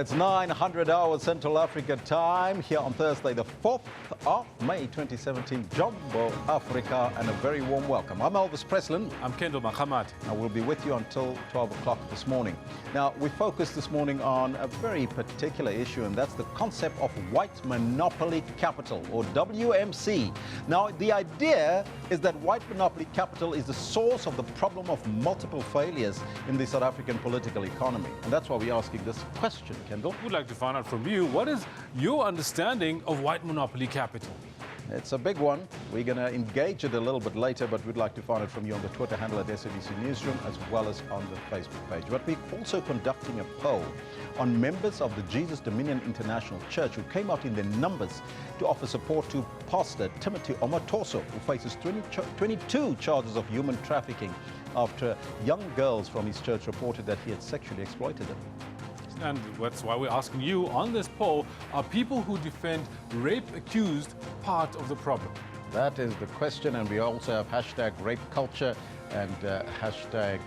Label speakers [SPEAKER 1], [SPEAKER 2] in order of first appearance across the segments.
[SPEAKER 1] It's 900 hours Central Africa time here on Thursday, the 4th of May 2017. Jumbo Africa, and a very warm welcome. I'm Elvis Preslin.
[SPEAKER 2] I'm Kendall Mahamat.
[SPEAKER 1] And we'll be with you until 12 o'clock this morning. Now, we focused this morning on a very particular issue, and that's the concept of white monopoly capital, or WMC. Now, the idea is that white monopoly capital is the source of the problem of multiple failures in the South African political economy. And that's why we're asking this question, Kendall.
[SPEAKER 2] We'd like to find out from you, what is your understanding of white monopoly capital?
[SPEAKER 1] It's a big one. We're going to engage it a little bit later, but we'd like to find it from you on the Twitter handle at SABC Newsroom, as well as on the Facebook page. But we're also conducting a poll on members of the Jesus Dominion International Church who came out in their numbers to offer support to Pastor Timothy Omatoso, who faces 22 charges of human trafficking after young girls from his church reported that he had sexually exploited them.
[SPEAKER 2] And that's why we're asking you on this poll, are people who defend rape accused part of the problem?
[SPEAKER 1] That is the question, and we also have hashtag rape culture and hashtag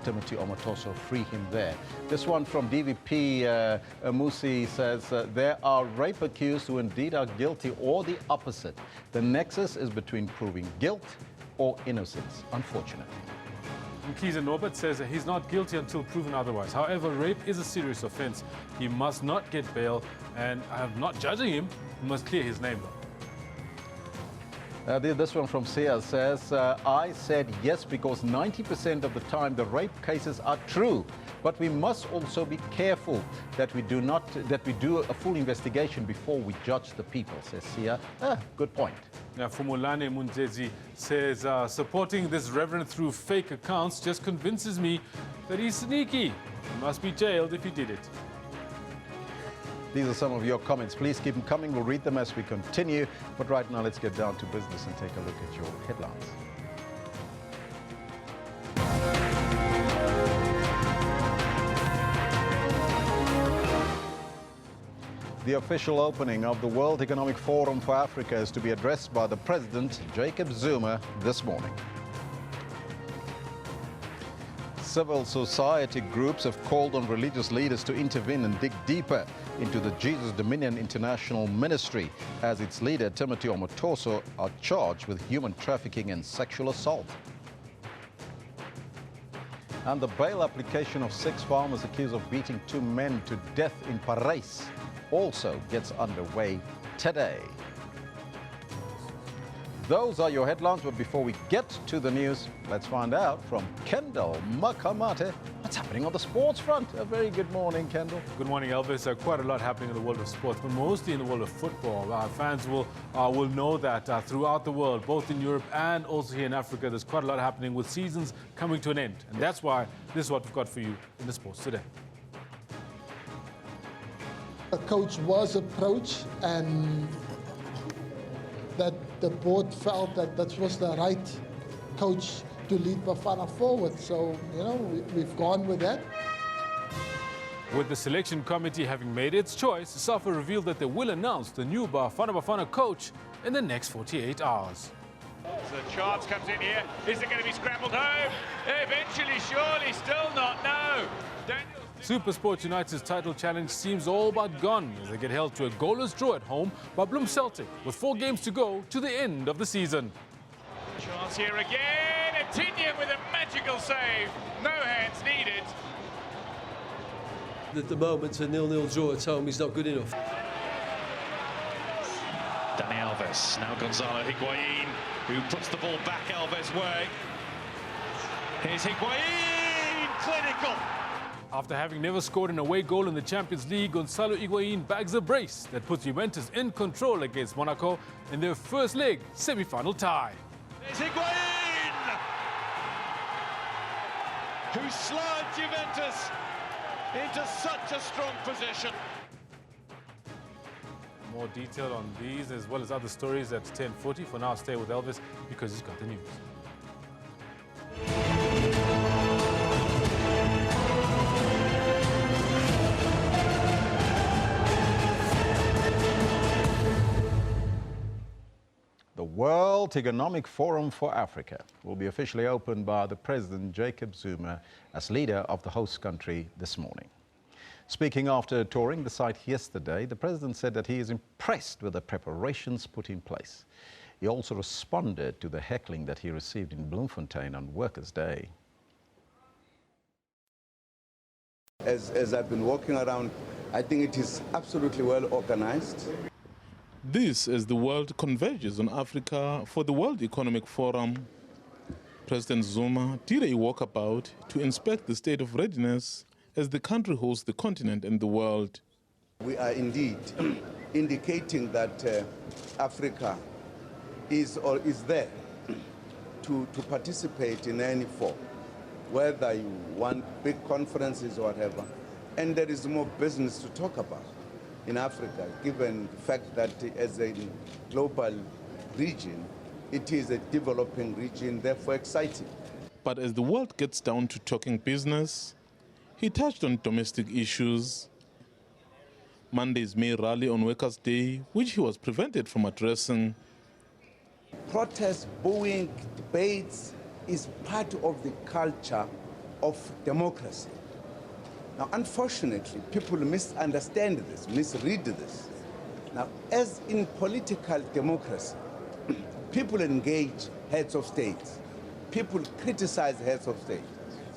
[SPEAKER 1] Timothy Omatoso, free him there. This one from DVP Musi says, there are rape accused who indeed are guilty, or the opposite. The nexus is between proving guilt or innocence, unfortunately.
[SPEAKER 2] Mkiza Norbert says that he's not guilty until proven otherwise. However, rape is a serious offense. He must not get bail, and I'm not judging him. He must clear his name, though.
[SPEAKER 1] This one from Sia says, I said yes because 90% of the time the rape cases are true, but we must also be careful that we do a full investigation before we judge the people, says Sia. Good point.
[SPEAKER 2] Now, Fumulane Munzezi says, supporting this reverend through fake accounts just convinces me that he's sneaky. He must be jailed if he did it.
[SPEAKER 1] These are some of your comments. Please keep them coming. We'll read them as we continue. But right now, let's get down to business and take a look at your headlines. The official opening of the World Economic Forum for Africa is to be addressed by the President, Jacob Zuma, this morning. Civil society groups have called on religious leaders to intervene and dig deeper into the Jesus Dominion International Ministry, as its leader, Timothy Omatoso, are charged with human trafficking and sexual assault. And the bail application of 6 farmers accused of beating 2 men to death in Paris also gets underway today. Those are your headlines, but before we get to the news, let's find out from Kendall Makamate what's happening on the sports front. A very good morning, Kendall.
[SPEAKER 2] Good morning, Elvis. Quite a lot happening in the world of sports, but mostly in the world of football. Our fans will know that throughout the world, both in Europe and also here in Africa, there's quite a lot happening with seasons coming to an end. And that's why this is what we've got for you in the sports today.
[SPEAKER 3] A coach was approached, and that the board felt that that was the right coach to lead Bafana forward. So, you know, we've gone with that.
[SPEAKER 2] With the selection committee having made its choice, SAFA revealed that they will announce the new Bafana coach in the next 48 hours.
[SPEAKER 4] The chance comes in here. Is it going to be scrambled home? Eventually, surely, still not. No.
[SPEAKER 2] SuperSport United's title challenge seems all but gone as they get held to a goalless draw at home by Bloem Celtic with 4 games to go to the end of the season.
[SPEAKER 4] Chance here again. Etienne with a magical save. No hands needed.
[SPEAKER 5] At the moment, a 0-0 draw at home is not good enough.
[SPEAKER 4] Danny Alves, now Gonzalo Higuain, who puts the ball back Alves' way. Here's Higuain, clinical.
[SPEAKER 2] After having never scored an away goal in the Champions League, Gonzalo Higuain bags a brace that puts Juventus in control against Monaco in their first leg semi-final tie.
[SPEAKER 4] There's Higuain, who slowed Juventus into such a strong position.
[SPEAKER 2] More detail on these as well as other stories at 10:40. For now, stay with Elvis because he's got the news.
[SPEAKER 1] The World Economic Forum for Africa will be officially opened by the President Jacob Zuma as leader of the host country this morning. Speaking after touring the site yesterday, the president said that he is impressed with the preparations put in place. He also responded to the heckling that he received in Bloemfontein on Workers' Day.
[SPEAKER 6] As I've been walking around, I think it is absolutely well organized.
[SPEAKER 7] This as the world converges on Africa for the World Economic Forum. President Zuma did a walkabout to inspect the state of readiness as the country hosts the continent and the world.
[SPEAKER 6] We are indeed indicating that Africa is there to participate in any form, whether you want big conferences or whatever. And there is more business to talk about in Africa, given the fact that as a global region, it is a developing region, therefore exciting.
[SPEAKER 7] But as the world gets down to talking business, he touched on domestic issues. Monday's May rally on Workers' Day, which he was prevented from addressing.
[SPEAKER 6] Protests, booing, debates is part of the culture of democracy. Now, unfortunately, people misunderstand this, misread this. Now, as in political democracy, people engage heads of states. People criticize heads of state.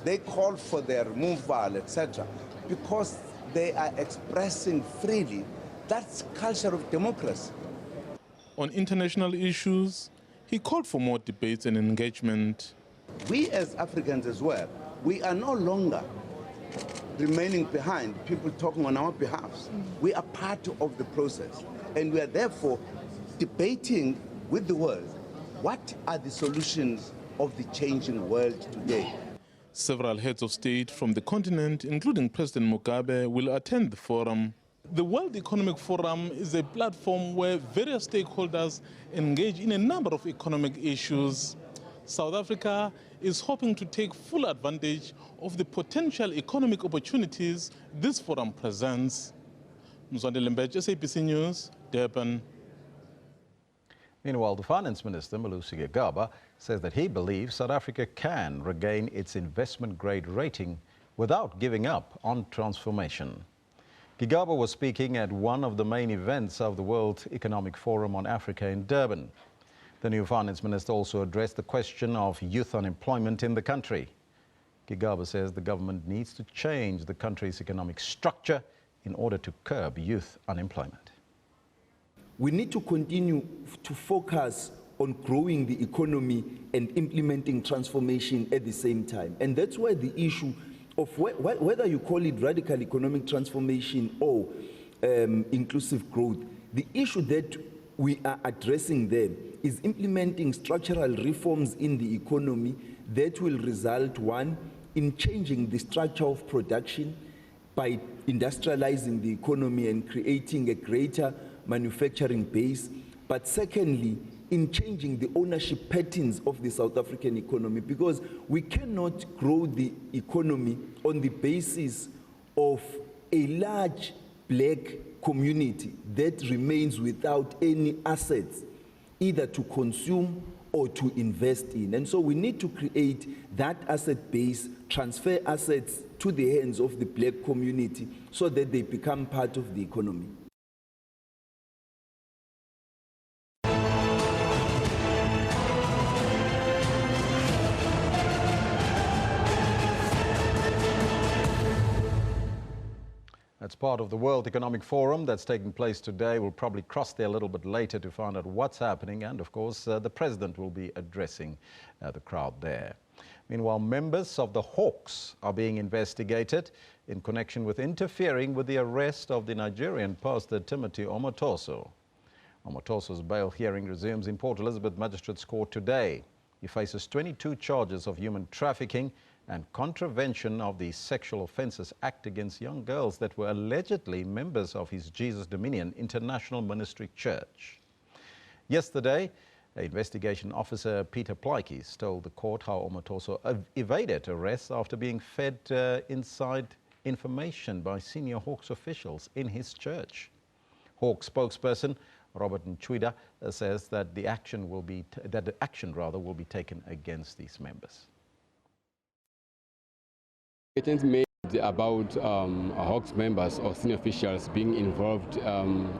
[SPEAKER 6] They call for their removal, etc., because they are expressing freely. That's culture of democracy.
[SPEAKER 7] On international issues, he called for more debates and engagement.
[SPEAKER 6] We as Africans as well, we are no longer remaining behind, people talking on our behalf. We are part of the process, and we are therefore debating with the world what are the solutions of the changing world today.
[SPEAKER 7] Several heads of state from the continent, including President Mugabe, will attend the forum. The World Economic Forum is a platform where various stakeholders engage in a number of economic issues. South Africa is hoping to take full advantage of the potential economic opportunities this forum presents. Mzwandile Mbethe, SABC News, Durban.
[SPEAKER 1] Meanwhile, the Finance Minister, Malusi Gigaba, says that he believes South Africa can regain its investment-grade rating without giving up on transformation. Gigaba was speaking at one of the main events of the World Economic Forum on Africa in Durban. The new Finance Minister also addressed the question of youth unemployment in the country. Gigaba says the government needs to change the country's economic structure in order to curb youth unemployment.
[SPEAKER 8] We need to continue to focus on growing the economy and implementing transformation at the same time. And that's where the issue of whether you call it radical economic transformation or inclusive growth, the issue that we are addressing there is implementing structural reforms in the economy that will result, one, in changing the structure of production by industrializing the economy and creating a greater manufacturing base, but secondly, in changing the ownership patterns of the South African economy, because we cannot grow the economy on the basis of a large black community that remains without any assets, either to consume or to invest in. And so we need to create that asset base, transfer assets to the hands of the black community so that they become part of the economy.
[SPEAKER 1] That's part of the World Economic Forum that's taking place today. We'll probably cross there a little bit later to find out what's happening. And of course, the president will be addressing the crowd there. Meanwhile, members of the Hawks are being investigated in connection with interfering with the arrest of the Nigerian pastor Timothy Omotoso. Omotoso's bail hearing resumes in Port Elizabeth Magistrates Court today. He faces 22 charges of human trafficking and contravention of the Sexual Offences Act against young girls that were allegedly members of his Jesus Dominion International Ministry Church. Yesterday, investigation officer Peter Plykes told the court how Omotoso evaded arrest after being fed inside information by senior Hawks officials in his church. Hawks spokesperson Robert Ntshwida says that the action will be taken against these members.
[SPEAKER 9] Made about Hawks members or senior officials being involved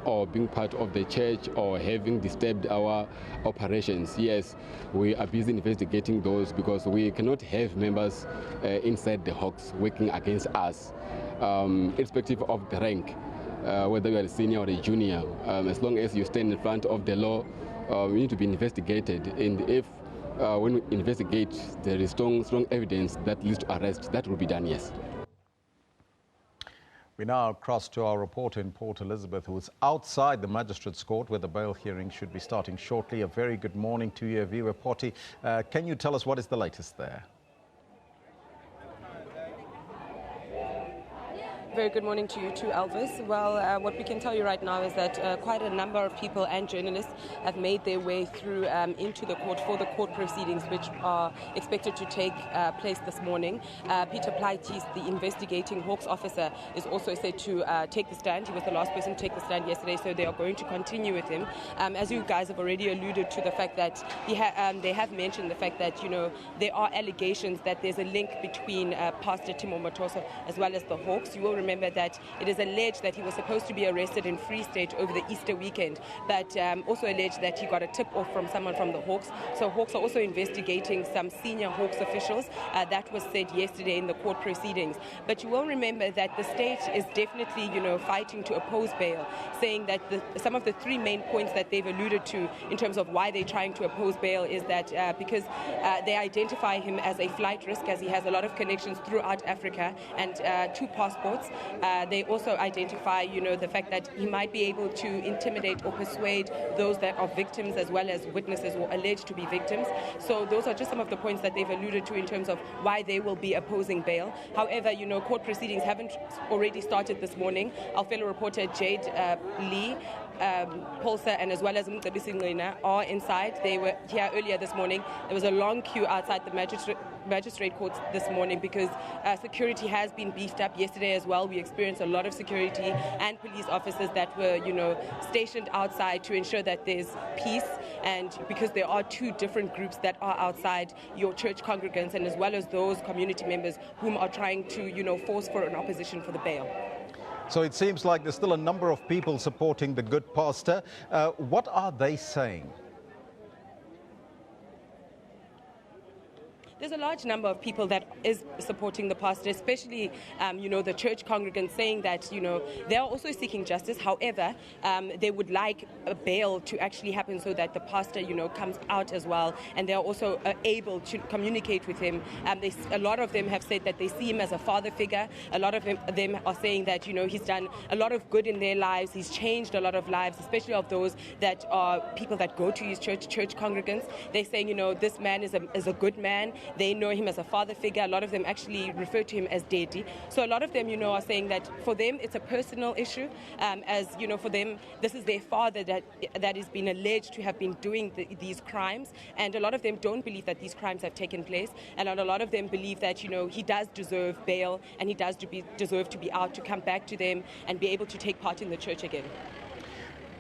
[SPEAKER 9] or being part of the church or having disturbed our operations. Yes, we are busy investigating those because we cannot have members inside the Hawks working against us, irrespective of the rank, whether you are a senior or a junior. As long as you stand in front of the law, you need to be investigated. And if when we investigate, there is strong evidence that leads to arrest, that will be done, yes.
[SPEAKER 1] We now cross to our reporter in Port Elizabeth, who is outside the Magistrates Court, where the bail hearing should be starting shortly. A very good morning to you, Viva Potti. Can you tell us what is the latest there?
[SPEAKER 10] Very good morning to you too, Elvis. Well, what we can tell you right now is that quite a number of people and journalists have made their way through into the court for the court proceedings, which are expected to take place this morning. Peter Plaitis, the investigating Hawks officer, is also said to take the stand. He was the last person to take the stand yesterday, so they are going to continue with him. As you guys have already alluded to the fact that they have mentioned the fact that, you know, there are allegations that there's a link between Pastor Timo Matoso as well as the Hawks. You will remember that it is alleged that he was supposed to be arrested in Free State over the Easter weekend, but also alleged that he got a tip-off from someone from the Hawks. So Hawks are also investigating some senior Hawks officials. That was said yesterday in the court proceedings. But you will remember that the state is definitely, you know, fighting to oppose bail, saying that some of the three main points that they've alluded to in terms of why they're trying to oppose bail is that because they identify him as a flight risk, as he has a lot of connections throughout Africa and 2 passports. They also identify, you know, the fact that he might be able to intimidate or persuade those that are victims as well as witnesses or alleged to be victims. So those are just some of the points that they've alluded to in terms of why they will be opposing bail. However, you know, court proceedings haven't already started this morning. Our fellow reporter Jade Lee, Pulsar, and as well as Mcebisi Ngqina are inside. They were here earlier this morning. There was a long queue outside the magistrate courts this morning because security has been beefed up. Yesterday as well, we experienced a lot of security and police officers that were, you know, stationed outside to ensure that there's peace, and because there are 2 different groups that are outside, your church congregants and as well as those community members whom are trying to, you know, force for an opposition for the bail.
[SPEAKER 1] So it seems like there's still a number of people supporting the good pastor. What are they saying?
[SPEAKER 10] There's a large number of people that is supporting the pastor, especially, you know, the church congregants, saying that, you know, they are also seeking justice. However, they would like a bail to actually happen so that the pastor, you know, comes out as well, and they are also able to communicate with him. A lot of them have said that they see him as a father figure. A lot of them are saying that, you know, he's done a lot of good in their lives. He's changed a lot of lives, especially of those that are people that go to his church congregants. They're saying, you know, this man is a good man. They know him as a father figure. A lot of them actually refer to him as Daddy. So a lot of them, you know, are saying that for them it's a personal issue. As you know, for them, this is their father that has been alleged to have been doing these crimes, and a lot of them don't believe that these crimes have taken place. And a lot of them believe that, you know, he does deserve bail, and he does deserve to be out to come back to them and be able to take part in the church again.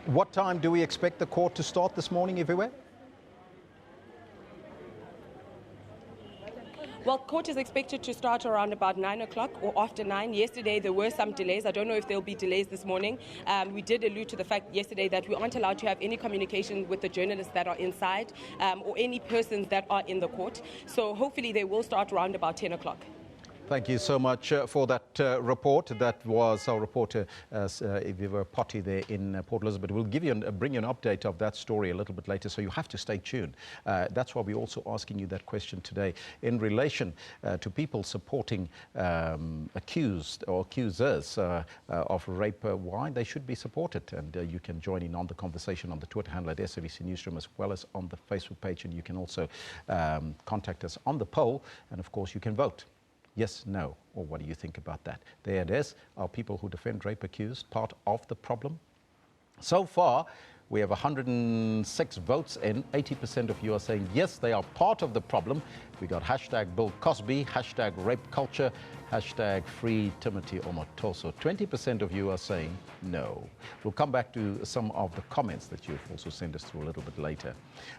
[SPEAKER 1] What time do we expect the court to start this morning everywhere?
[SPEAKER 10] Well, court is expected to start around about 9 o'clock or after 9. Yesterday, there were some delays. I don't know if there'll be delays this morning. We did allude to the fact yesterday that we aren't allowed to have any communication with the journalists that are inside or any persons that are in the court. So hopefully they will start around about 10 o'clock.
[SPEAKER 1] Thank you so much for that report. That was our reporter, Viva Potti, there in Port Elizabeth. We'll bring you an update of that story a little bit later, so you have to stay tuned. That's why we're also asking you that question today in relation to people supporting accused or accusers of rape. Why they should be supported. And you can join in on the conversation on the Twitter handle at SABC Newsroom, as well as on the Facebook page. And you can also contact us on the poll. And of course, you can vote. Yes, no, or what do you think about that? There it is. Are people who defend rape accused part of the problem? So far, We have 106 votes in. 80% of you are saying yes, they are part of the problem. We got hashtag Bill Cosby, hashtag rape culture, hashtag free Timothy Omotoso. 20% of you are saying no. We'll come back to some of the comments that you've also sent us through a little bit later.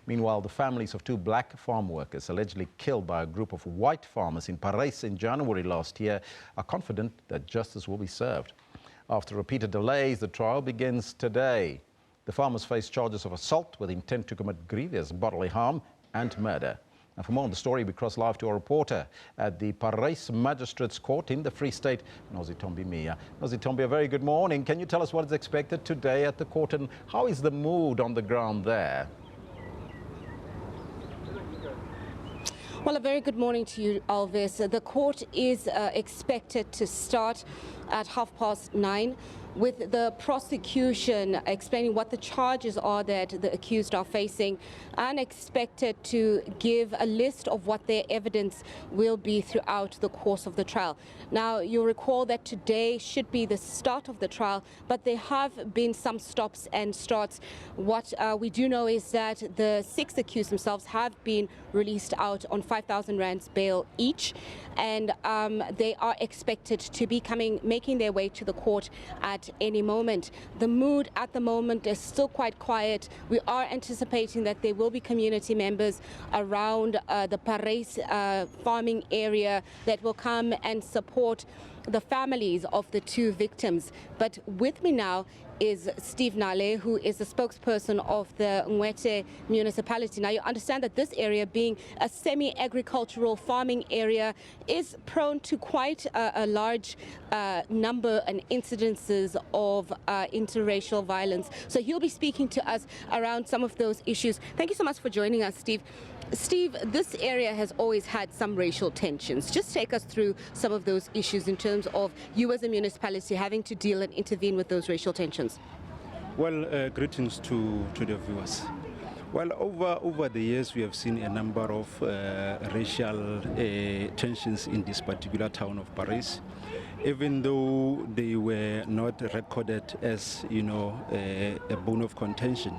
[SPEAKER 1] Meanwhile, the families of 2 black farm workers allegedly killed by a group of white farmers in Parys in January last year are confident that justice will be served. After repeated delays, the trial begins today. The farmers face charges of assault with intent to commit grievous bodily harm and murder. And for more on the story, we cross live to our reporter at the Parys Magistrates Court in the Free State, Nozitombi Mia. Nozitombi, a very good morning. Can you tell us what is expected today at the court and how is the mood on the ground there?
[SPEAKER 11] Well, a very good morning to you, Alves. The court is expected to start at 9:30 with the prosecution explaining what the charges are that the accused are facing and expected to give a list of what their evidence will be throughout the course of the trial. Now, you'll recall that today should be the start of the trial, but there have been some stops and starts. What we do know is that the 6 accused themselves have been released out on 5,000 rands bail each, and they are expected to be making their way to the court at any moment. The mood at the moment is still quite quiet. We are anticipating that there will be community members around the Parys farming area that will come and support the families of the 2 victims. But with me now is Steve Nale, who is the spokesperson of the Ngwete municipality. Now, you understand that this area, being a semi-agricultural farming area, is prone to quite a large number and incidences of interracial violence. So he'll be speaking to us around some of those issues. Thank you so much for joining us, Steve. Steve, this area has always had some racial tensions. Just take us through some of those issues in terms of you as a municipality having to deal and intervene with those racial tensions.
[SPEAKER 12] Well, greetings to the viewers. Well, over the years, we have seen a number of racial tensions in this particular town of Parys, even though they were not recorded as, a bone of contention.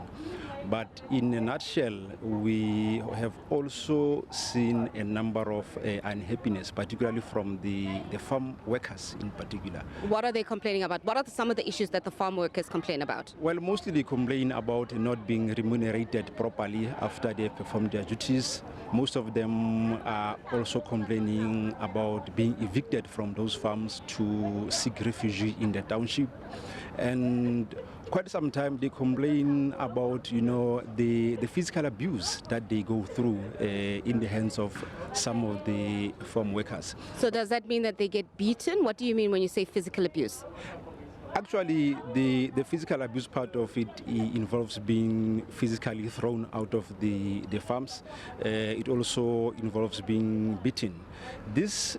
[SPEAKER 12] But in a nutshell, we have also seen a number of unhappiness, particularly from the farm workers in particular.
[SPEAKER 11] What are they complaining about? What are some of the issues that the farm workers complain about?
[SPEAKER 12] Well, mostly they complain about not being remunerated properly after they perform their duties. Most of them are also complaining about being evicted from those farms to seek refuge in the township. And quite some time they complain about, the physical abuse that they go through in the hands of some of the farm workers.
[SPEAKER 11] So does that mean that they get beaten? What do you mean when you say physical abuse?
[SPEAKER 12] Actually, the physical abuse part of it involves being physically thrown out of the farms. It also involves being beaten. This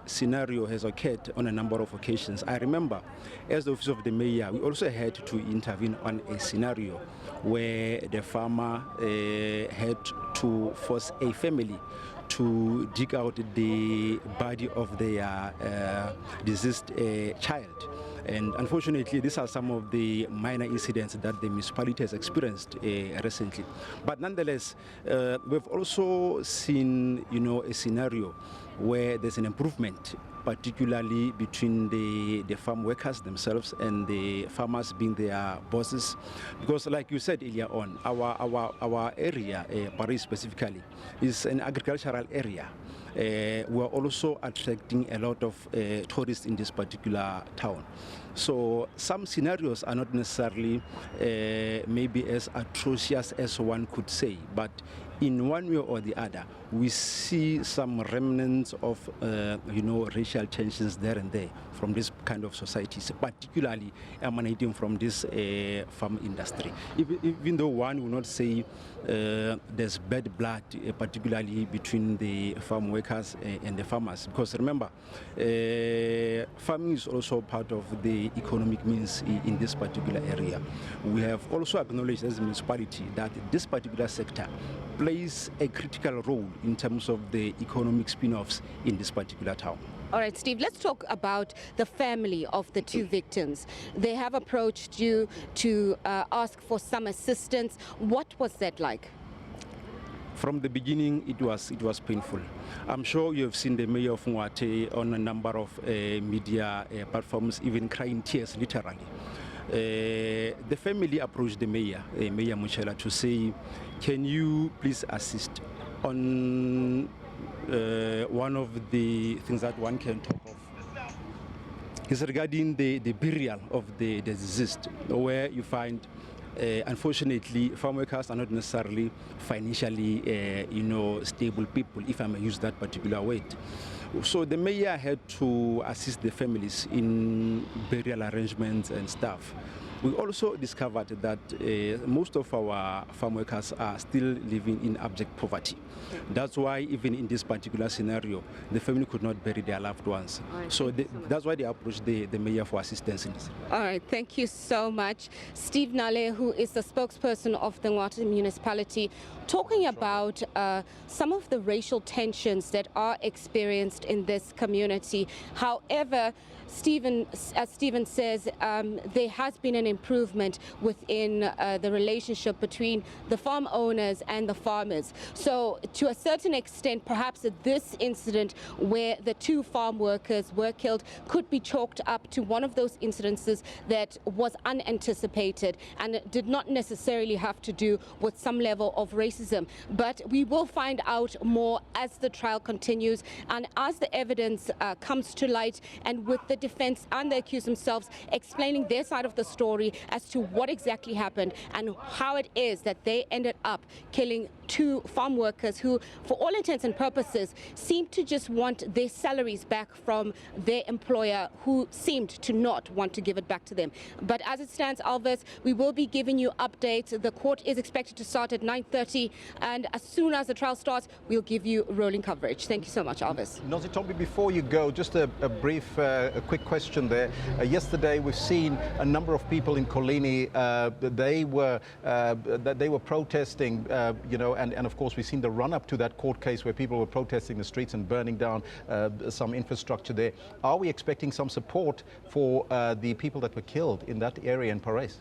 [SPEAKER 12] scenario has occurred on a number of occasions. I remember, as the office of the mayor, we also had to intervene on a scenario where the farmer had to force a family to dig out the body of their deceased child. And unfortunately, these are some of the minor incidents that the municipality has experienced recently. But nonetheless, we've also seen, a scenario where there's an improvement, particularly between the farm workers themselves and the farmers being their bosses. Because like you said earlier on, our area, Parys specifically, is an agricultural area. We are also attracting a lot of tourists in this particular town. So some scenarios are not necessarily maybe as atrocious as one could say, but in one way or the other, we see some remnants of, racial tensions there and there from this kind of societies, particularly emanating from this farm industry. Even though one will not say there's bad blood, particularly between the farm workers and the farmers, because remember, farming is also part of the economic means in this particular area. We have also acknowledged as a municipality that this particular sector plays a critical role in terms of the economic spin-offs in this particular town.
[SPEAKER 11] All right, Steve, let's talk about the family of the two victims. They have approached you to ask for some assistance. What was that like?
[SPEAKER 12] From the beginning, it was painful. I'm sure you have seen the mayor of Mwate on a number of media platforms, even crying tears, literally. The family approached the mayor, Mayor Muchela, to say, can you please assist on one of the things that one can talk of is regarding the burial of the deceased, where you find, unfortunately, farm workers are not necessarily financially, stable people, if I may use that particular word. So the mayor had to assist the families in burial arrangements and stuff. We also discovered that most of our farm workers are still living in abject poverty. That's why even in this particular scenario, the family could not bury their loved ones.
[SPEAKER 11] Right,
[SPEAKER 12] So that's why they approached the mayor for assistance in this.
[SPEAKER 11] All right, thank you so much. Steve Nale, who is the spokesperson of the Ngwati municipality, talking about some of the racial tensions that are experienced in this community. However, as Stephen says, there has been an improvement within the relationship between the farm owners and the farmers. So to a certain extent, perhaps this incident where the two farm workers were killed could be chalked up to one of those incidences that was unanticipated and did not necessarily have to do with some level of racism. But we will find out more as the trial continues and as the evidence comes to light, and with the defense and the accused themselves explaining their side of the story as to what exactly happened and how it is that they ended up killing two farm workers who, for all intents and purposes, seemed to just want their salaries back from their employer, who seemed to not want to give it back to them. But as it stands, Alves, we will be giving you updates. The court is expected to start at 9:30, and as soon as the trial starts, we'll give you rolling coverage. Thank you so much, Alves.
[SPEAKER 1] Nozitombie, before you go, just a brief, a quick question there. Yesterday, we've seen a number of people in Kolini. They were protesting, and of course we've seen the run-up to that court case where people were protesting the streets and burning down some infrastructure there. Are we expecting some support for the people that were killed in that area in Parys?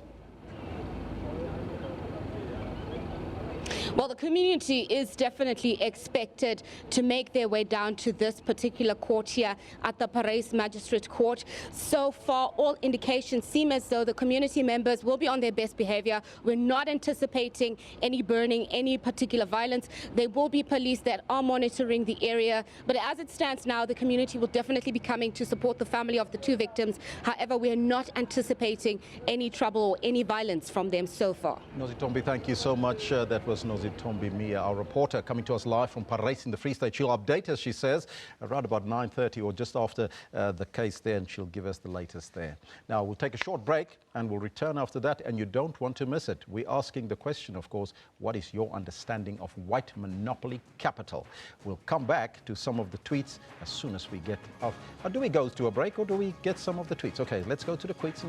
[SPEAKER 11] Well, the community is definitely expected to make their way down to this particular court here at the Parys Magistrate Court. So far, all indications seem as though the community members will be on their best behavior. We're not anticipating any burning, any particular violence. There will be police that are monitoring the area. But as it stands now, the community will definitely be coming to support the family of the two victims. However, we are not anticipating any trouble or any violence from them so far.
[SPEAKER 1] Nozitombie, thank you so much. That was Nozitombie Mia, our reporter, coming to us live from Parys in the Free State. She'll update us, she says, around about 9:30 or just after the case there, and she'll give us the latest there. Now, we'll take a short break and we'll return after that, and you don't want to miss it. We're asking the question, of course, what is your understanding of white monopoly capital? We'll come back to some of the tweets as soon as we get off. Do we go to a break or do we get some of the tweets? Okay, let's go to the tweets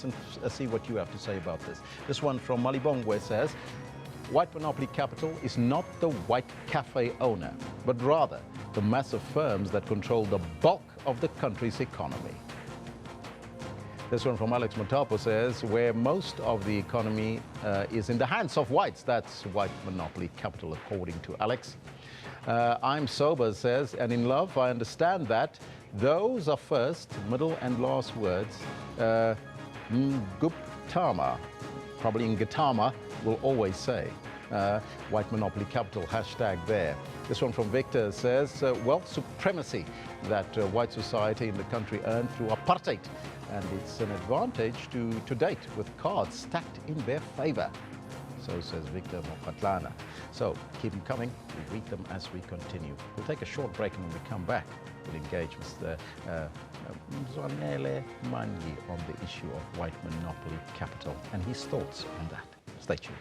[SPEAKER 1] and see what you have to say about this. This one from Malibongwe says, white monopoly capital is not the white cafe owner, but rather the massive firms that control the bulk of the country's economy. This one from Alex Mutapo says, where most of the economy is in the hands of whites, that's white monopoly capital, according to Alex. I'm sober says, and in love, I understand that those are first, middle and last words. Guptama, probably in Gautama, will always say. White monopoly capital, hashtag there. This one from Victor says, wealth supremacy that white society in the country earned through apartheid. And it's an advantage to date with cards stacked in their favor. So says Victor Mokatlana. So keep them coming. We'll read them as we continue. We'll take a short break, and when we come back, we'll engage with Mzwanele Manyi on the issue of white monopoly capital and his thoughts on that. Stay tuned.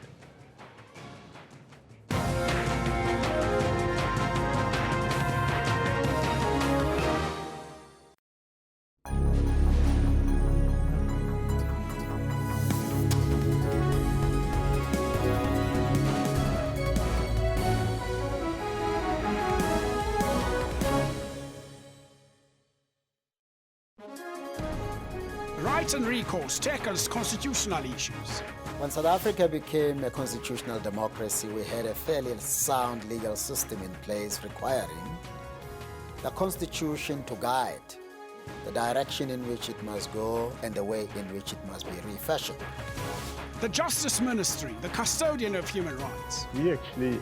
[SPEAKER 13] Rights and Recourse tackles constitutional issues.
[SPEAKER 14] When South Africa became a constitutional democracy, we had a fairly sound legal system in place requiring the Constitution to guide the direction in which it must go and the way in which it must be refashioned.
[SPEAKER 13] The Justice Ministry, the custodian of human rights.
[SPEAKER 15] We actually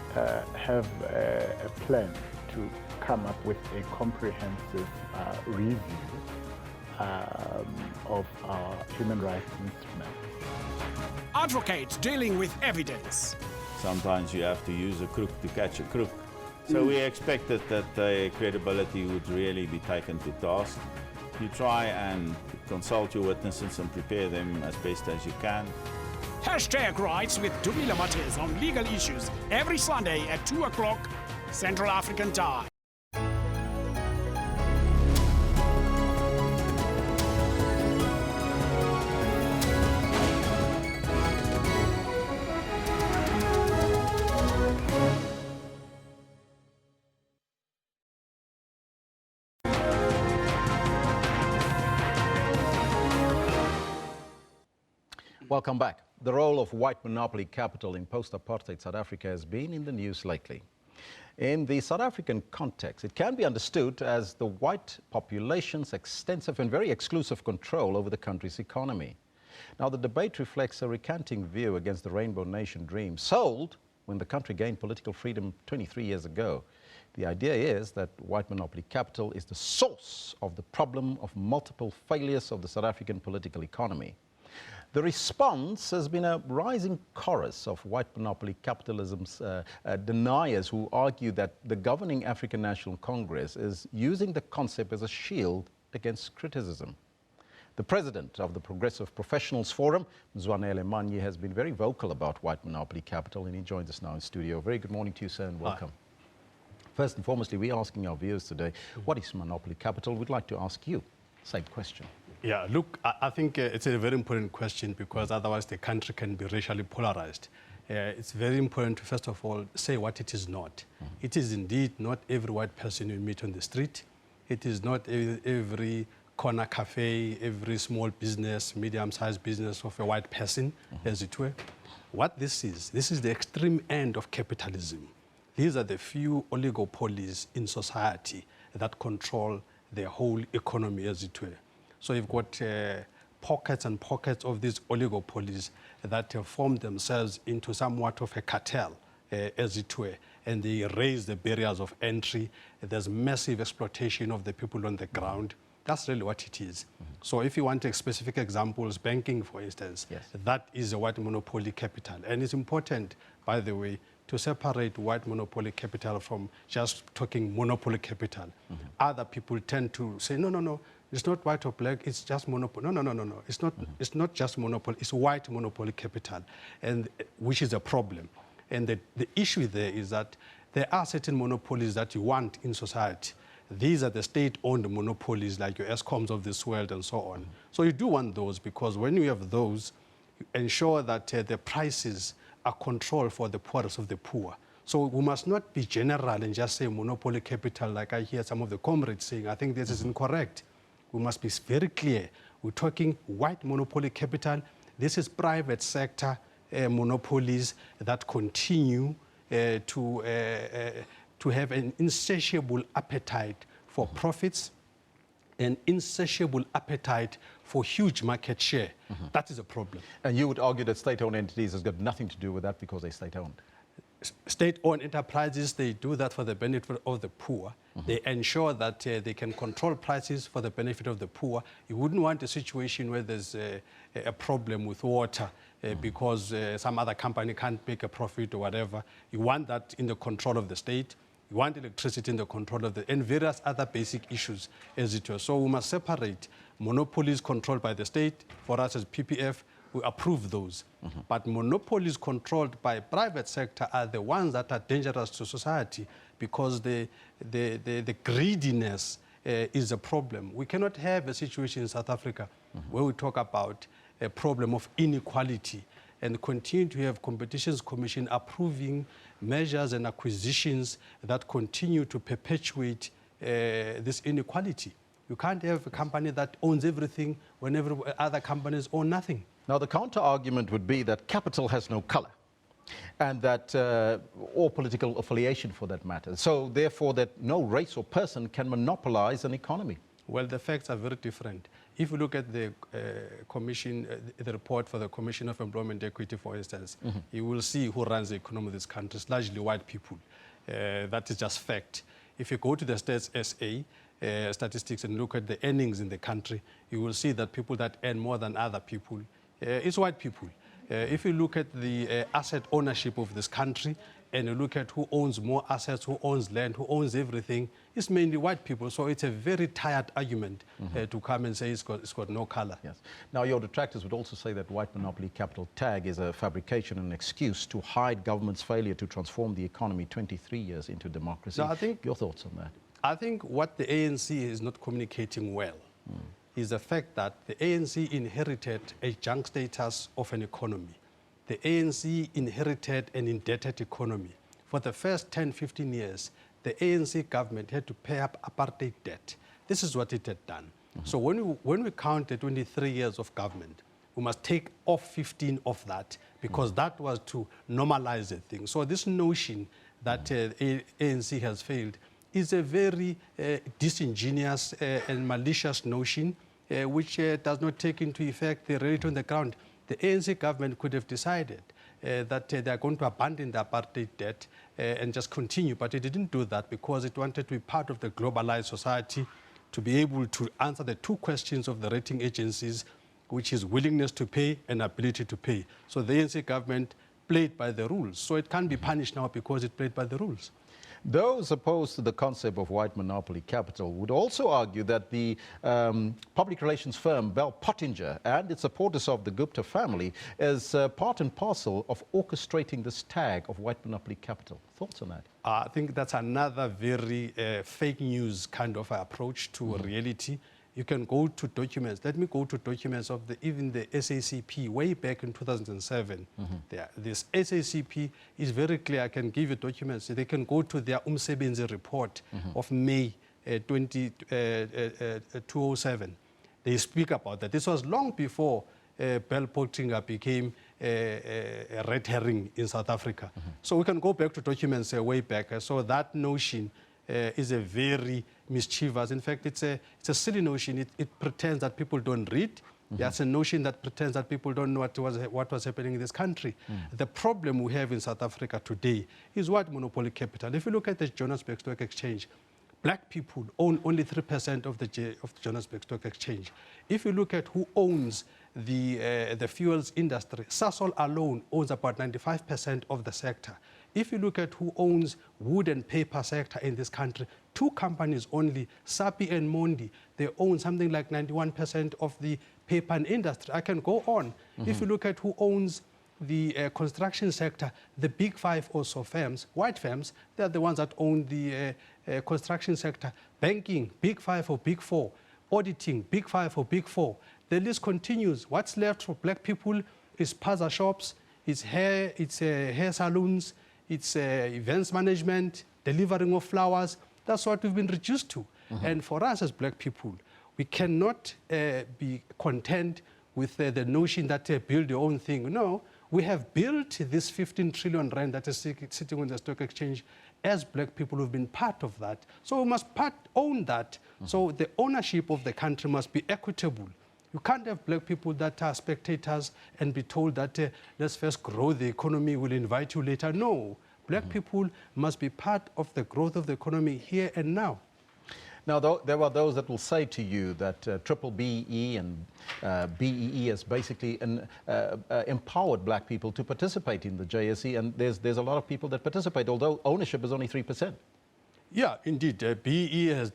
[SPEAKER 15] have a plan to come up with a comprehensive review of our human rights instrument.
[SPEAKER 13] Advocates dealing with evidence.
[SPEAKER 16] Sometimes you have to use a crook to catch a crook. So we expected that credibility would really be taken to task. You try and consult your witnesses and prepare them as best as you can.
[SPEAKER 13] Hashtag Rights with Dubila Matez on legal issues every Sunday at 2 o'clock Central African Time.
[SPEAKER 1] Welcome back. The role of white monopoly capital in post-apartheid South Africa has been in the news lately. In the South African context, it can be understood as the white population's extensive and very exclusive control over the country's economy. Now, the debate reflects a recanting view against the Rainbow Nation dream sold when the country gained political freedom 23 years ago. The idea is that white monopoly capital is the source of the problem of multiple failures of the South African political economy. The response has been a rising chorus of white monopoly capitalism's deniers who argue that the governing African National Congress is using the concept as a shield against criticism. The president of the Progressive Professionals Forum, Mzwanele Manyi, has been very vocal about white monopoly capital, and he joins us now in studio. Very good morning to you, sir, and welcome. Hi. First and foremost, we're asking our viewers today, what is monopoly capital? We'd like to ask you the same question.
[SPEAKER 17] Yeah, look, I think it's a very important question because otherwise the country can be racially polarized. It's very important to, first of all, say what it is not. It is indeed not every white person you meet on the street. It is not every corner cafe, every small business, medium-sized business of a white person, as it were. What this is the extreme end of capitalism. These are the few oligopolies in society that control the whole economy, as it were. So you've got pockets and pockets of these oligopolies that have formed themselves into somewhat of a cartel, as it were, and they raise the barriers of entry. There's massive exploitation of the people on the ground. That's really what it is. So if you want to take specific examples, banking, for instance, that is a white monopoly capital. And it's important, by the way, to separate white monopoly capital from just talking monopoly capital. Other people tend to say, no, it's not white or black, it's just monopoly. No. It's not just monopoly, it's white monopoly capital, and which is a problem. And the issue there is that there are certain monopolies that you want in society. These are the state-owned monopolies like your Escoms of this world and so on. So you do want those because when you have those, you ensure that the prices are controlled for the poorest of the poor. So we must not be general and just say monopoly capital like I hear some of the comrades saying. I think this is incorrect. We must be very clear. We're talking white monopoly capital. This is private sector monopolies that continue to have an insatiable appetite for profits, an insatiable appetite for huge market share. That is a problem.
[SPEAKER 1] And you would argue that state-owned entities has got nothing to do with that because they're state-owned?
[SPEAKER 17] State-owned enterprises, they do that for the benefit of the poor. They ensure that they can control prices for the benefit of the poor. You wouldn't want a situation where there's a problem with water because some other company can't make a profit or whatever. You want that in the control of the state. You want electricity in the control of and various other basic issues, as it were. So we must separate monopolies controlled by the state. For us as PPF, we approve those. But monopolies controlled by private sector are the ones that are dangerous to society because the greediness is a problem. We cannot have a situation in South Africa where we talk about a problem of inequality and continue to have Competitions Commission approving measures and acquisitions that continue to perpetuate this inequality. You can't have a company that owns everything when other companies own nothing.
[SPEAKER 1] Now, the counter-argument would be that capital has no color, and that, or political affiliation for that matter. So, therefore, that no race or person can monopolize an economy.
[SPEAKER 17] Well, the facts are very different. If you look at the commission, the report for the Commission of Employment Equity, for instance, you will see who runs the economy of this country. It's largely white people. That is just fact. If you go to the Stats SA statistics and look at the earnings in the country, you will see that people that earn more than other people, it's white people. If you look at the asset ownership of this country, and you look at who owns more assets, who owns land, who owns everything, it's mainly white people. So it's a very tired argument to come and say it's got no color.
[SPEAKER 1] Yes. Now, your detractors would also say that white monopoly capital tag is a fabrication and an excuse to hide government's failure to transform the economy 23 years into democracy.
[SPEAKER 17] No, I think,
[SPEAKER 1] your thoughts on that?
[SPEAKER 17] I think what the ANC is not communicating well is the fact that the ANC inherited a junk status of an economy. The ANC inherited an indebted economy. For the first 10, 15 years, the ANC government had to pay up apartheid debt. This is what it had done. So when we count the 23 years of government, we must take off 15 of that, because that was to normalize the thing. So this notion that ANC has failed is a very disingenuous and malicious notion, which does not take into effect the reality on the ground. The ANC government could have decided that they are going to abandon the apartheid debt and just continue, but it didn't do that because it wanted to be part of the globalized society, to be able to answer the two questions of the rating agencies, which is willingness to pay and ability to pay. So the ANC government played by the rules. So it can't be punished now because it played by the rules.
[SPEAKER 1] Those opposed to the concept of white monopoly capital would also argue that the public relations firm Bell Pottinger and its supporters of the Gupta family is part and parcel of orchestrating this tag of white monopoly capital. Thoughts on that?
[SPEAKER 17] I think that's another very fake news kind of approach to reality. You can go to documents. Let me go to documents of even the SACP way back in 2007. This SACP is very clear. I can give you documents. They can go to their Umsebenzi report of May 2007. They speak about that. This was long before Bell Pottinger became a red herring in South Africa. So we can go back to documents way back. So that notion is a very mischievous. In fact, it's a silly notion. It pretends that people don't read. There's a notion that pretends that people don't know what was happening in this country. The problem we have in South Africa today is white monopoly capital. If you look at the Johannesburg Stock Exchange, black people own only 3% of the Johannesburg Stock Exchange. If you look at who owns the fuels industry, Sasol alone owns about 95% of the sector. If you look at who owns wood and paper sector in this country, two companies only, Sapi and Mondi, they own something like 91% of the paper and industry. I can go on. If you look at who owns the construction sector, the big five or so firms, white firms, they're the ones that own the construction sector. Banking, big five or big four. Auditing, big five or big four. The list continues. What's left for black people is plaza shops, it's hair salons, it's events management, delivering of flowers. That's what we've been reduced to. And for us as black people, we cannot be content with the notion that build your own thing. No, we have built this 15 trillion rand that is sitting on the stock exchange. As black people, who've been part of that. So we must own that. So the ownership of the country must be equitable. You can't have black people that are spectators and be told that let's first grow the economy, we'll invite you later. No, black people must be part of the growth of the economy here and now.
[SPEAKER 1] Now, there are those that will say to you that Triple BE and BEE has basically empowered black people to participate in the JSE, and there's a lot of people that participate, although ownership is only 3%.
[SPEAKER 17] Yeah, indeed. BEE has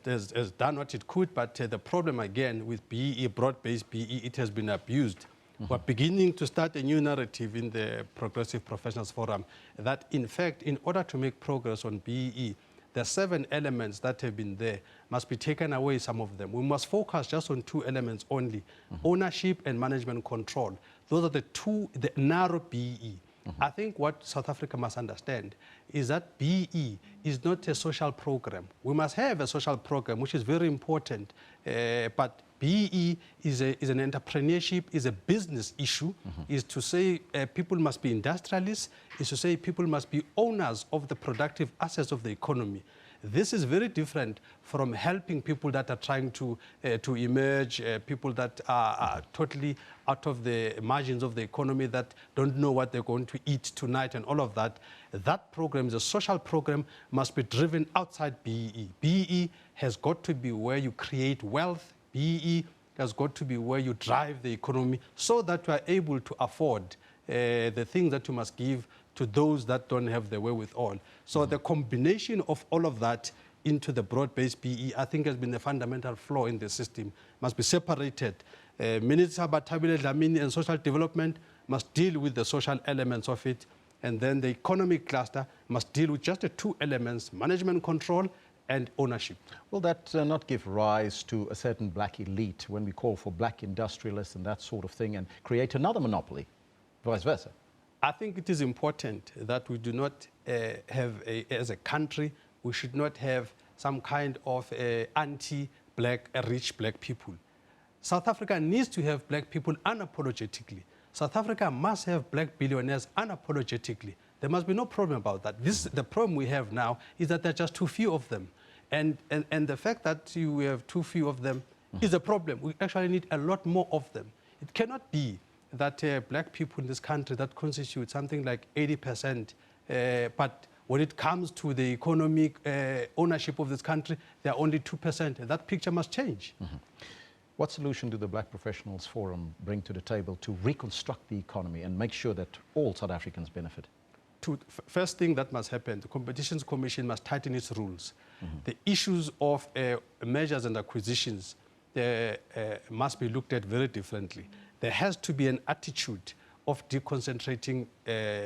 [SPEAKER 17] done what it could, but the problem again with BEE, broad-based BEE, it has been abused. We're beginning to start a new narrative in the Progressive Professionals Forum that, in fact, in order to make progress on BEE, the 7 elements that have been there must be taken away, some of them. We must focus just on 2 elements only, ownership and management control. Those are the narrow BEE. I think what South Africa must understand is that BE is not a social program. We must have a social program, which is very important, but BE is an entrepreneurship, is a business issue, is to say people must be industrialists, is to say people must be owners of the productive assets of the economy. This is very different from helping people that are trying to emerge, people that are totally out of the margins of the economy, that don't know what they're going to eat tonight and all of that. That program, the social program, must be driven outside BE. BE has got to be where you create wealth. BE has got to be where you drive the economy so that you are able to afford the things that you must give to those that don't have the wherewithal. So the combination of all of that into the broad-based BE, I think, has been a fundamental flaw in the system, must be separated. Minister Batabile Dlamini and social development must deal with the social elements of it, and then the economic cluster must deal with just the two elements, management control and ownership.
[SPEAKER 1] Will that not give rise to a certain black elite when we call for black industrialists and that sort of thing and create another monopoly, vice versa?
[SPEAKER 17] I think it is important that we do not as a country, we should not have some kind of anti-black, rich black people. South Africa needs to have black people unapologetically. South Africa must have black billionaires unapologetically. There must be no problem about that. The problem we have now is that there are just too few of them. And the fact that you have too few of them is a problem. We actually need a lot more of them. It cannot be that black people in this country that constitute something like 80%, but when it comes to the economic ownership of this country, they are only 2%. That picture must change.
[SPEAKER 1] What solution do the Black Professionals Forum bring to the table to reconstruct the economy and make sure that all South Africans benefit?
[SPEAKER 17] First thing that must happen, the Competitions Commission must tighten its rules. The issues of mergers and acquisitions must be looked at very differently. There has to be an attitude of deconcentrating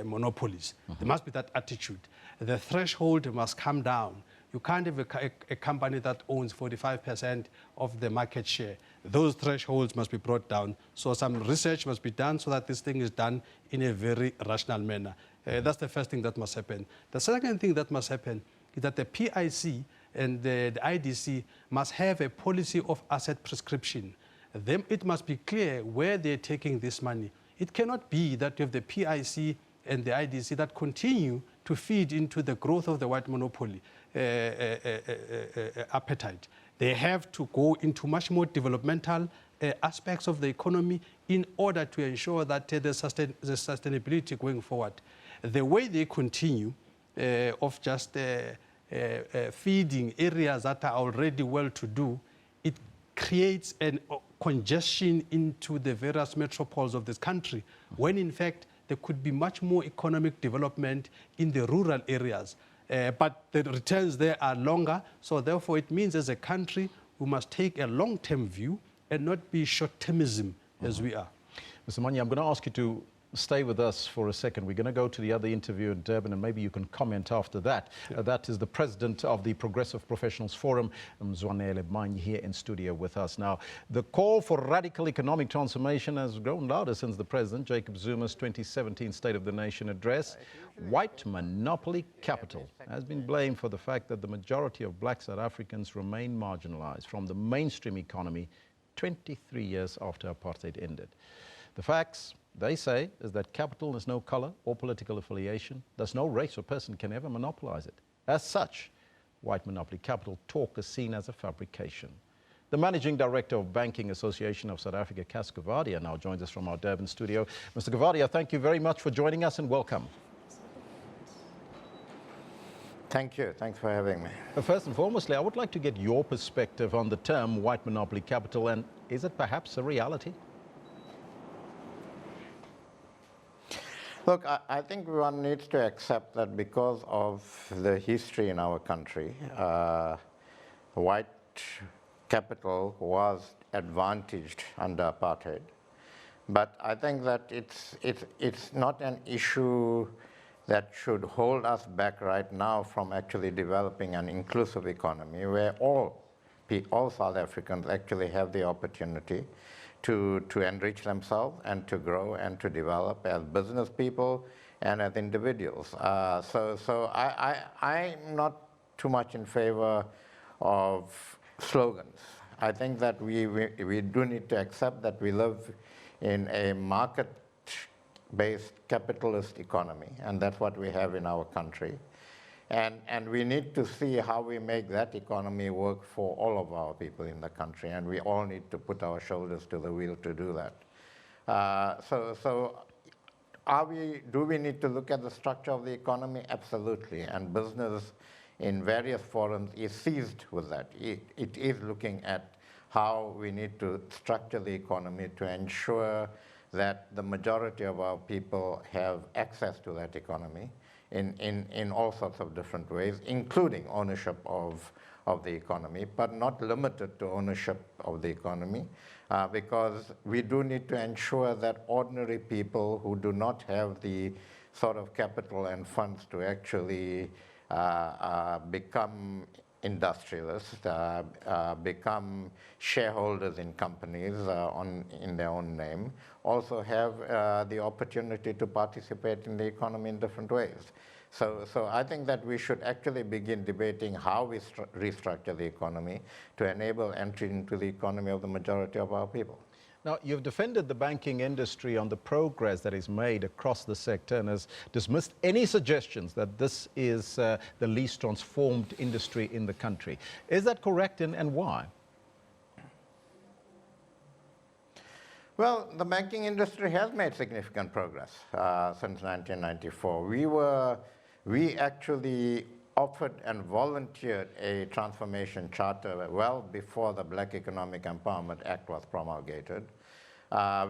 [SPEAKER 17] monopolies. There must be that attitude. The threshold must come down. You can't have a company that owns 45% of the market share. Those thresholds must be brought down. So some research must be done so that this thing is done in a very rational manner. That's the first thing that must happen. The second thing that must happen is that the PIC and the IDC must have a policy of asset prescription. It must be clear where they're taking this money. It cannot be that you have the PIC and the IDC that continue to feed into the growth of the white monopoly appetite. They have to go into much more developmental aspects of the economy in order to ensure that the sustainability going forward. The way they continue of just feeding areas that are already well-to-do, it creates a congestion into the various metropoles of this country, when in fact there could be much more economic development in the rural areas. But the returns there are longer, so therefore it means as a country we must take a long-term view and not be short-termism as we are.
[SPEAKER 1] Mr. Manya, I'm going to ask you to stay with us for a second. We're going to go to the other interview in Durban, and maybe you can comment after that. That is the president of the Progressive Professionals Forum, Mzwanele Manya, here in studio with us. Now, the call for radical economic transformation has grown louder since the president, Jacob Zuma's 2017 State of the Nation address. White monopoly capital has been blamed for the fact that the majority of black South Africans remain marginalized from the mainstream economy 23 years after apartheid ended. The facts, they say, is that capital has no color or political affiliation. Thus, no race or person can ever monopolize it. As such, white monopoly capital talk is seen as a fabrication. The Managing Director of Banking Association of South Africa, Cas Gavadia, now joins us from our Durban studio. Mr. Gavadia, thank you very much for joining us and welcome.
[SPEAKER 18] Thank you. Thanks for having me.
[SPEAKER 1] First and foremostly, I would like to get your perspective on the term white monopoly capital, and is it perhaps a reality?
[SPEAKER 18] Look, I think one needs to accept that because of the history in our country, white capital was advantaged under apartheid. But I think that it's not an issue that should hold us back right now from actually developing an inclusive economy where all South Africans actually have the opportunity to enrich themselves and to grow and to develop as business people, and as individuals. So I'm not too much in favor of slogans. I think that we do need to accept that we live in a market-based capitalist economy, and that's what we have in our country. And we need to see how we make that economy work for all of our people in the country, and we all need to put our shoulders to the wheel to do that. Do we need to look at the structure of the economy? Absolutely, and business in various forums is seized with that. It is looking at how we need to structure the economy to ensure that the majority of our people have access to that economy in all sorts of different ways, including ownership of the economy, but not limited to ownership of the economy, because we do need to ensure that ordinary people who do not have the sort of capital and funds to actually become industrialists, become shareholders in companies in their own name, also have the opportunity to participate in the economy in different ways. So I think that we should actually begin debating how we restructure the economy to enable entry into the economy of the majority of our people.
[SPEAKER 1] Now, you've defended the banking industry on the progress that is made across the sector and has dismissed any suggestions that this is the least transformed industry in the country. Is that correct, and why?
[SPEAKER 18] Well, the banking industry has made significant progress since 1994. We actually offered and volunteered a transformation charter well before the Black Economic Empowerment Act was promulgated.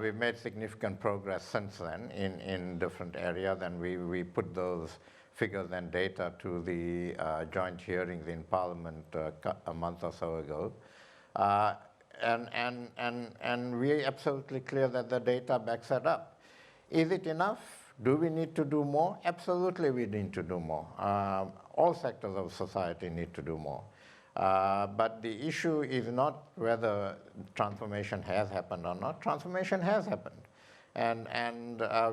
[SPEAKER 18] We've made significant progress since then in different areas, and we put those figures and data to the joint hearings in Parliament a month or so ago. And we're absolutely clear that the data backs that up. Is it enough? Do we need to do more? Absolutely we need to do more. All sectors of society need to do more. But the issue is not whether transformation has happened or not. Transformation has happened. And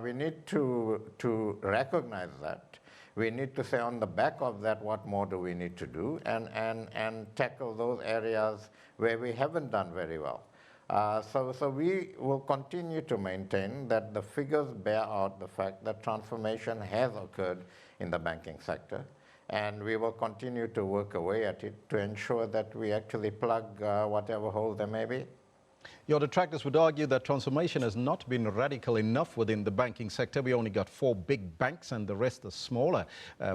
[SPEAKER 18] we need to recognize that. We need to say on the back of that, what more do we need to do, and tackle those areas where we haven't done very well. So we will continue to maintain that the figures bear out the fact that transformation has occurred in the banking sector, and we will continue to work away at it to ensure that we actually plug whatever holes there may be.
[SPEAKER 1] Your detractors would argue that transformation has not been radical enough within the banking sector. We only got 4 big banks and the rest are smaller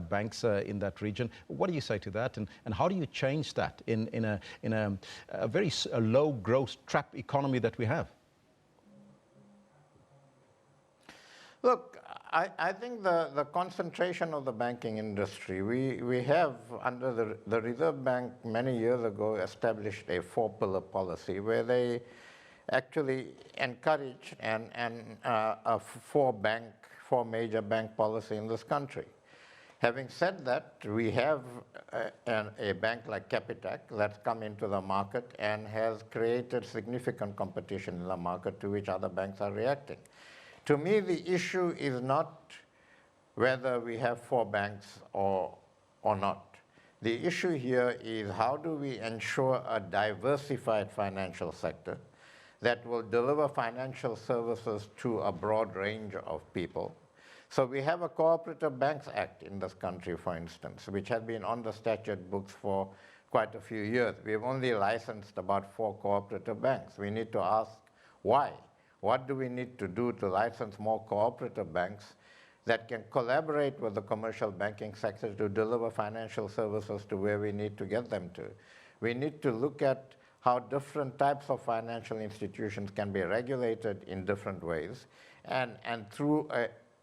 [SPEAKER 1] banks in that region. What do you say to that, and how do you change that in a very low growth trap economy that we have?
[SPEAKER 18] Look, I think the concentration of the banking industry, we have under the Reserve Bank many years ago established a 4-pillar policy where they actually encouraged a 4 major bank policy in this country. Having said that, we have a bank like Capitec that's come into the market and has created significant competition in the market to which other banks are reacting. To me, the issue is not whether we have 4 banks or not. The issue here is how do we ensure a diversified financial sector that will deliver financial services to a broad range of people. So we have a Cooperative Banks Act in this country, for instance, which has been on the statute books for quite a few years. We've only licensed about 4 cooperative banks. We need to ask why. What do we need to do to license more cooperative banks that can collaborate with the commercial banking sector to deliver financial services to where we need to get them to? We need to look at how different types of financial institutions can be regulated in different ways, and through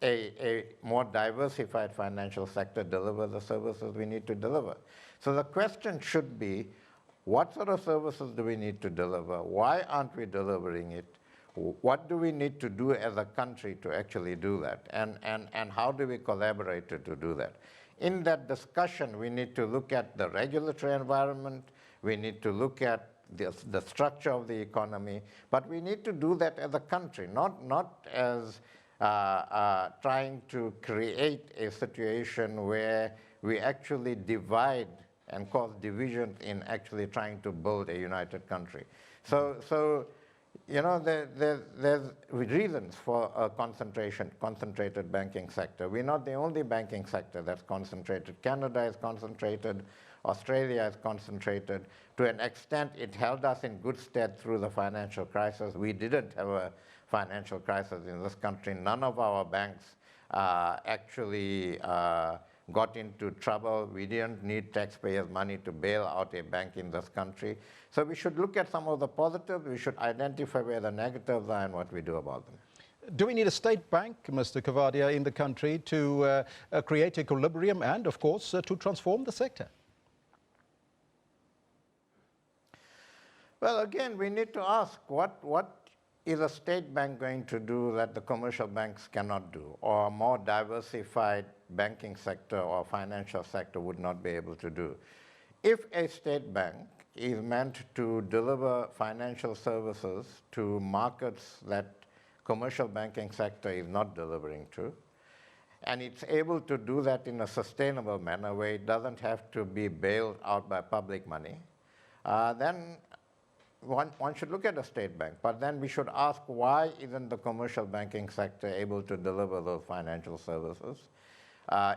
[SPEAKER 18] a more diversified financial sector deliver the services we need to deliver. So the question should be, what sort of services do we need to deliver? Why aren't we delivering it? What do we need to do as a country to actually do that? And how do we collaborate to do that? In that discussion, we need to look at the regulatory environment, we need to look at the structure of the economy, but we need to do that as a country, not as trying to create a situation where we actually divide and cause division in actually trying to build a united country. So you know, there's reasons for a concentrated banking sector. We're not the only banking sector that's concentrated. Canada is concentrated. Australia is concentrated. To an extent, it held us in good stead through the financial crisis. We didn't have a financial crisis in this country. None of our banks actually got into trouble. We didn't need taxpayers' money to bail out a bank in this country. So we should look at some of the positives. We should identify where the negatives are and what we do about them.
[SPEAKER 1] Do we need a state bank, Mr. Cavadia, in the country to create equilibrium and, of course, to transform the sector?
[SPEAKER 18] Well, again, we need to ask what is a state bank going to do that the commercial banks cannot do, or a more diversified banking sector or financial sector would not be able to do. If a state bank is meant to deliver financial services to markets that commercial banking sector is not delivering to, and it's able to do that in a sustainable manner where it doesn't have to be bailed out by public money, then one should look at a state bank. But then we should ask, why isn't the commercial banking sector able to deliver those financial services?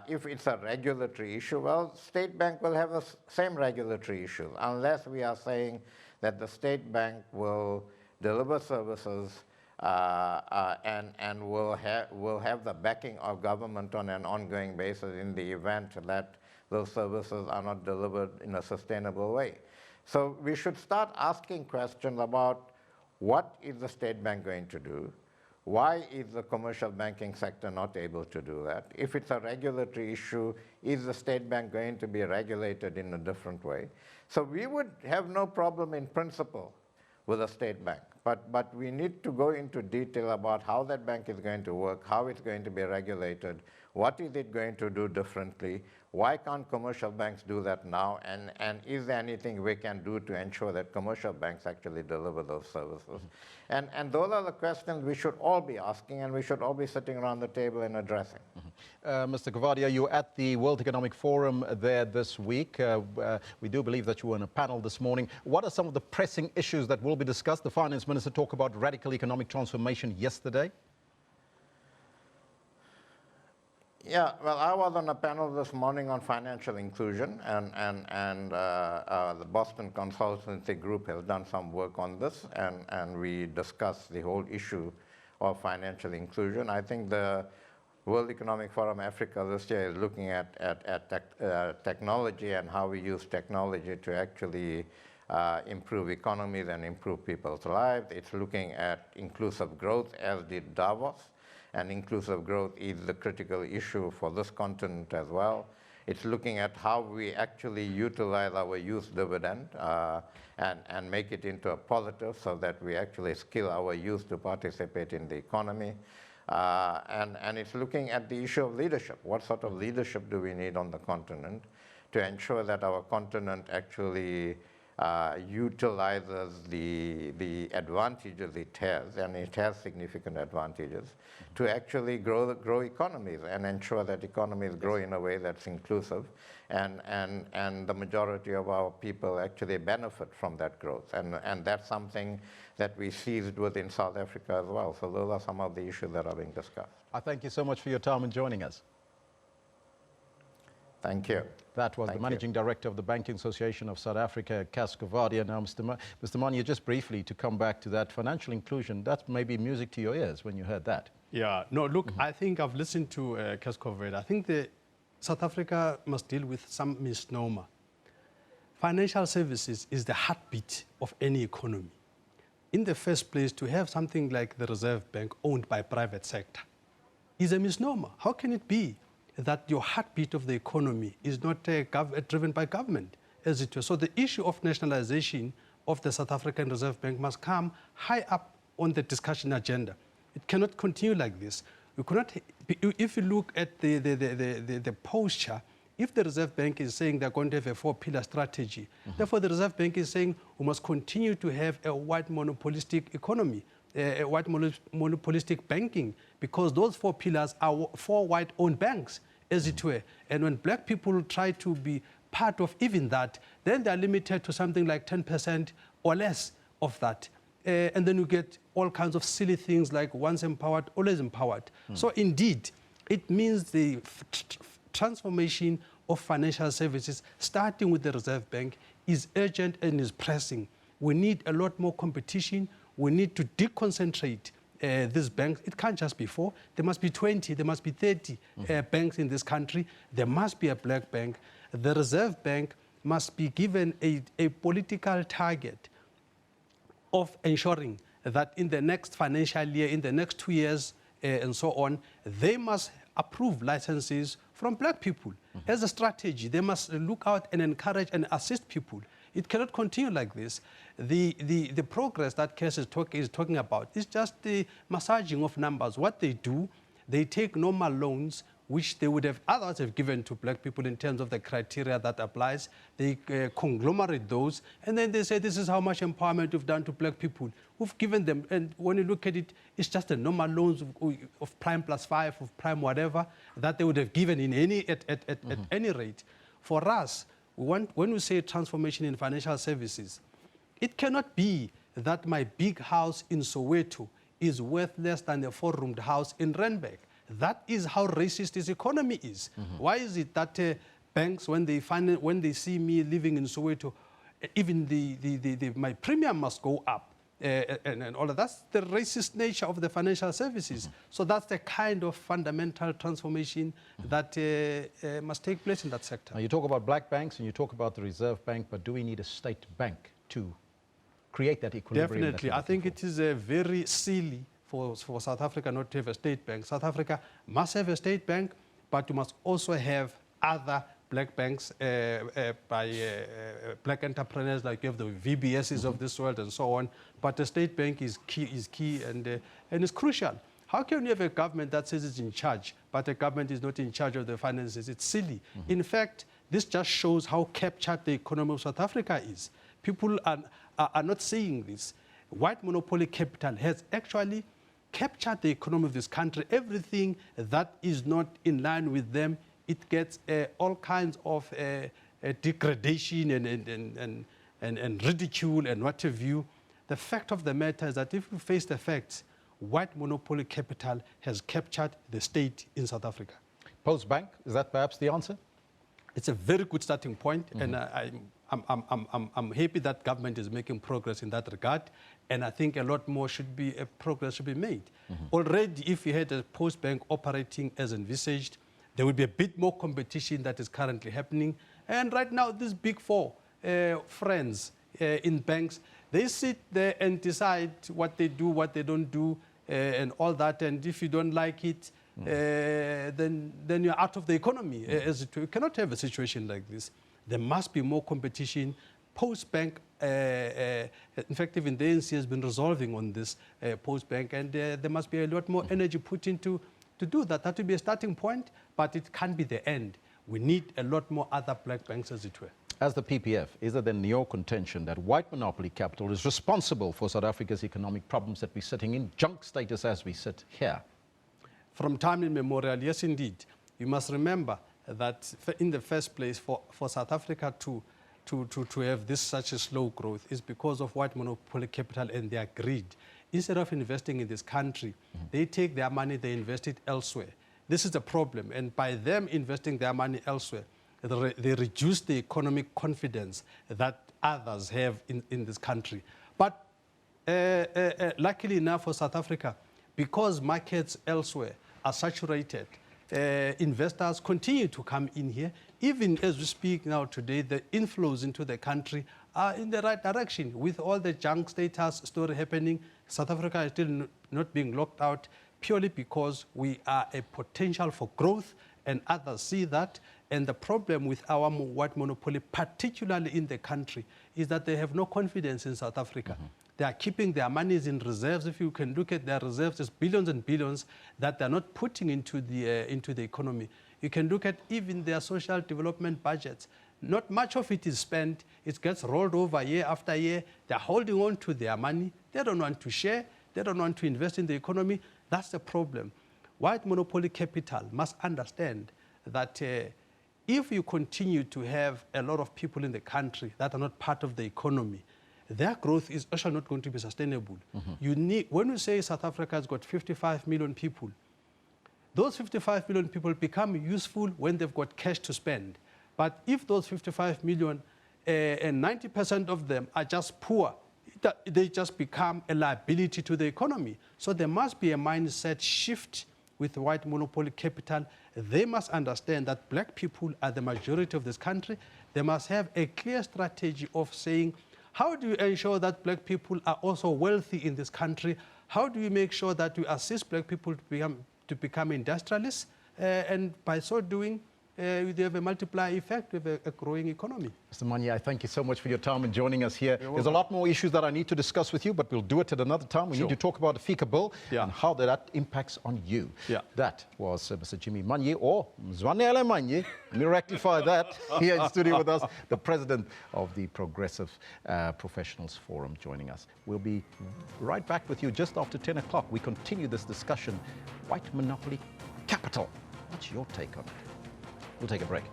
[SPEAKER 18] If it's a regulatory issue, well, state bank will have the same regulatory issue, unless we are saying that the state bank will deliver services and will have the backing of government on an ongoing basis in the event that those services are not delivered in a sustainable way. So we should start asking questions about what is the state bank going to do? Why is the commercial banking sector not able to do that? If it's a regulatory issue, is the state bank going to be regulated in a different way? So we would have no problem in principle with a state bank, but we need to go into detail about how that bank is going to work, how it's going to be regulated, what is it going to do differently, why can't commercial banks do that now, and is there anything we can do to ensure that commercial banks actually deliver those services? And those are the questions we should all be asking, and we should all be sitting around the table and addressing.
[SPEAKER 1] Mr. Cavadia, you're at the World Economic Forum there this week. We do believe that you were on a panel this morning. What are some of the pressing issues that will be discussed? The Finance Minister talked about radical economic transformation yesterday.
[SPEAKER 18] Yeah, well, I was on a panel this morning on financial inclusion, and the Boston Consultancy Group has done some work on this, and we discussed the whole issue of financial inclusion. I think the World Economic Forum Africa this year is looking at technology and how we use technology to actually improve economies and improve people's lives. It's looking at inclusive growth, as did Davos. And inclusive growth is the critical issue for this continent as well. It's looking at how we actually utilize our youth dividend and make it into a positive so that we actually skill our youth to participate in the economy. And it's looking at the issue of leadership. What sort of leadership do we need on the continent to ensure that our continent actually utilizes the advantages it has, and it has significant advantages, to actually grow economies and ensure that economies grow in a way that's inclusive, and the majority of our people actually benefit from that growth. And that's something that we seized within South Africa as well. So those are some of the issues that are being discussed.
[SPEAKER 1] I thank you so much for your time and joining us.
[SPEAKER 18] Thank you.
[SPEAKER 1] That was the Managing Director of the Banking Association of South Africa, Cas Cavadia. Now, Mr. Manya, just briefly to come back to that financial inclusion, that's maybe music to your ears when you heard that.
[SPEAKER 17] Yeah, no, look, I think I've listened to Cas Cavadia. I think South Africa must deal with some misnomer. Financial services is the heartbeat of any economy. In the first place, to have something like the Reserve Bank owned by private sector is a misnomer. How can it be that your heartbeat of the economy is not driven by government, as it was? So the issue of nationalization of the South African Reserve Bank must come high up on the discussion agenda. It cannot continue like this. You cannot, if you look at the posture, if the Reserve Bank is saying they're going to have a 4-pillar strategy, therefore the Reserve Bank is saying we must continue to have a white monopolistic economy, a white monopolistic banking because those 4 pillars are 4 white-owned banks, as it were. And when black people try to be part of even that, then they're limited to something like 10% or less of that. And then you get all kinds of silly things like once empowered, always empowered. So indeed, it means the transformation of financial services, starting with the Reserve Bank, is urgent and is pressing. We need a lot more competition. We need to deconcentrate these banks. It can't just be 4. There must be 20, there must be 30 banks in this country. There must be a black bank. The Reserve Bank must be given a political target of ensuring that in the next financial year, in the next 2 years, and so on, they must approve licenses from black people. As a strategy, they must look out and encourage and assist people. It cannot continue like this. The progress that Kes is talking about is just the massaging of numbers. What they do, they take normal loans, which they would have otherwise have given to black people in terms of the criteria that applies. They conglomerate those, and then they say, this is how much empowerment we've done to black people. We've given them, and when you look at it, it's just the normal loans of prime +5, of prime whatever, that they would have given in at any rate. For us, when we say transformation in financial services, it cannot be that my big house in Soweto is worth less than a 4-roomed house in Randburg. That is how racist this economy is. Why is it that banks, when they see me living in Soweto, even my premium must go up, and all of that's the racist nature of the financial services. So that's the kind of fundamental transformation that must take place in that sector.
[SPEAKER 1] Now you talk about black banks and you talk about the Reserve Bank, but do we need a state bank to create that equilibrium?
[SPEAKER 17] Definitely. I think it is very silly for South Africa not to have a state bank. South Africa must have a state bank, but you must also have other black banks by black entrepreneurs, like you have the VBSs of this world and so on. But the state bank is key and is crucial. How can you have a government that says it's in charge, but the government is not in charge of the finances? It's silly. In fact, this just shows how captured the economy of South Africa is. People are not seeing this. White monopoly capital has actually captured the economy of this country. Everything that is not in line with them, it gets all kinds of degradation and ridicule and what have you. The fact of the matter is that if you face the facts, white monopoly capital has captured the state in South Africa.
[SPEAKER 1] Post-bank, is that perhaps the answer?
[SPEAKER 17] It's a very good starting point, and I'm happy that government is making progress in that regard, and I think a lot more progress should be made. Already, if you had a post-bank operating as envisaged, there would be a bit more competition that is currently happening. And right now, these big 4 friends in banks, they sit there and decide what they do, what they don't do, and all that. And if you don't like it, then you're out of the economy. You cannot have a situation like this. There must be more competition. Post-bank, in fact, even the ANC has been resolving on this post-bank, and there must be a lot more energy put into to do that. That would be a starting point, but it can't be the end. We need a lot more other black banks, as it were.
[SPEAKER 1] As the PPF, is it then your contention that white monopoly capital is responsible for South Africa's economic problems that we're sitting in, junk status as we sit here?
[SPEAKER 17] From time immemorial, yes, indeed. You must remember that in the first place, for South Africa to have such a slow growth is because of white monopoly capital and their greed. Instead of investing in this country, they take their money, they invest it elsewhere. This is the problem. And by them investing their money elsewhere, they reduce the economic confidence that others have in this country. But luckily enough for South Africa, because markets elsewhere are saturated, investors continue to come in here. Even as we speak now today, the inflows into the country are in the right direction. With all the junk status story happening, South Africa is still not being locked out purely because we are a potential for growth, and others see that. And the problem with our white monopoly, particularly in the country, is that they have no confidence in South Africa. They are keeping their monies in reserves. If you can look at their reserves, it's billions and billions that they're not putting into the economy. You can look at even their social development budgets. Not much of it is spent. It gets rolled over year after year. They're holding on to their money. They don't want to share. They don't want to invest in the economy. That's the problem. white monopoly capital must understand that if you continue to have a lot of people in the country that are not part of the economy, their growth is actually not going to be sustainable. You need, when you say South Africa has got 55 million people, those 55 million people become useful when they've got cash to spend. But if those 55 million and 90% of them are just poor, they just become a liability to the economy. So there must be a mindset shift with white monopoly capital. They must understand that black people are the majority of this country. They must have a clear strategy of saying, how do you ensure that black people are also wealthy in this country? How do you make sure that you assist black people to become industrialists? And by so doing, they have a multiplier effect with a growing economy.
[SPEAKER 1] Mr. Manye, I thank you so much for your time and joining us here. There's a lot more issues that I need to discuss with you, but we'll do it at another time. We need to talk about the FICA bill and how that impacts on you. That was Mr. Jimmy Manye, or Zwanele Manye. Let me rectify that. Here in studio with us, the president of the Progressive Professionals Forum joining us. We'll be right back with you just after 10 o'clock. We continue this discussion. White monopoly capital. What's your take on it? We'll take a break.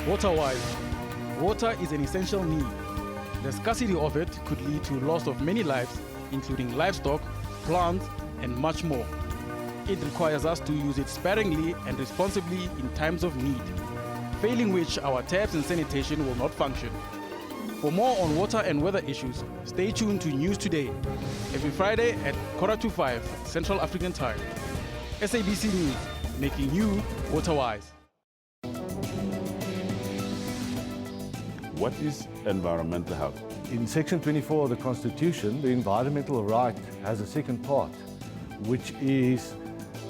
[SPEAKER 19] Water-wise, water is an essential need. The scarcity of it could lead to loss of many lives, including livestock, plants, and much more. It requires us to use it sparingly and responsibly in times of need, failing which our taps and sanitation will not function. For more on water and weather issues, stay tuned to News Today, every Friday at 5:45 Central African Time. SABC News, making you water-wise.
[SPEAKER 20] What is environmental health?
[SPEAKER 21] In Section 24 of the Constitution, the environmental right has a second part, which is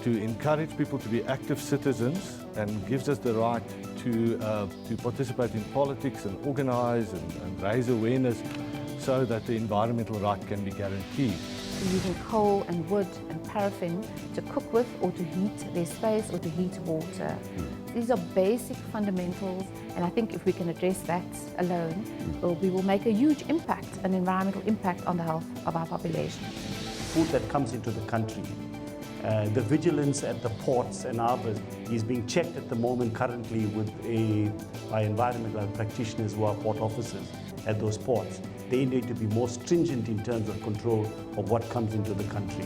[SPEAKER 21] to encourage people to be active citizens and gives us the right to participate in politics and organize and raise awareness so that the environmental right can be guaranteed.
[SPEAKER 22] Using coal and wood and paraffin to cook with or to heat their space or to heat water. These are basic fundamentals, and I think if we can address that alone, we will make a huge impact, an environmental impact on the health of our population.
[SPEAKER 23] Food that comes into the country, the vigilance at the ports and harbors is being checked at the moment currently by environmental practitioners who are port officers at those ports. They need to be more stringent in terms of control of what comes into the country.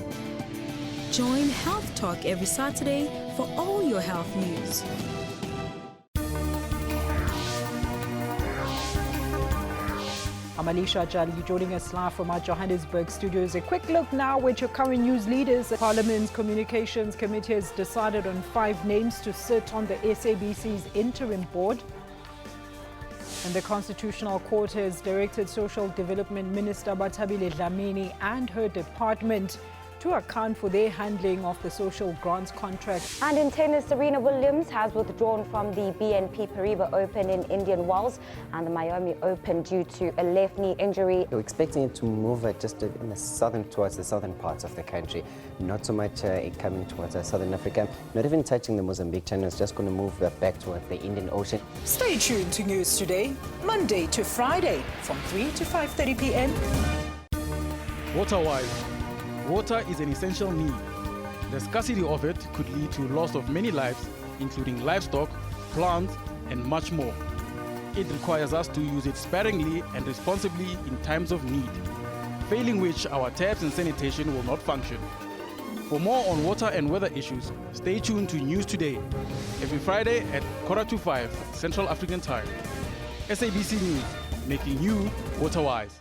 [SPEAKER 24] Join Health Talk every Saturday for all your health news.
[SPEAKER 25] I'm Alicia Jali, joining us live from our Johannesburg studios. A quick look now at your current news leaders. Parliament's Communications Committee has decided on 5 names to sit on the SABC's interim board. And the Constitutional Court has directed Social Development Minister Bathabile Dlamini and her department to account for their handling of the social grants contract.
[SPEAKER 26] And in tennis, Serena Williams has withdrawn from the BNP Paribas Open in Indian Wells and the Miami Open due to a left knee injury.
[SPEAKER 27] We're expecting it to move just in the towards the southern parts of the country, not so much coming towards southern Africa, not even touching the Mozambique channel. It's just going to move back towards the Indian Ocean.
[SPEAKER 25] Stay tuned to News Today, Monday to Friday from 3 to 5:30 p.m.
[SPEAKER 19] Water-wise, water is an essential need. The scarcity of it could lead to loss of many lives, including livestock, plants, and much more. It requires us to use it sparingly and responsibly in times of need, failing which our taps and sanitation will not function. For more on water and weather issues, stay tuned to News Today, every Friday at 5:45 Central African Time. SABC News, making you water-wise.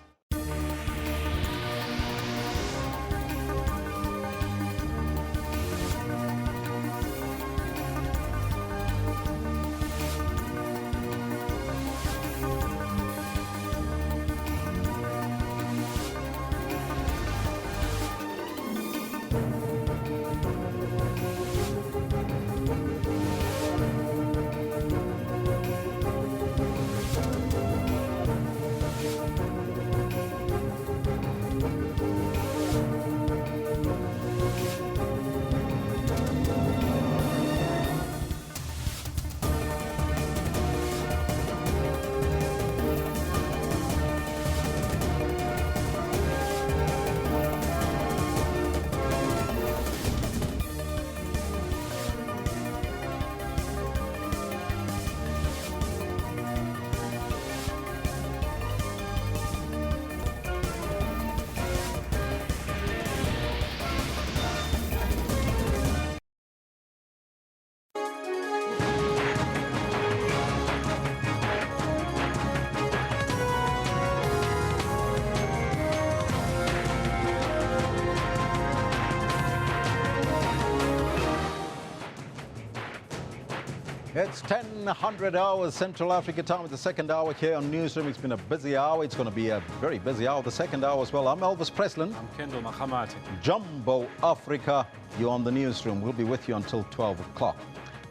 [SPEAKER 1] It's 10:00 hours Central Africa time with the second hour here on Newsroom. It's been a busy hour. It's going to be a very busy hour, the second hour as well. I'm Elvis Preslin.
[SPEAKER 2] I'm Kendall Makamate.
[SPEAKER 1] Jumbo Africa, you're on the Newsroom. We'll be with you until 12 o'clock.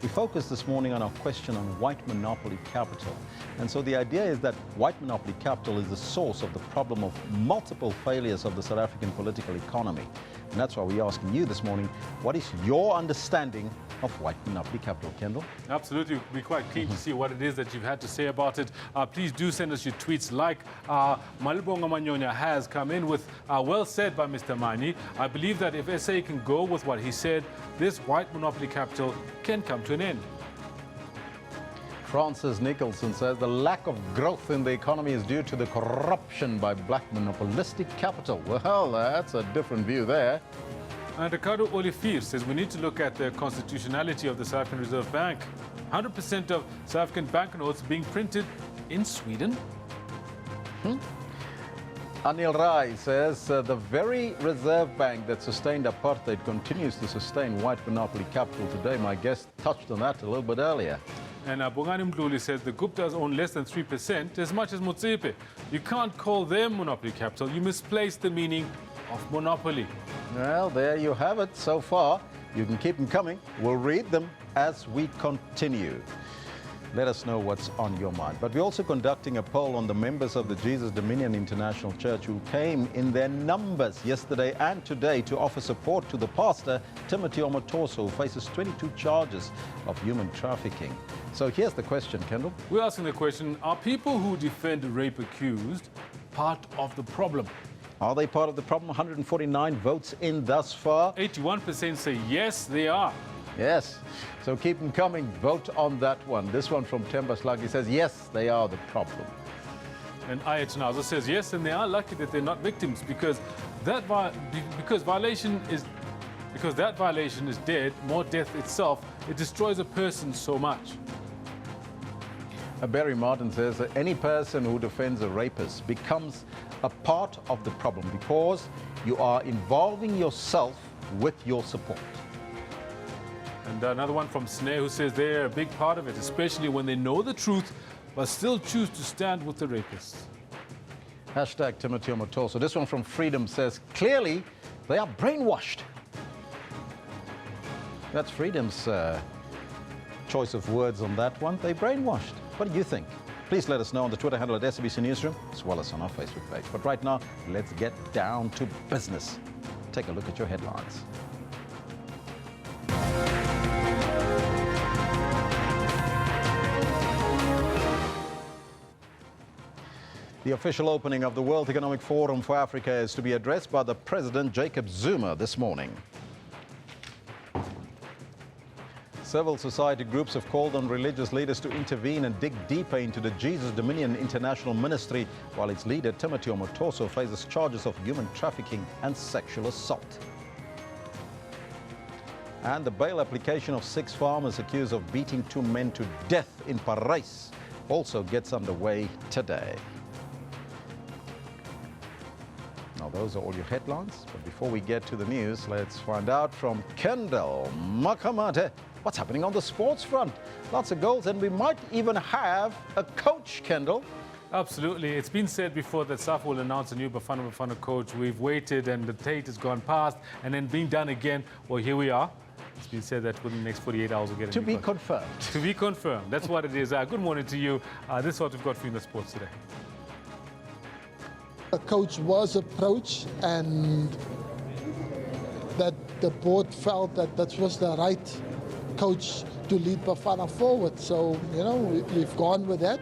[SPEAKER 1] We focused this morning on our question on white monopoly capital. And so the idea is that white monopoly capital is the source of the problem of multiple failures of the South African political economy. And that's why we're asking you this morning, what is your understanding of white monopoly capital, Kendall?
[SPEAKER 2] Absolutely. We're quite keen to see what it is that you've had to say about it. Please do send us your tweets like Malibonga Manyonya has come in with, well said by Mr. Mani. I believe that if SA can go with what he said, this white monopoly capital can come to an end.
[SPEAKER 1] Francis Nicholson says the lack of growth in the economy is due to the corruption by black monopolistic capital. Well, that's a different view there.
[SPEAKER 2] And Ricardo Olivier says we need to look at the constitutionality of the South African Reserve Bank. 100% of South African banknotes being printed in Sweden.
[SPEAKER 1] Anil Rai says the very Reserve Bank that sustained apartheid continues to sustain white monopoly capital today. My guest touched on that a little bit earlier.
[SPEAKER 2] And Bongani Mdluli says the Guptas own less than 3%, as much as Motsepe. You can't call them monopoly capital. You misplace the meaning of monopoly.
[SPEAKER 1] Well, there you have it so far. You can keep them coming. We'll read them as we continue. Let us know what's on your mind. But we're also conducting a poll on the members of the Jesus Dominion International Church who came in their numbers yesterday and today to offer support to the pastor, Timothy Omotoso, who faces 22 charges of human trafficking. So here's the question, Kendall.
[SPEAKER 2] We're asking the question, are people who defend rape accused part of the problem?
[SPEAKER 1] Are they part of the problem? 149 votes in thus far.
[SPEAKER 2] 81% say yes, they are.
[SPEAKER 1] Yes. So keep them coming. Vote on that one. This one from Temba Sluggy says, yes, they are the problem.
[SPEAKER 2] And Ayatanaza says, yes, and they are lucky that they're not victims because that violation is dead, more death itself. It destroys a person so much.
[SPEAKER 1] Barry Martin says that any person who defends a rapist becomes a part of the problem because you are involving yourself with your support.
[SPEAKER 2] And another one from Snare who says they're a big part of it, especially when they know the truth but still choose to stand with the rapists.
[SPEAKER 1] Hashtag Timothy Omotoso. This one from Freedom says, clearly they are brainwashed. That's Freedom's choice of words on that one. They brainwashed. What do you think? Please let us know on the Twitter handle at SABC Newsroom, as well as on our Facebook page. But right now, let's get down to business. Take a look at your headlines. The official opening of the World Economic Forum for Africa is to be addressed by the President Jacob Zuma this morning. Civil society groups have called on religious leaders to intervene and dig deeper into the Jesus Dominion International Ministry, while its leader, Timothy Omotoso, faces charges of human trafficking and sexual assault. And the bail application of 6 farmers accused of beating 2 men to death in Paris also gets underway today. Now, those are all your headlines. But before we get to the news, let's find out from Kendall Makamate what's happening on the sports front. Lots of goals, and we might even have a coach, Kendall.
[SPEAKER 2] Absolutely. It's been said before that SAFA will announce a new Bafana Bafana coach. We've waited, and the date has gone past, and then being done again. Well, here we are. It's been said that within the next 48 hours we'll get a
[SPEAKER 1] To
[SPEAKER 2] new
[SPEAKER 1] be
[SPEAKER 2] coach.
[SPEAKER 1] confirmed.
[SPEAKER 2] To be confirmed. That's what it is. Good morning to you. This is what we've got for you in the sports today.
[SPEAKER 3] The coach was approached and that the board felt that that was the right coach to lead Bafana forward. So, you know, we've gone with that.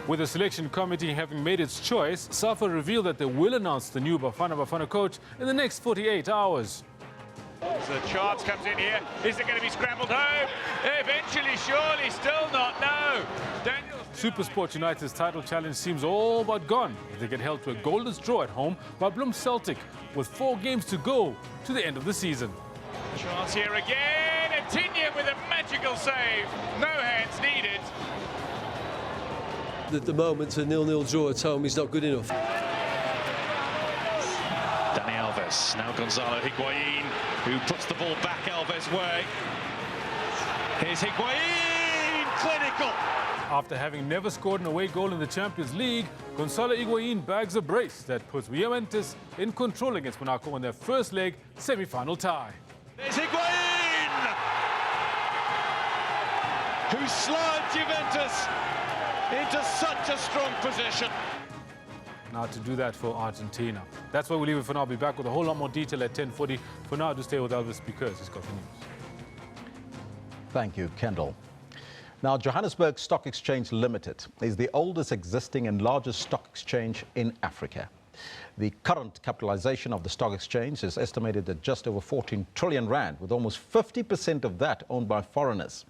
[SPEAKER 2] With the selection committee having made its choice, SAFA revealed that they will announce the new Bafana Bafana coach in the next 48 hours.
[SPEAKER 4] So Chance comes in here. Is it going to be scrambled home? Eventually, surely, still not. No. Daniel.
[SPEAKER 2] SuperSport United's title challenge seems all but gone. They get held to a goalless draw at home by Bloem Celtic, with 4 games to go to the end of the season.
[SPEAKER 4] Chance here again. And Tinyan with a magical save. No hands needed.
[SPEAKER 5] At the moment, a 0-0 draw at home is not good enough.
[SPEAKER 4] Dani Alves, now Gonzalo Higuain, who puts the ball back Alves' way. Here's Higuain, clinical.
[SPEAKER 2] After having never scored an away goal in the Champions League, Gonzalo Higuain bags a brace that puts Juventus in control against Monaco in their first leg semi-final tie.
[SPEAKER 4] There's Higuain, who slides Juventus into such a strong position.
[SPEAKER 2] Now to do that for Argentina. That's where we leave it for now. I'll be back with a whole lot more detail at 10:40. For now, do stay with Elvis because he's got the news.
[SPEAKER 1] Thank you, Kendall. Now, Johannesburg Stock Exchange Limited is the oldest existing and largest stock exchange in Africa. The current capitalization of the stock exchange is estimated at just over 14 trillion rand, with almost 50% of that owned by foreigners.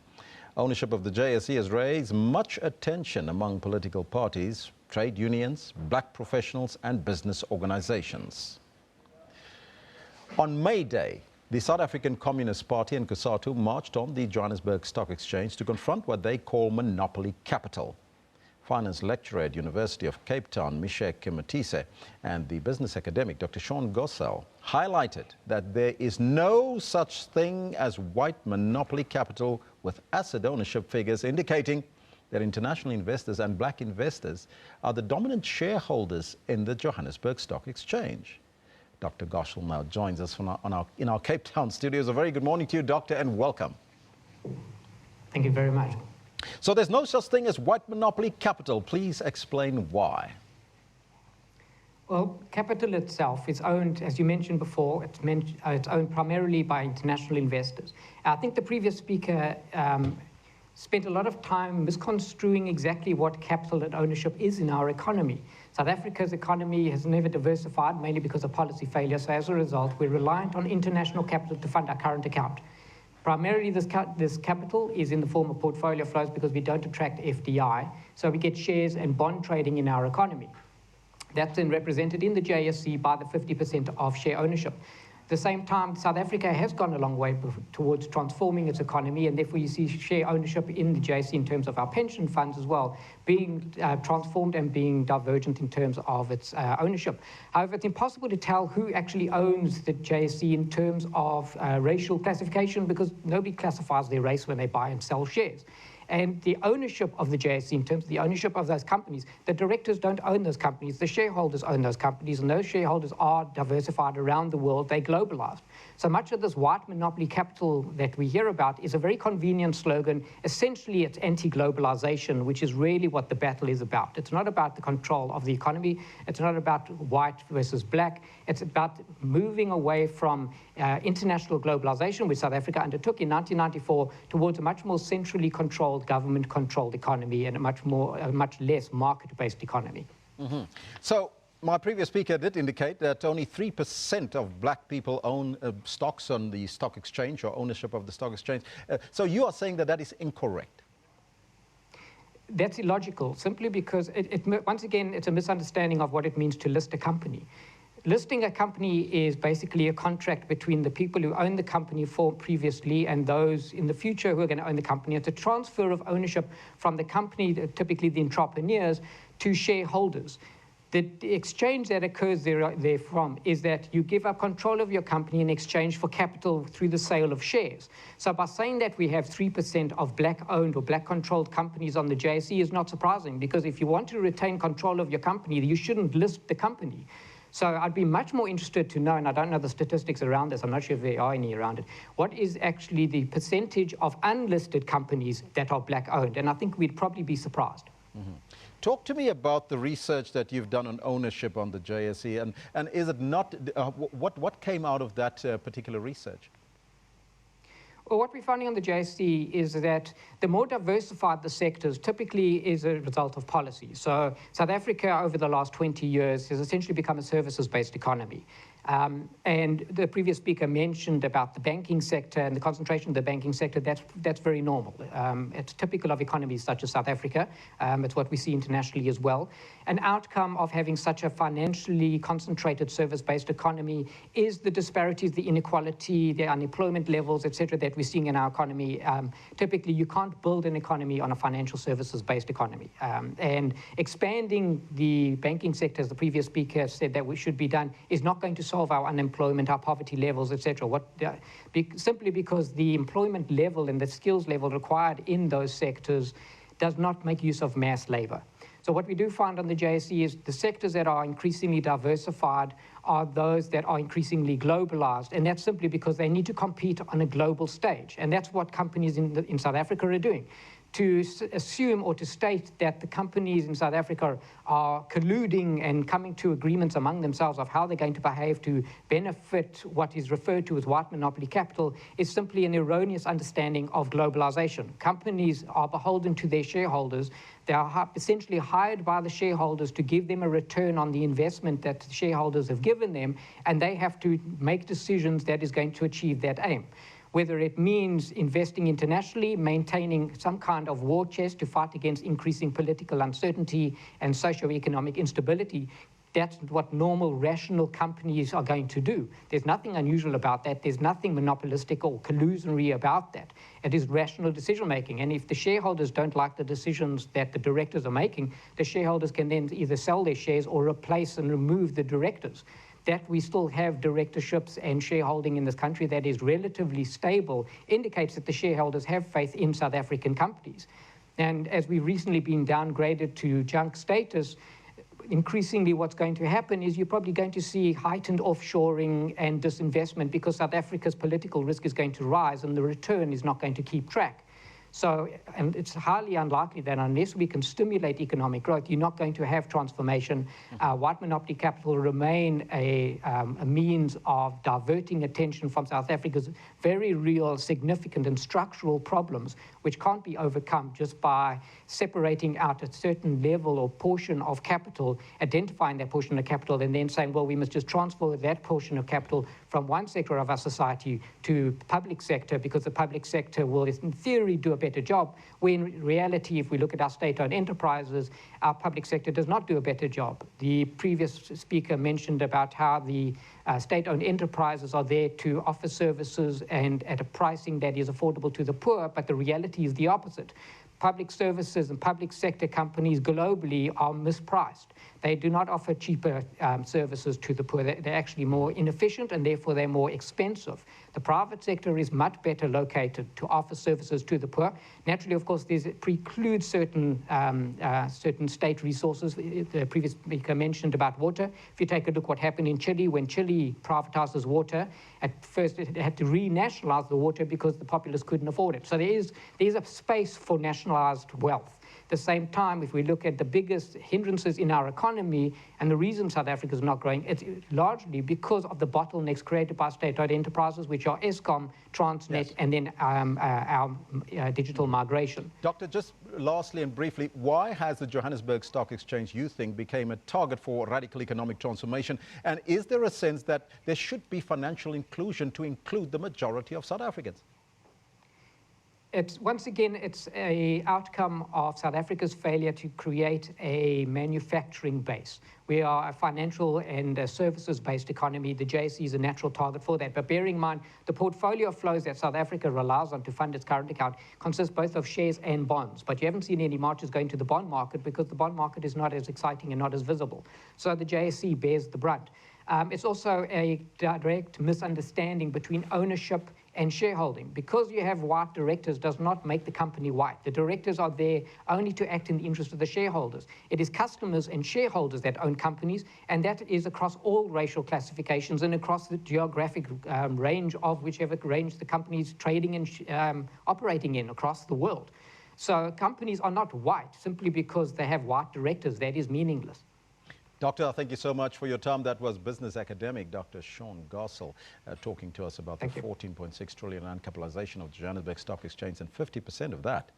[SPEAKER 1] Ownership of the JSE has raised much attention among political parties, trade unions, black professionals and business organizations. On May Day, the South African Communist Party and COSATU marched on the Johannesburg Stock Exchange to confront what they call monopoly capital. Finance lecturer at University of Cape Town, Mishek Kimatise, and the business academic, Dr. Sean Gossell, highlighted that there is no such thing as white monopoly capital with asset ownership figures indicating that international investors and black investors are the dominant shareholders in the Johannesburg Stock Exchange. Dr. Gossell now joins us in our Cape Town studios. A very good morning to you, Doctor, and welcome.
[SPEAKER 6] Thank you very much.
[SPEAKER 1] So there's no such thing as white monopoly capital. Please explain why.
[SPEAKER 6] Well, capital itself is owned, as you mentioned before, it's owned primarily by international investors. I think the previous speaker spent a lot of time misconstruing exactly what capital and ownership is in our economy. South Africa's economy has never diversified, mainly because of policy failure. So as a result, we're reliant on international capital to fund our current account. Primarily, this capital is in the form of portfolio flows because we don't attract FDI. So we get shares and bond trading in our economy. That's then represented in the JSE by the 50% of share ownership. At the same time, South Africa has gone a long way towards transforming its economy, and therefore you see share ownership in the JSE in terms of our pension funds as well, being transformed and being divergent in terms of its ownership. However, it's impossible to tell who actually owns the JSE in terms of racial classification because nobody classifies their race when they buy and sell shares. And the ownership of the JSE, in terms of the ownership of those companies, the directors don't own those companies, the shareholders own those companies, and those shareholders are diversified around the world, they're globalized. So much of this white monopoly capital that we hear about is a very convenient slogan. Essentially, it's anti-globalization, which is really what the battle is about. It's not about the control of the economy. It's not about white versus black. It's about moving away from international globalization, which South Africa undertook in 1994, towards a much more centrally controlled, government-controlled economy and a much less market-based economy.
[SPEAKER 1] Mm-hmm. So my previous speaker did indicate that only 3% of black people own stocks on the stock exchange or ownership of the stock exchange. So you are saying that that is incorrect?
[SPEAKER 6] That's illogical, simply because, once again, it's a misunderstanding of what it means to list a company. Listing a company is basically a contract between the people who own the company previously and those in the future who are going to own the company. It's a transfer of ownership from the company, typically the entrepreneurs, to shareholders. The exchange that occurs therefrom is that you give up control of your company in exchange for capital through the sale of shares. So by saying that we have 3% of black-owned or black-controlled companies on the JSE is not surprising, because if you want to retain control of your company, you shouldn't list the company. So I'd be much more interested to know, and I don't know the statistics around this, I'm not sure if there are any around it, what is actually the percentage of unlisted companies that are black-owned? And I think we'd probably be surprised.
[SPEAKER 1] Mm-hmm. Talk to me about the research that you've done on ownership on the JSE, and is it not, what came out of that particular research?
[SPEAKER 6] Well, what we're finding on the JSE is that the more diversified the sectors typically is a result of policy. So South Africa over the last 20 years has essentially become a services-based economy. And the previous speaker mentioned about the banking sector and the concentration of the banking sector. That's very normal. It's typical of economies such as South Africa. It's what we see internationally as well. An outcome of having such a financially concentrated service-based economy is the disparities, the inequality, the unemployment levels, etc., that we're seeing in our economy, typically you can't build an economy on a financial services-based economy. And expanding the banking sector, as the previous speaker said that we should be done, is not going to solve our unemployment, our poverty levels, etc. Simply because the employment level and the skills level required in those sectors does not make use of mass labor. So what we do find on the JSE is the sectors that are increasingly diversified are those that are increasingly globalized, and that's simply because they need to compete on a global stage, and that's what companies in South Africa are doing. To assume or to state that the companies in South Africa are colluding and coming to agreements among themselves of how they're going to behave to benefit what is referred to as white monopoly capital is simply an erroneous understanding of globalization. Companies are beholden to their shareholders. They are essentially hired by the shareholders to give them a return on the investment that the shareholders have given them, and they have to make decisions that is going to achieve that aim. Whether it means investing internationally, maintaining some kind of war chest to fight against increasing political uncertainty and socioeconomic instability, that's what normal, rational companies are going to do. There's nothing unusual about that. There's nothing monopolistic or collusionary about that. It is rational decision-making. And if the shareholders don't like the decisions that the directors are making, the shareholders can then either sell their shares or replace and remove the directors. That we still have directorships and shareholding in this country that is relatively stable indicates that the shareholders have faith in South African companies. And as we've recently been downgraded to junk status, increasingly what's going to happen is you're probably going to see heightened offshoring and disinvestment because South Africa's political risk is going to rise and the return is not going to keep track. So, and it's highly unlikely that unless we can stimulate economic growth, you're not going to have transformation. White monopoly capital will remain a means of diverting attention from South Africa's very real, significant and structural problems, which can't be overcome just by separating out a certain level or portion of capital, identifying that portion of capital, and then saying, well, we must just transfer that portion of capital from one sector of our society to the public sector because the public sector will, in theory, do a better job, when in reality, if we look at our state-owned enterprises, our public sector does not do a better job. The previous speaker mentioned about how the state-owned enterprises are there to offer services and at a pricing that is affordable to the poor, but the reality is the opposite. Public services and public sector companies globally are mispriced. They do not offer cheaper services to the poor. They're actually more inefficient and therefore they're more expensive. The private sector is much better located to offer services to the poor. Naturally, of course, this precludes certain state resources. The previous speaker mentioned about water. If you take a look what happened in Chile, when Chile privatizes water, at first it had to renationalize the water because the populace couldn't afford it. So there is a space for nationalized wealth. At the same time, if we look at the biggest hindrances in our economy and the reason South Africa is not growing, it's largely because of the bottlenecks created by state-owned enterprises, which are Eskom, Transnet, yes, and then our digital migration.
[SPEAKER 1] Doctor, just lastly and briefly, why has the Johannesburg Stock Exchange, you think, became a target for radical economic transformation? And is there a sense that there should be financial inclusion to include the majority of South Africans?
[SPEAKER 6] Once again, it's an outcome of South Africa's failure to create a manufacturing base. We are a financial and services-based economy. The JSE is a natural target for that. But bearing in mind, the portfolio of flows that South Africa relies on to fund its current account consists both of shares and bonds. But you haven't seen any marches going to the bond market because the bond market is not as exciting and not as visible. So the JSE bears the brunt. It's also a direct misunderstanding between ownership and shareholding. Because you have white directors does not make the company white. The directors are there only to act in the interest of the shareholders. It is customers and shareholders that own companies, and that is across all racial classifications and across the geographic range of whichever range the company is trading and operating in across the world. So companies are not white simply because they have white directors. That is meaningless.
[SPEAKER 1] Doctor, thank you so much for your time. That was business academic Dr. Sean Gossel talking to us about the 14.6 trillion rand capitalization of the Johannesburg Stock Exchange, and 50% of that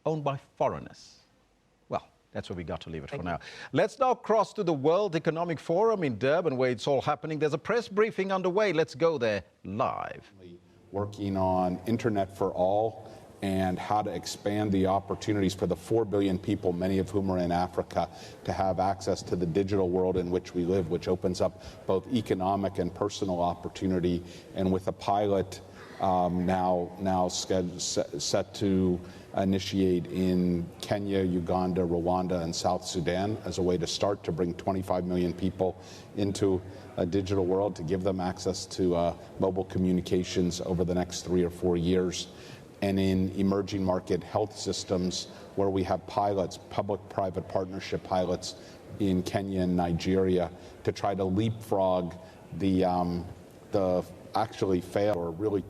[SPEAKER 1] owned by foreigners. Well, that's where we got to leave it for now. Let's now cross to the World Economic Forum in Durban, where it's all happening. There's a press briefing underway. Let's go there live.
[SPEAKER 7] Working on Internet for All and how to expand the opportunities for the 4 billion people, many of whom are in Africa, to have access to the digital world in which we live, which opens up both economic and personal opportunity. And with a pilot set to initiate in Kenya, Uganda, Rwanda, and South Sudan as a way to start to bring 25 million people into a digital world, to give them access to mobile communications over the next 3 or 4 years. And in emerging market health systems, where we have pilots, public-private partnership pilots in Kenya and Nigeria, to try to leapfrog the actually failed or really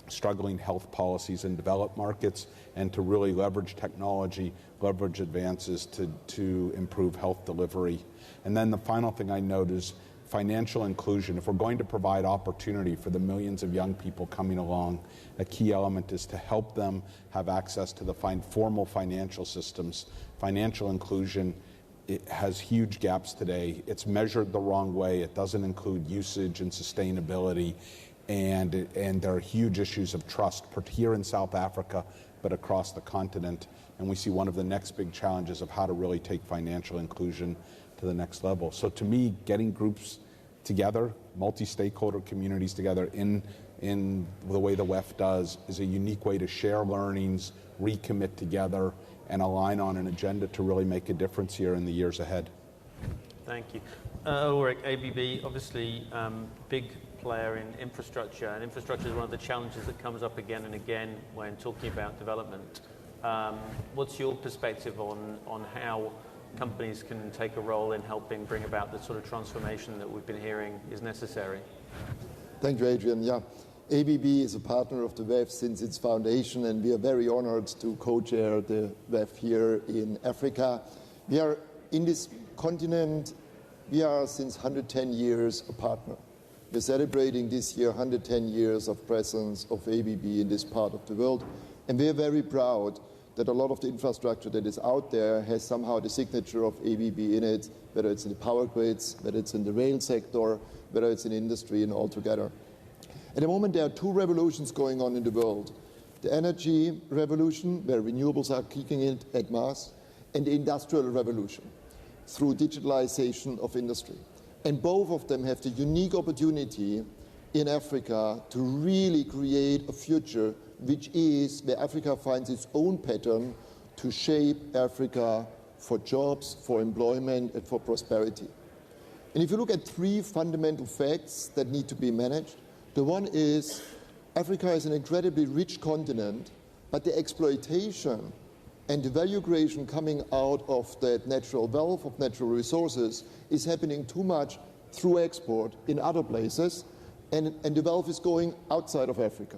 [SPEAKER 7] struggling health policies in developed markets, and to really leverage technology, leverage advances to improve health delivery. And then the final thing I note is financial inclusion. If we're going to provide opportunity for the millions of young people coming along, a key element is to help them have access to the formal financial systems. Financial inclusion, it has huge gaps today. It's measured the wrong way. It doesn't include usage and sustainability. And there are huge issues of trust, here in South Africa, but across the continent. And we see one of the next big challenges of how to really take financial inclusion to the next level. So to me, getting groups together, multi-stakeholder communities together in the way the WEF does, is a unique way to share learnings, recommit together, and align on an agenda to really make a difference here in the years ahead.
[SPEAKER 8] Thank you. Ulrich, ABB, obviously big player in infrastructure, and infrastructure is one of the challenges that comes up again and again when talking about development. What's your perspective on how companies can take a role in helping bring about the sort of transformation that we've been hearing is necessary?
[SPEAKER 9] Thank you, Adrian. Yeah, ABB is a partner of the WEF since its foundation, and we are very honored to co-chair the WEF here in Africa. We are in this continent, we are since 110 years a partner. We're celebrating this year 110 years of presence of ABB in this part of the world, and we're very proud that a lot of the infrastructure that is out there has somehow the signature of ABB in it, whether it's in the power grids, whether it's in the rail sector, whether it's in industry, and all together. At the moment, there are two revolutions going on in the world. The energy revolution, where renewables are kicking in at mass, and the industrial revolution through digitalization of industry. And both of them have the unique opportunity in Africa to really create a future which is where Africa finds its own pattern to shape Africa for jobs, for employment, and for prosperity. And if you look at three fundamental facts that need to be managed, the one is Africa is an incredibly rich continent, but the exploitation and the value creation coming out of that natural wealth, of natural resources, is happening too much through export in other places, and the wealth is going outside of Africa.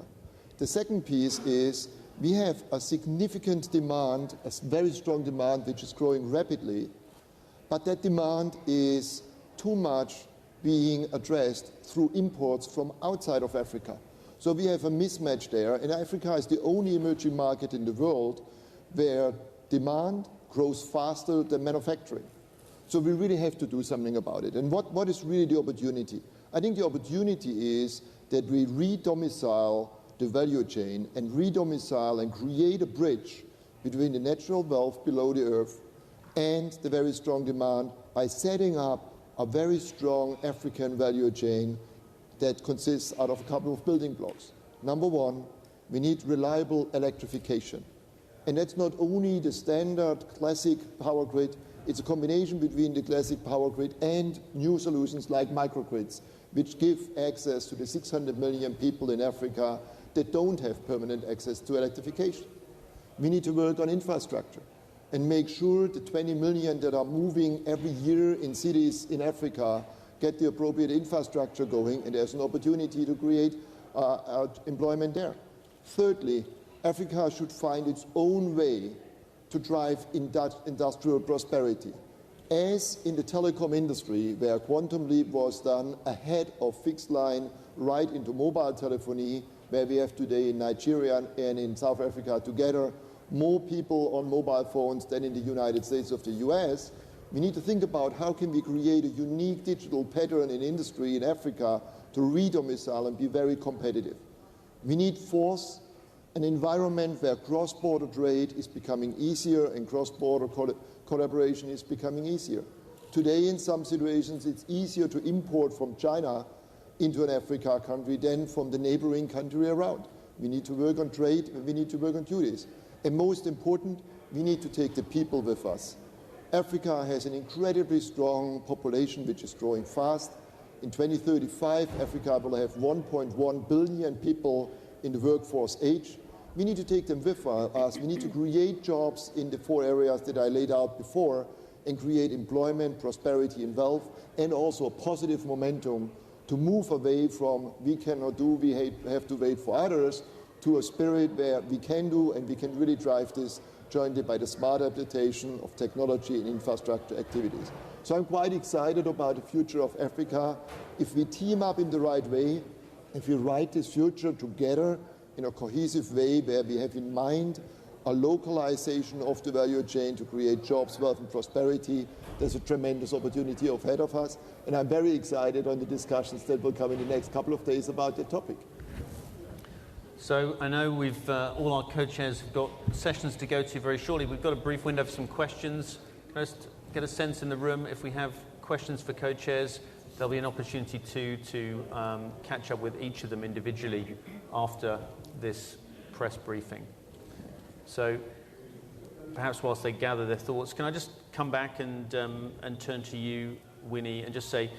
[SPEAKER 9] The second piece is we have a significant demand, a very strong demand, which is growing rapidly, but that demand is too much being addressed through imports from outside of Africa. So we have a mismatch there, and Africa is the only emerging market in the world where demand grows faster than manufacturing. So we really have to do something about it. And what is really the opportunity? I think the opportunity is that we re-domicile the value chain and re-domicile and create a bridge between the natural wealth below the earth and the very strong demand by setting up a very strong African value chain that consists out of a couple of building blocks. Number one, we need reliable electrification. And that's not only the standard classic power grid, it's a combination between the classic power grid and new solutions like microgrids, which give access to the 600 million people in Africa that don't have permanent access to electrification. We need to work on infrastructure and make sure the 20 million that are moving every year in cities in Africa get the appropriate infrastructure going, and there's an opportunity to create employment there. Thirdly, Africa should find its own way to drive industrial prosperity. As in the telecom industry, where quantum leap was done ahead of fixed line right into mobile telephony, where we have today in Nigeria and in South Africa together more people on mobile phones than in the United States of the US, we need to think about how can we create a unique digital pattern in industry in Africa to re-domicile and be very competitive. We need force an environment where cross-border trade is becoming easier and cross-border collaboration is becoming easier. Today, in some situations, it's easier to import from China into an Africa country than from the neighboring country around. We need to work on trade, we need to work on duties. And most important, we need to take the people with us. Africa has an incredibly strong population which is growing fast. In 2035, Africa will have 1.1 billion people in the workforce age. We need to take them with us. We need to create jobs in the 4 areas that I laid out before and create employment, prosperity and wealth, and also a positive momentum to move away from we cannot do, we have to wait for others, to a spirit where we can do and we can really drive this jointly by the smart application of technology and infrastructure activities. So I'm quite excited about the future of Africa. If we team up in the right way, if we write this future together in a cohesive way where we have in mind a localization of the value chain to create jobs, wealth and prosperity, there's a tremendous opportunity ahead of us. And I'm very excited on the discussions that will come in the next couple of days about the topic.
[SPEAKER 8] So I know we've all our co-chairs have got sessions to go to very shortly. We've got a brief window for some questions. Can I just get a sense in the room if we have questions for co-chairs? There'll be an opportunity to catch up with each of them individually after this press briefing. So perhaps whilst they gather their thoughts, can I just come back and turn to you, Winnie, and just say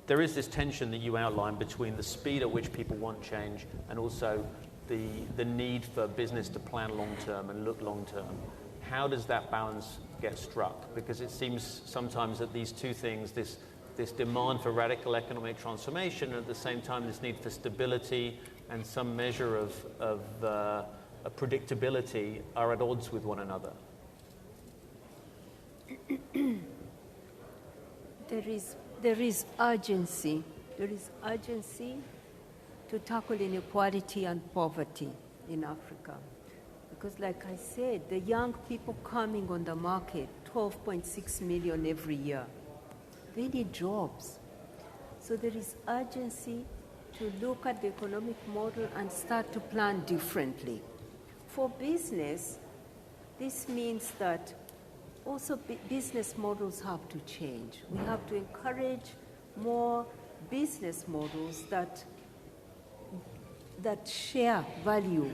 [SPEAKER 8] there is this tension that you outlined between the speed at which people want change and also the need for business to plan long-term and look long-term. How does that balance get struck? Because it seems sometimes that these two things, this demand for radical economic transformation and at the same time this need for stability and some measure of predictability are at odds with one another.
[SPEAKER 10] There is urgency. There is urgency to tackle inequality and poverty in Africa. Because like I said, the young people coming on the market, 12.6 million every year, they need jobs. So there is urgency to look at the economic model and start to plan differently. For business, this means that also business models have to change. We have to encourage more business models that share value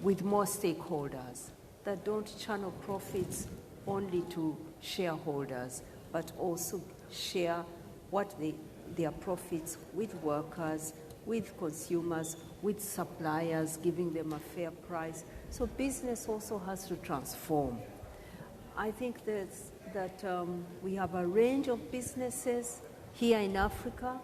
[SPEAKER 10] with more stakeholders, that don't channel profits only to shareholders, but also share their profits with workers, with consumers, with suppliers, giving them a fair price. So business also has to transform. I think that we have a range of businesses here in Africa.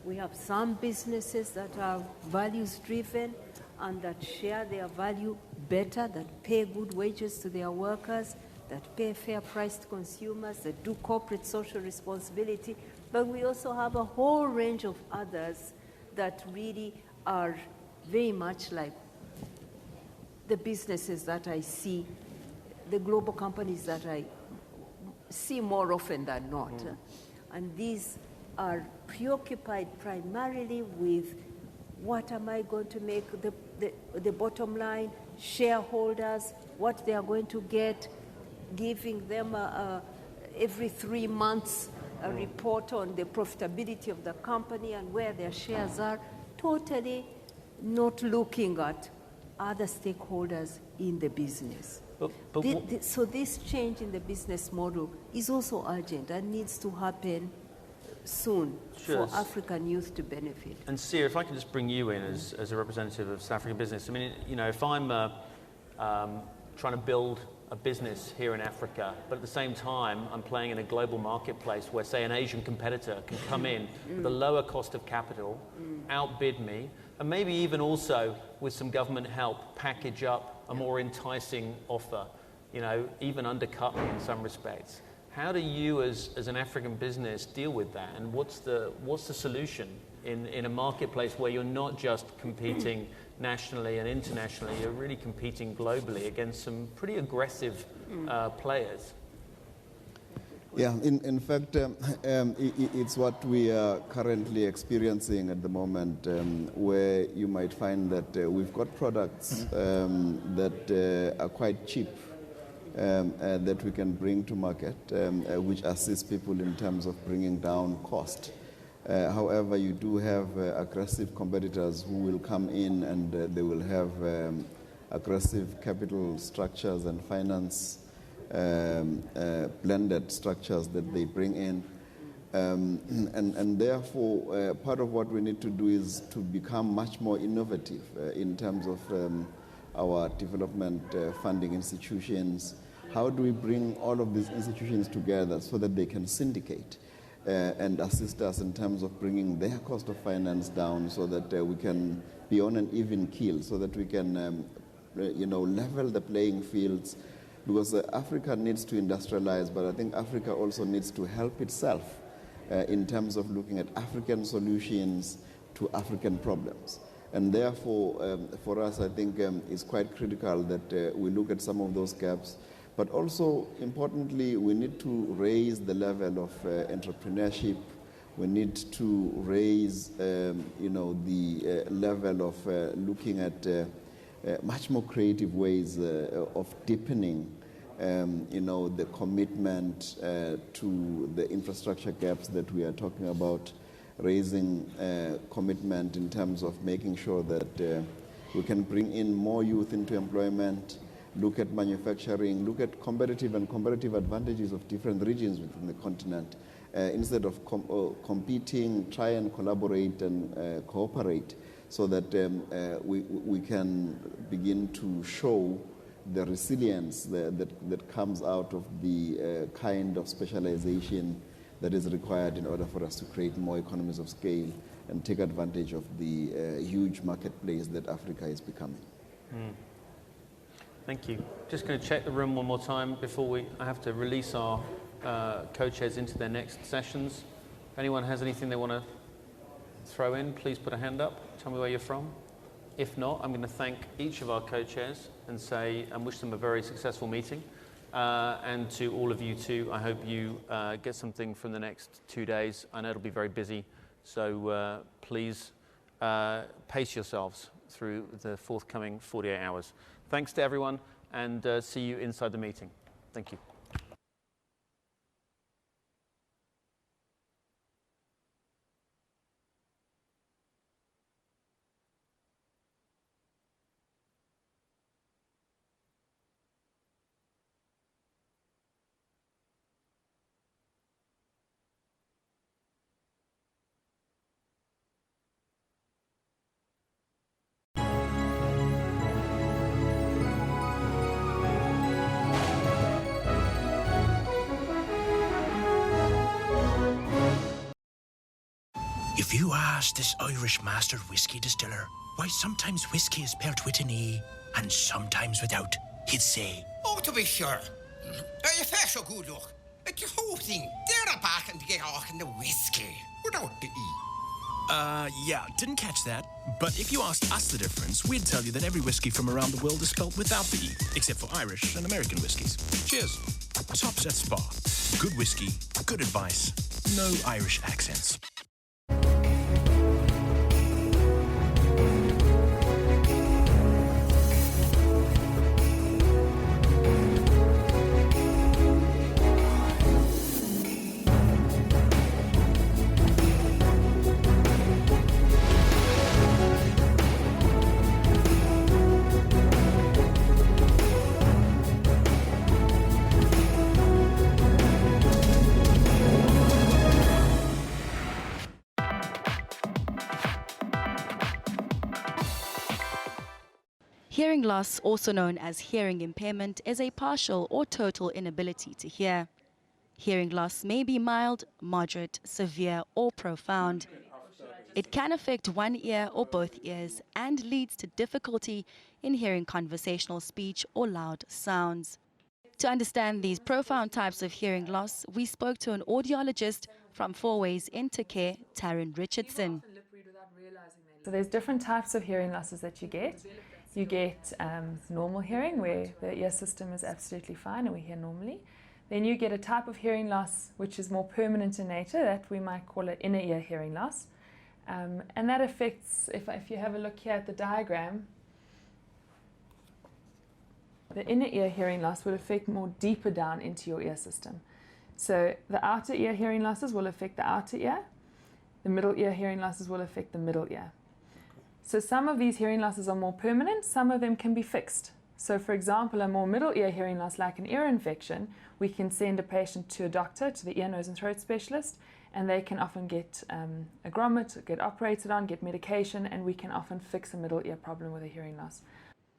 [SPEAKER 10] We have some businesses that are values-driven and that share their value better, that pay good wages to their workers, that pay fair price to consumers, that do corporate social responsibility. But we also have a whole range of others that really are very much like the businesses that I see, the global companies that I see more often than not. And these are preoccupied primarily with what am I going to make the bottom line, shareholders, what they are going to get, giving them every 3 months a report on the profitability of the company and where their shares are, totally not looking at other stakeholders in the business. So this change in the business model is also urgent and needs to happen soon for African youth to benefit.
[SPEAKER 8] And Sia, if I can just bring you in as a representative of South African business. I mean, you know, if I'm trying to build a business here in Africa, but at the same time I'm playing in a global marketplace where, say, an Asian competitor can come in with a lower cost of capital, outbid me, and maybe even also with some government help package up a more enticing offer, you know, even undercut me in some respects. How do you as an African business deal with that, and what's the solution in a marketplace where you're not just competing nationally and internationally, you're really competing globally against some pretty aggressive players?
[SPEAKER 11] Yeah, in fact, it's what we are currently experiencing at the moment, where you might find that we've got products that are quite cheap, that we can bring to market, which assist people in terms of bringing down cost. However, you do have aggressive competitors who will come in and they will have aggressive capital structures and finance blended structures that they bring in. And therefore, part of what we need to do is to become much more innovative in terms of our development funding institutions. How do we bring all of these institutions together so that they can syndicate and assist us in terms of bringing their cost of finance down so that we can be on an even keel, so that we can level the playing fields, because Africa needs to industrialize, but I think Africa also needs to help itself in terms of looking at African solutions to African problems. And therefore, for us, I think it's quite critical that we look at some of those gaps. But also, importantly, we need to raise the level of entrepreneurship. We need to raise, the level of looking at much more creative ways of deepening, the commitment to the infrastructure gaps that we are talking about, raising commitment in terms of making sure that we can bring in more youth into employment, look at manufacturing, look at competitive advantages of different regions within the continent. Instead of competing, try and collaborate and cooperate so that we can begin to show the resilience that comes out of the kind of specialization that is required in order for us to create more economies of scale and take advantage of the huge marketplace that Africa is becoming.
[SPEAKER 8] Thank you. Just going to check the room one more time before I have to release our co-chairs into their next sessions. If anyone has anything they want to throw in, please put a hand up. Tell me where you're from. If not, I'm going to thank each of our co-chairs and wish them a very successful meeting. And to all of you too, I hope you get something from the next 2 days. I know it'll be very busy, so please pace yourselves through the forthcoming 48 hours. Thanks to everyone, and see you inside the meeting. Thank you.
[SPEAKER 12] If you ask this Irish master whiskey distiller why sometimes whiskey is spelt with an E and sometimes without, he'd say,
[SPEAKER 13] "Oh, to be sure. You feel so good, look. It's the whole thing. They're back and get off in the whiskey without the E."
[SPEAKER 12] Yeah, didn't catch that. But if you asked us the difference, we'd tell you that every whiskey from around the world is spelt without the E, except for Irish and American whiskies. Cheers. Tops at Spa. Good whiskey, good advice, no Irish accents.
[SPEAKER 14] Hearing loss, also known as hearing impairment, is a partial or total inability to hear. Hearing loss may be mild, moderate, severe, or profound. It can affect one ear or both ears and leads to difficulty in hearing conversational speech or loud sounds. To understand these profound types of hearing loss, we spoke to an audiologist from Fourways Intercare, Taryn Richardson.
[SPEAKER 15] So there's different types of hearing losses that you get. You get normal hearing, where the ear system is absolutely fine and we hear normally. Then you get a type of hearing loss which is more permanent in nature, that we might call it inner ear hearing loss. And that affects, if you have a look here at the diagram, the inner ear hearing loss will affect more deeper down into your ear system. So the outer ear hearing losses will affect the outer ear, the middle ear hearing losses will affect the middle ear. So some of these hearing losses are more permanent, some of them can be fixed. So for example, a more middle ear hearing loss like an ear infection, we can send a patient to a doctor, to the ear, nose and throat specialist, and they can often get a grommet, get operated on, get medication, and we can often fix a middle ear problem with a hearing loss.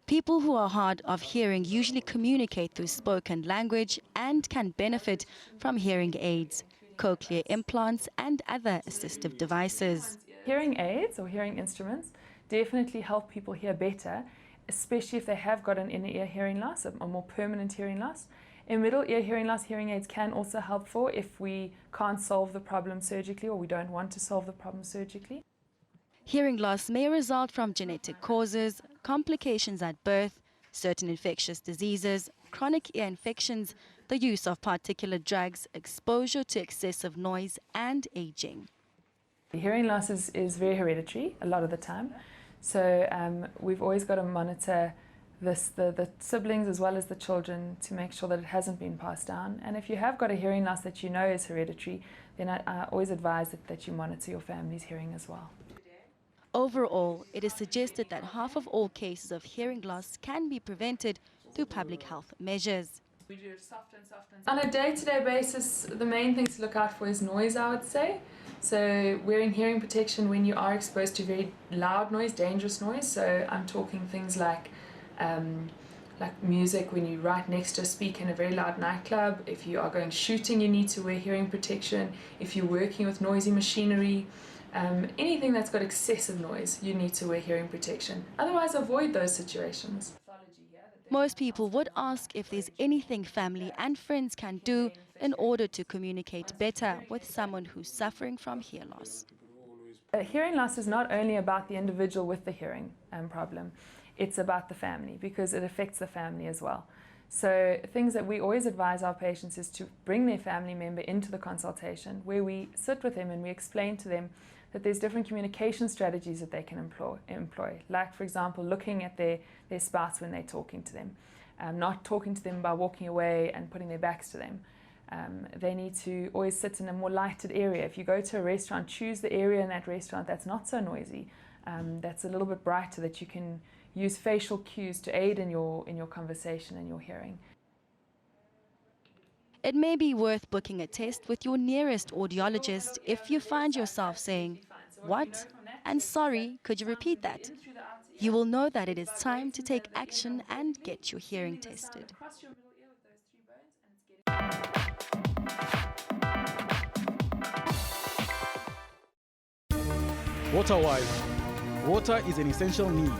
[SPEAKER 14] People who are hard of hearing usually communicate through spoken language and can benefit from hearing aids, cochlear implants and other assistive devices.
[SPEAKER 15] Hearing aids or hearing instruments definitely help people hear better, especially if they have got an inner ear hearing loss, a more permanent hearing loss. In middle ear hearing loss, hearing aids can also help for if we can't solve the problem surgically or we don't want to solve the problem surgically.
[SPEAKER 14] Hearing loss may result from genetic causes, complications at birth, certain infectious diseases, chronic ear infections, the use of particular drugs, exposure to excessive noise and aging.
[SPEAKER 15] Hearing loss is very hereditary a lot of the time. So we've always got to monitor the siblings as well as the children to make sure that it hasn't been passed down. And if you have got a hearing loss that you know is hereditary, then I always advise that you monitor your family's hearing as well.
[SPEAKER 14] Overall, it is suggested that half of all cases of hearing loss can be prevented through public health measures.
[SPEAKER 15] On a day-to-day basis, the main things to look out for is noise, I would say. So wearing hearing protection when you are exposed to very loud noise, dangerous noise. So I'm talking things like music when you're right next to a speaker in a very loud nightclub. If you are going shooting, you need to wear hearing protection. If you're working with noisy machinery, anything that's got excessive noise, you need to wear hearing protection. Otherwise, avoid those situations.
[SPEAKER 14] Most people would ask if there's anything family and friends can do in order to communicate better with someone who's suffering from hear loss.
[SPEAKER 15] Hearing loss is not only about the individual with the hearing problem, it's about the family because it affects the family as well. So things that we always advise our patients is to bring their family member into the consultation where we sit with them and we explain to them that there's different communication strategies that they can employ. Like, for example, looking at their spouse when they're talking to them, not talking to them by walking away and putting their backs to them. They need to always sit in a more lighted area. If you go to a restaurant, choose the area in that restaurant that's not so noisy, that's a little bit brighter, that you can use facial cues to aid in your conversation and your hearing.
[SPEAKER 14] It may be worth booking a test with your nearest audiologist if you find yourself saying, "What?" and "Sorry, could you repeat that?" You will know that it is time to take action and get your hearing tested.
[SPEAKER 19] Water-wise, water is an essential need.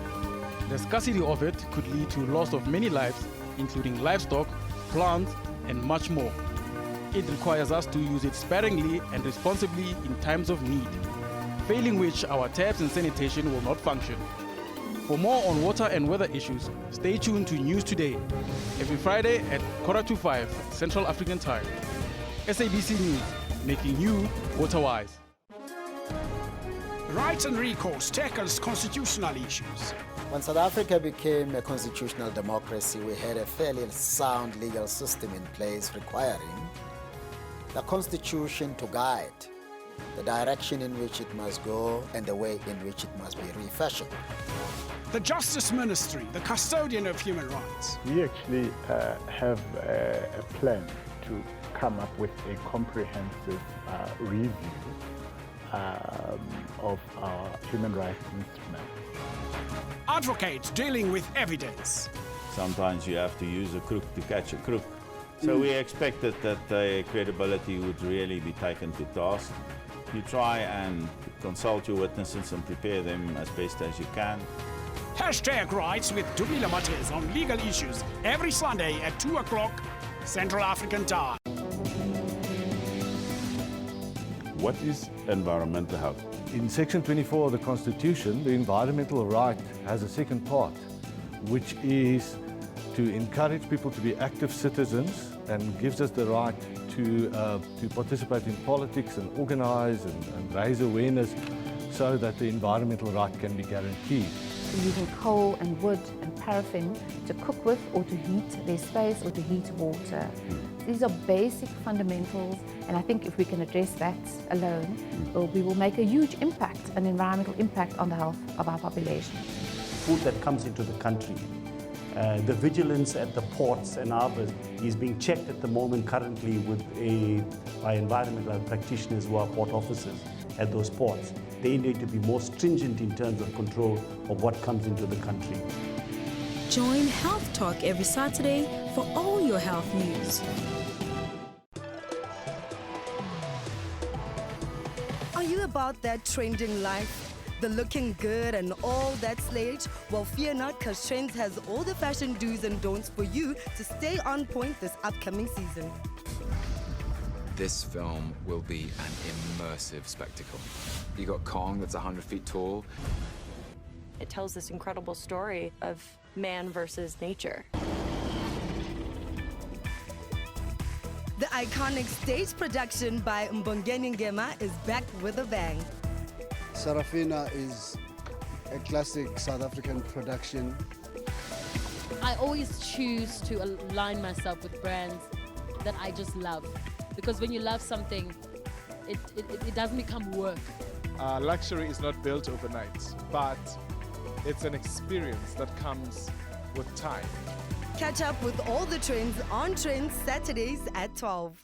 [SPEAKER 19] The scarcity of it could lead to loss of many lives, including livestock, plants, and much more. It requires us to use it sparingly and responsibly in times of need, failing which our taps and sanitation will not function. For more on water and weather issues, stay tuned to News Today, every Friday at 4:45 Central African Time. SABC News, making you water-wise.
[SPEAKER 16] Rights and Recourse tackles constitutional issues.
[SPEAKER 17] When South Africa became a constitutional democracy, we had a fairly sound legal system in place requiring the Constitution to guide the direction in which it must go and the way in which it must be refashioned.
[SPEAKER 16] The Justice Ministry, the custodian of human rights.
[SPEAKER 18] We actually have a plan to come up with a comprehensive review of our human rights instrument.
[SPEAKER 16] Advocates dealing with evidence.
[SPEAKER 20] Sometimes you have to use a crook to catch a crook. So we expected that the credibility would really be taken to task. You try and consult your witnesses and prepare them as best as you can.
[SPEAKER 16] Hashtag Rights with Dumila Mates on legal issues every Sunday at 2 o'clock Central African Time.
[SPEAKER 21] What is environmental health?
[SPEAKER 22] In Section 24 of the Constitution, the environmental right has a second part, which is to encourage people to be active citizens and gives us the right to participate in politics and organize and raise awareness so that the environmental right can be guaranteed.
[SPEAKER 3] using coal and wood and paraffin to cook with or to heat their space or to heat water. These are basic fundamentals, and I think if we can address that alone, we will make a huge impact, an environmental impact on the health of our population.
[SPEAKER 5] Food that comes into the country. The vigilance at the ports and harbours is being checked at the moment currently by environmental practitioners who are port officers at those ports. They need to be more stringent in terms of control of what comes into the country.
[SPEAKER 23] Join Health Talk every Saturday for all your health news.
[SPEAKER 24] Are you about that trending life? The looking good and all that slayage? Well, fear not, because Trends has all the fashion do's and don'ts for you to stay on point this upcoming season.
[SPEAKER 25] This film will be an immersive spectacle. You got Kong that's 100 feet tall.
[SPEAKER 26] It tells this incredible story of man versus nature.
[SPEAKER 24] The iconic stage production by Mbongeni Ngema is back with a bang.
[SPEAKER 27] Sarafina is a classic South African production.
[SPEAKER 28] I always choose to align myself with brands that I just love. Because when you love something, it doesn't become work.
[SPEAKER 29] Luxury is not built overnight, but it's an experience that comes with time.
[SPEAKER 24] Catch up with all the trends on Trends Saturdays at 12.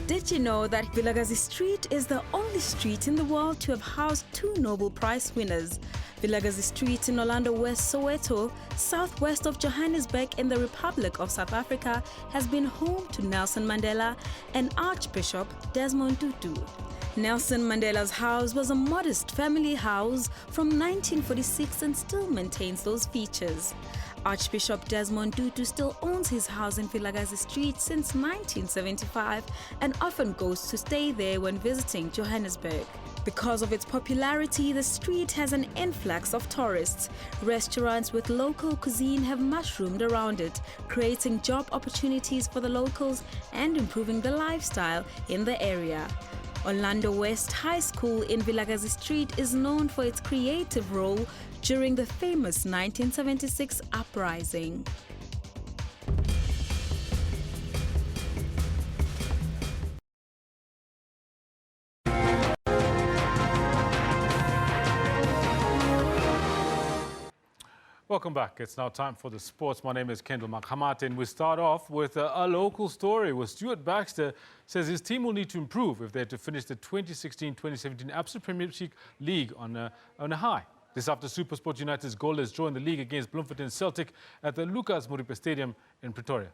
[SPEAKER 23] Did you know that Vilakazi Street is the only street in the world to have housed 2 Nobel Prize winners? Vilakazi Street in Orlando West, Soweto, southwest of Johannesburg in the Republic of South Africa, has been home to Nelson Mandela and Archbishop Desmond Tutu. Nelson Mandela's house was a modest family house from 1946 and still maintains those features. Archbishop Desmond Tutu still owns his house in Vilakazi Street since 1975 and often goes to stay there when visiting Johannesburg. Because of its popularity, the street has an influx of tourists. Restaurants with local cuisine have mushroomed around it, creating job opportunities for the locals and improving the lifestyle in the area. Orlando West High School in Vilakazi Street is known for its creative role during the famous 1976 uprising.
[SPEAKER 2] Welcome back. It's now time for the sports. My name is Kendall Makhamat, and we start off with a local story where Stuart Baxter says his team will need to improve if they're to finish the 2016-2017 Absolute Premiership League on a high. This after SuperSport United's goalless draw in the league against Bloemfontein Celtic at the Lucas Moripe Stadium in Pretoria.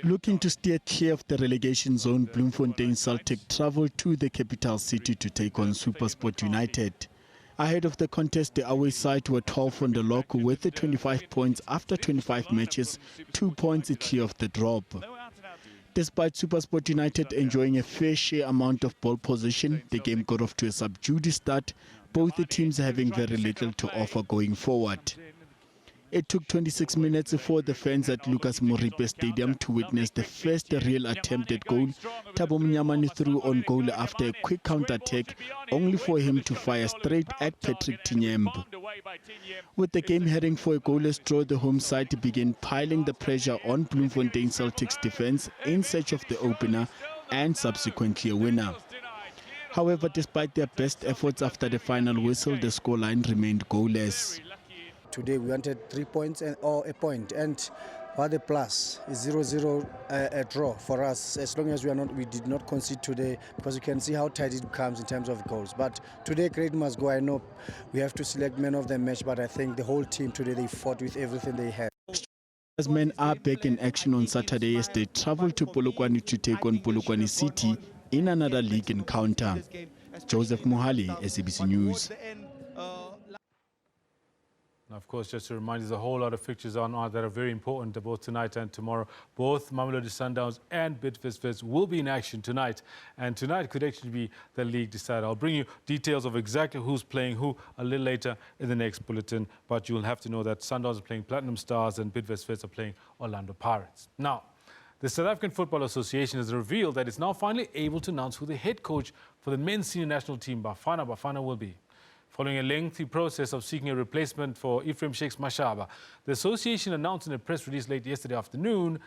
[SPEAKER 30] Looking to steer clear of the relegation zone, Bloemfontein Celtic travelled to the capital city to take on SuperSport United. Ahead of the contest, the away side were 12 on the log with 25 points after 25 matches, 2 points clear of the drop. Despite SuperSport United enjoying a fair share amount of ball possession, the game got off to a subdued start, both the teams having very little to offer going forward. It took 26 minutes for the fans at Lucas Moripe Stadium to witness the first real attempt at goal. Thabo Mnyamane threw on goal after a quick counter-attack, only for him to fire straight at Patrick Tinyemb. With the game heading for a goalless draw, the home side began piling the pressure on Bloemfontein Celtic's defence in search of the opener and subsequently a winner. However, despite their best efforts after the final whistle, the scoreline remained goalless.
[SPEAKER 27] Today we wanted 3 points or a point, and what a plus is 0-0 a draw for us, as long as we did not concede today, because you can see how tight it becomes in terms of goals. But today credit must go. I know we have to select man of the match, but I think the whole team today, they fought with everything they had.
[SPEAKER 30] As men are back in action on Saturday as they travel to Polokwane to take on Polokwane City in another league encounter. Joseph Mohali, SABC News.
[SPEAKER 2] Of course, just to remind you, there's a whole lot of fixtures on that are very important both tonight and tomorrow. Both Mamelodi Sundowns and Bidvest will be in action tonight. And tonight could actually be the league decider. I'll bring you details of exactly who's playing who a little later in the next bulletin. But you'll have to know that Sundowns are playing Platinum Stars and Bidvest are playing Orlando Pirates. Now, the South African Football Association has revealed that it's now finally able to announce who the head coach for the men's senior national team, Bafana will be. Following a lengthy process of seeking a replacement for Ephraim Shakes Mashaba, the association announced in a press release late yesterday afternoon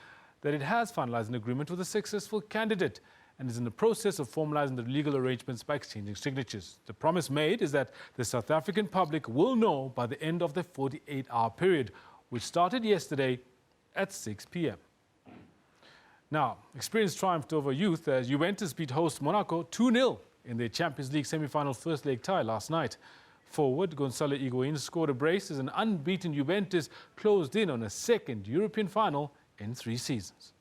[SPEAKER 2] that it has finalized an agreement with a successful candidate and is in the process of formalizing the legal arrangements by exchanging signatures. The promise made is that the South African public will know by the end of the 48-hour period, which started yesterday at 6 p.m. Now, experience triumphed over youth as Juventus beat host Monaco 2-0 in their Champions League semi-final first leg tie last night. Forward Gonzalo Higuain scored a brace as an unbeaten Juventus closed in on a second European final in 3 seasons.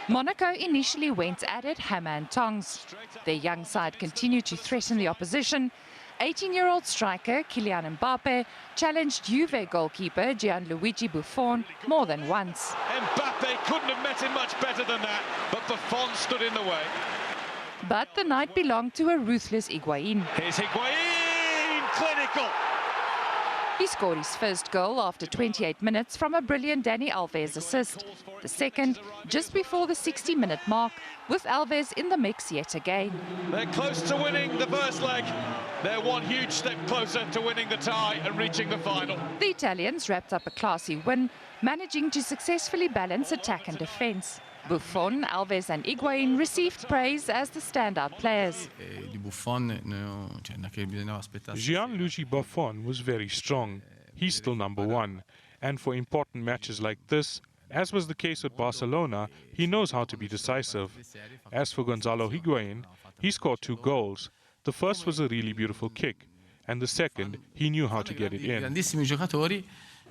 [SPEAKER 1] Monaco initially went at it hammer and tongs. Their young side continued to threaten the opposition. 18-year-old striker Kylian Mbappe challenged Juve goalkeeper Gianluigi Buffon more than once.
[SPEAKER 4] Mbappe couldn't have met him much better than that, but Buffon stood in the way.
[SPEAKER 1] But the night belonged to a ruthless Higuain.
[SPEAKER 4] Here's Higuain, clinical.
[SPEAKER 1] He scored his first goal after 28 minutes from a brilliant Dani Alves assist. The second, just before the 60-minute mark, with Alves in the mix yet again.
[SPEAKER 4] They're close to winning the first leg. They're one huge step closer to winning the tie and reaching the final.
[SPEAKER 1] The Italians wrapped up a classy win, managing to successfully balance attack and defence. Buffon, Alves and Higuain received praise as the standout players.
[SPEAKER 6] Gianluigi Buffon was very strong. He's still number one. And for important matches like this, as was the case with Barcelona, he knows how to be decisive. As for Gonzalo Higuain, he scored 2 goals. The first was a really beautiful kick, and the second, he knew how to get it in.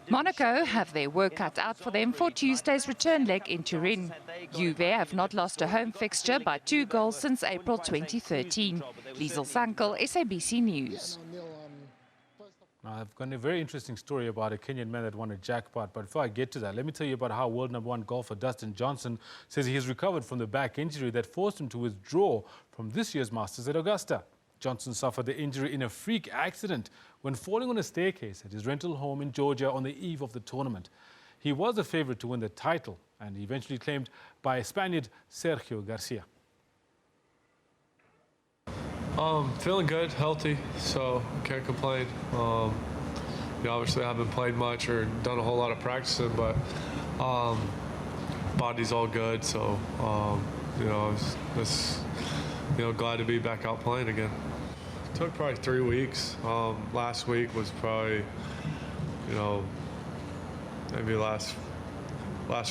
[SPEAKER 1] Monaco have their work cut out for them for Tuesday's return leg in Turin. Juve have not lost a home fixture by 2 goals since April 2013. Liesel Sankel, SABC News.
[SPEAKER 2] Now, I've got a very interesting story about a Kenyan man that won a jackpot. But before I get to that, let me tell you about how world #1 golfer Dustin Johnson says he has recovered from the back injury that forced him to withdraw from this year's Masters at Augusta. Johnson suffered the injury in a freak accident when falling on a staircase at his rental home in Georgia on the eve of the tournament. He was a favorite to win the title and eventually claimed by Spaniard Sergio Garcia.
[SPEAKER 7] Feeling good, healthy, so can't complain. Obviously I haven't played much or done a whole lot of practicing, but body's all good, so just glad to be back out playing again. Took probably 3 weeks. Last week was probably, maybe last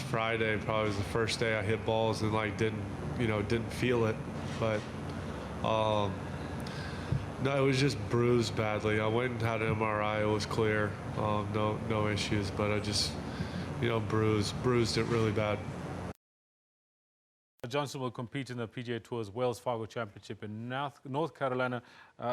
[SPEAKER 7] Friday probably was the first day I hit balls and didn't feel it, but no, it was just bruised badly. I went and had an MRI. It was clear, no issues, but I just bruised it really bad.
[SPEAKER 2] Johnson will compete in the PGA Tour's Wells Fargo Championship in North Carolina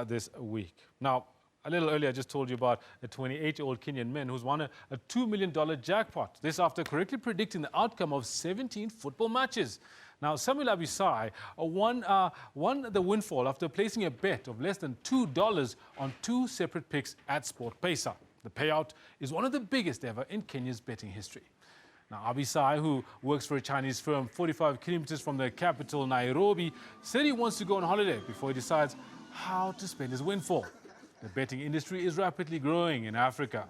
[SPEAKER 2] this week. Now, a little earlier, I just told you about a 28-year-old Kenyan man who's won a $2 million jackpot. This after correctly predicting the outcome of 17 football matches. Now, Samuel Abisai won the windfall after placing a bet of less than $2 on 2 separate picks at SportPesa. The payout is one of the biggest ever in Kenya's betting history. Now, Abisai, who works for a Chinese firm 45 kilometers from the capital, Nairobi, said he wants to go on holiday before he decides how to spend his windfall. The betting industry is rapidly growing in Africa.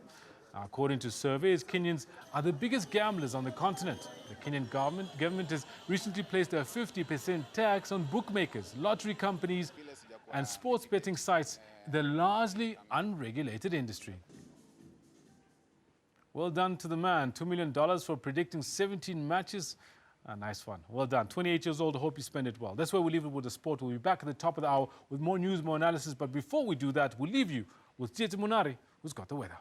[SPEAKER 2] Now, according to surveys, Kenyans are the biggest gamblers on the continent. The Kenyan government has recently placed a 50% tax on bookmakers, lottery companies, and sports betting sites in the largely unregulated industry. Well done to the man. $2 million for predicting 17 matches. A nice one. Well done. 28 years old. I hope you spend it well. That's where we leave it with the sport. We'll be back at the top of the hour with more news, more analysis. But before we do that, we'll leave you with Tete Munari, who's got the weather.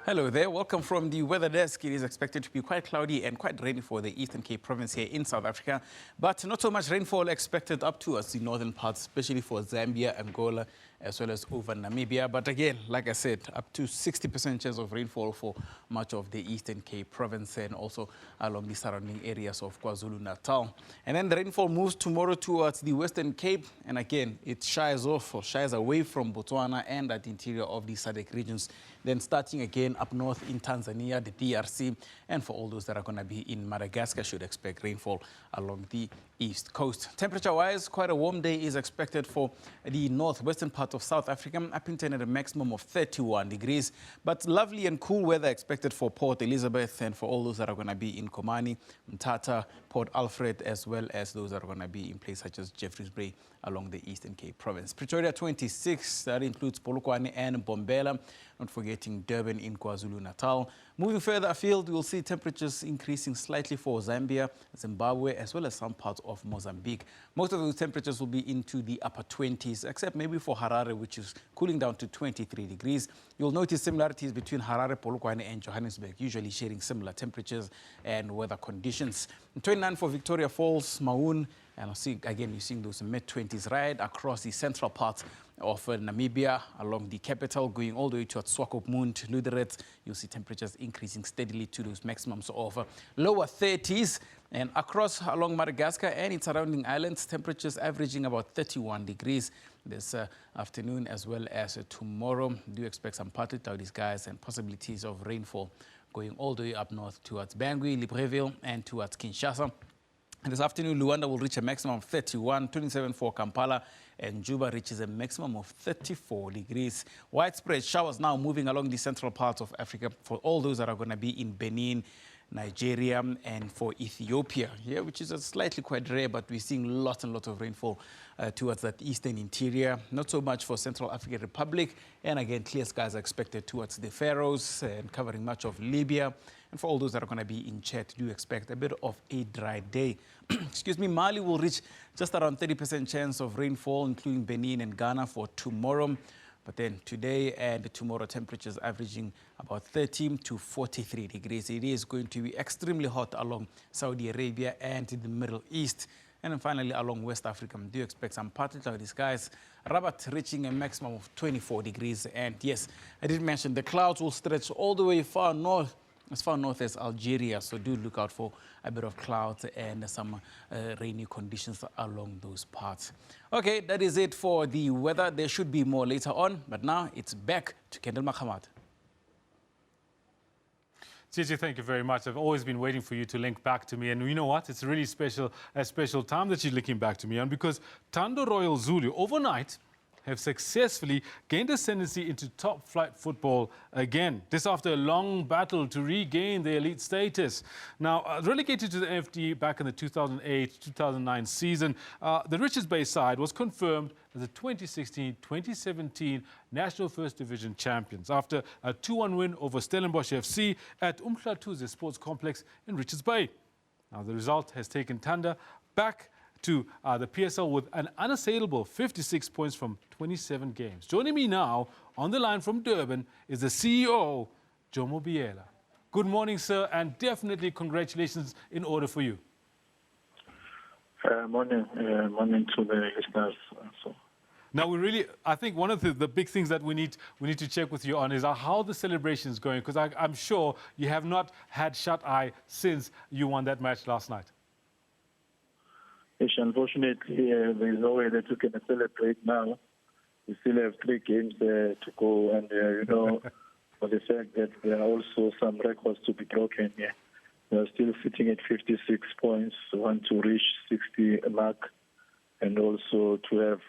[SPEAKER 8] Hello there, welcome from the weather desk. It is expected to be quite cloudy and quite rainy for the Eastern Cape province here in South Africa, but not so much rainfall expected up towards the northern parts, especially for Zambia, Angola, as well as over Namibia. But again, like I said, up to 60% chance of rainfall for much of the Eastern Cape province and also along the surrounding areas of KwaZulu-Natal. And then the rainfall moves tomorrow towards the Western Cape, and again, it shies off or shies away from Botswana and at the interior of the SADC regions. Then starting again up north in Tanzania, the DRC, and for all those that are going to be in Madagascar, should expect rainfall along the east coast. Temperature-wise, quite a warm day is expected for the northwestern part of South Africa, up into at a maximum of 31 degrees. But lovely and cool weather expected for Port Elizabeth and for all those that are going to be in Komani, Mthatha, Port Alfred, as well as those that are going to be in places such as Jeffreys Bay along the Eastern Cape province. Pretoria 26, that includes Polokwane and Bombela, not forgetting Durban in KwaZulu-Natal. Moving further afield, we'll see temperatures increasing slightly for Zambia, Zimbabwe, as well as some parts of Mozambique. Most of those temperatures will be into the upper 20s, except maybe for Harare, which is cooling down to 23 degrees. You'll notice similarities between Harare, Polokwane, and Johannesburg, usually sharing similar temperatures and weather conditions. 29 for Victoria Falls, Maun, and again, you're seeing those mid-20s right across the central parts of Namibia, along the capital, going all the way to Swakopmund, Lüderitz. You'll see temperatures increasing steadily to those maximums of lower 30s. And across along Madagascar and its surrounding islands, temperatures averaging about 31 degrees this afternoon as well as tomorrow. Do expect some partly cloudy skies and possibilities of rainfall going all the way up north towards Bangui, Libreville, and towards Kinshasa. And this afternoon, Luanda will reach a maximum of 31, 27 for Kampala, and Juba reaches a maximum of 34 degrees. Widespread showers now moving along the central parts of Africa for all those that are going to be in Benin, Nigeria, and for Ethiopia here, which is slightly quite rare, but we're seeing lots and lots of rainfall towards that eastern interior. Not so much for Central African Republic, and again, clear skies are expected towards the Faroes and covering much of Libya. And for all those that are going to be in Chad, do expect a bit of a dry day. Excuse me, Mali will reach just around 30% chance of rainfall, including Benin and Ghana for tomorrow. But then today and tomorrow, temperatures averaging about 13 to 43 degrees. It is going to be extremely hot along Saudi Arabia and the Middle East. And then finally, along West Africa, do expect some partly cloudy skies. Rabat reaching a maximum of 24 degrees. And yes, I did mention the clouds will stretch all the way far north, as far north as Algeria, so do look out for a bit of clouds and some rainy conditions along those parts. Okay, that is it for the weather. There should be more later on, but now it's back to Kendall Makhamat.
[SPEAKER 2] Gigi, thank you very much. I've always been waiting for you to link back to me, and you know what? It's a really special time that you're linking back to me on, because Thando Royal Zulu overnight have successfully gained ascendancy into top-flight football again. This after a long battle to regain their elite status. Now, relegated to the FD back in the 2008-2009 season, the Richards Bay side was confirmed as the 2016-2017 National First Division champions after a 2-1 win over Stellenbosch FC at Umhlatuze Sports Complex in Richards Bay. Now, the result has taken Thanda back to the PSL with an unassailable 56 points from 27 games. Joining me now on the line from Durban is the CEO, Jomo Biela. Good morning, sir, and definitely congratulations in order for you.
[SPEAKER 9] Morning to the listeners.
[SPEAKER 2] Now, I think one of the big things that we need to check with you on is how the celebration is going, because I'm sure you have not had shut eye since you won that match last night.
[SPEAKER 9] Unfortunately, there is no way that you can celebrate now. We still have 3 games to go, and for the fact that there are also some records to be broken. Yeah, we are still sitting at 56 points, want to reach 60 mark, and also to have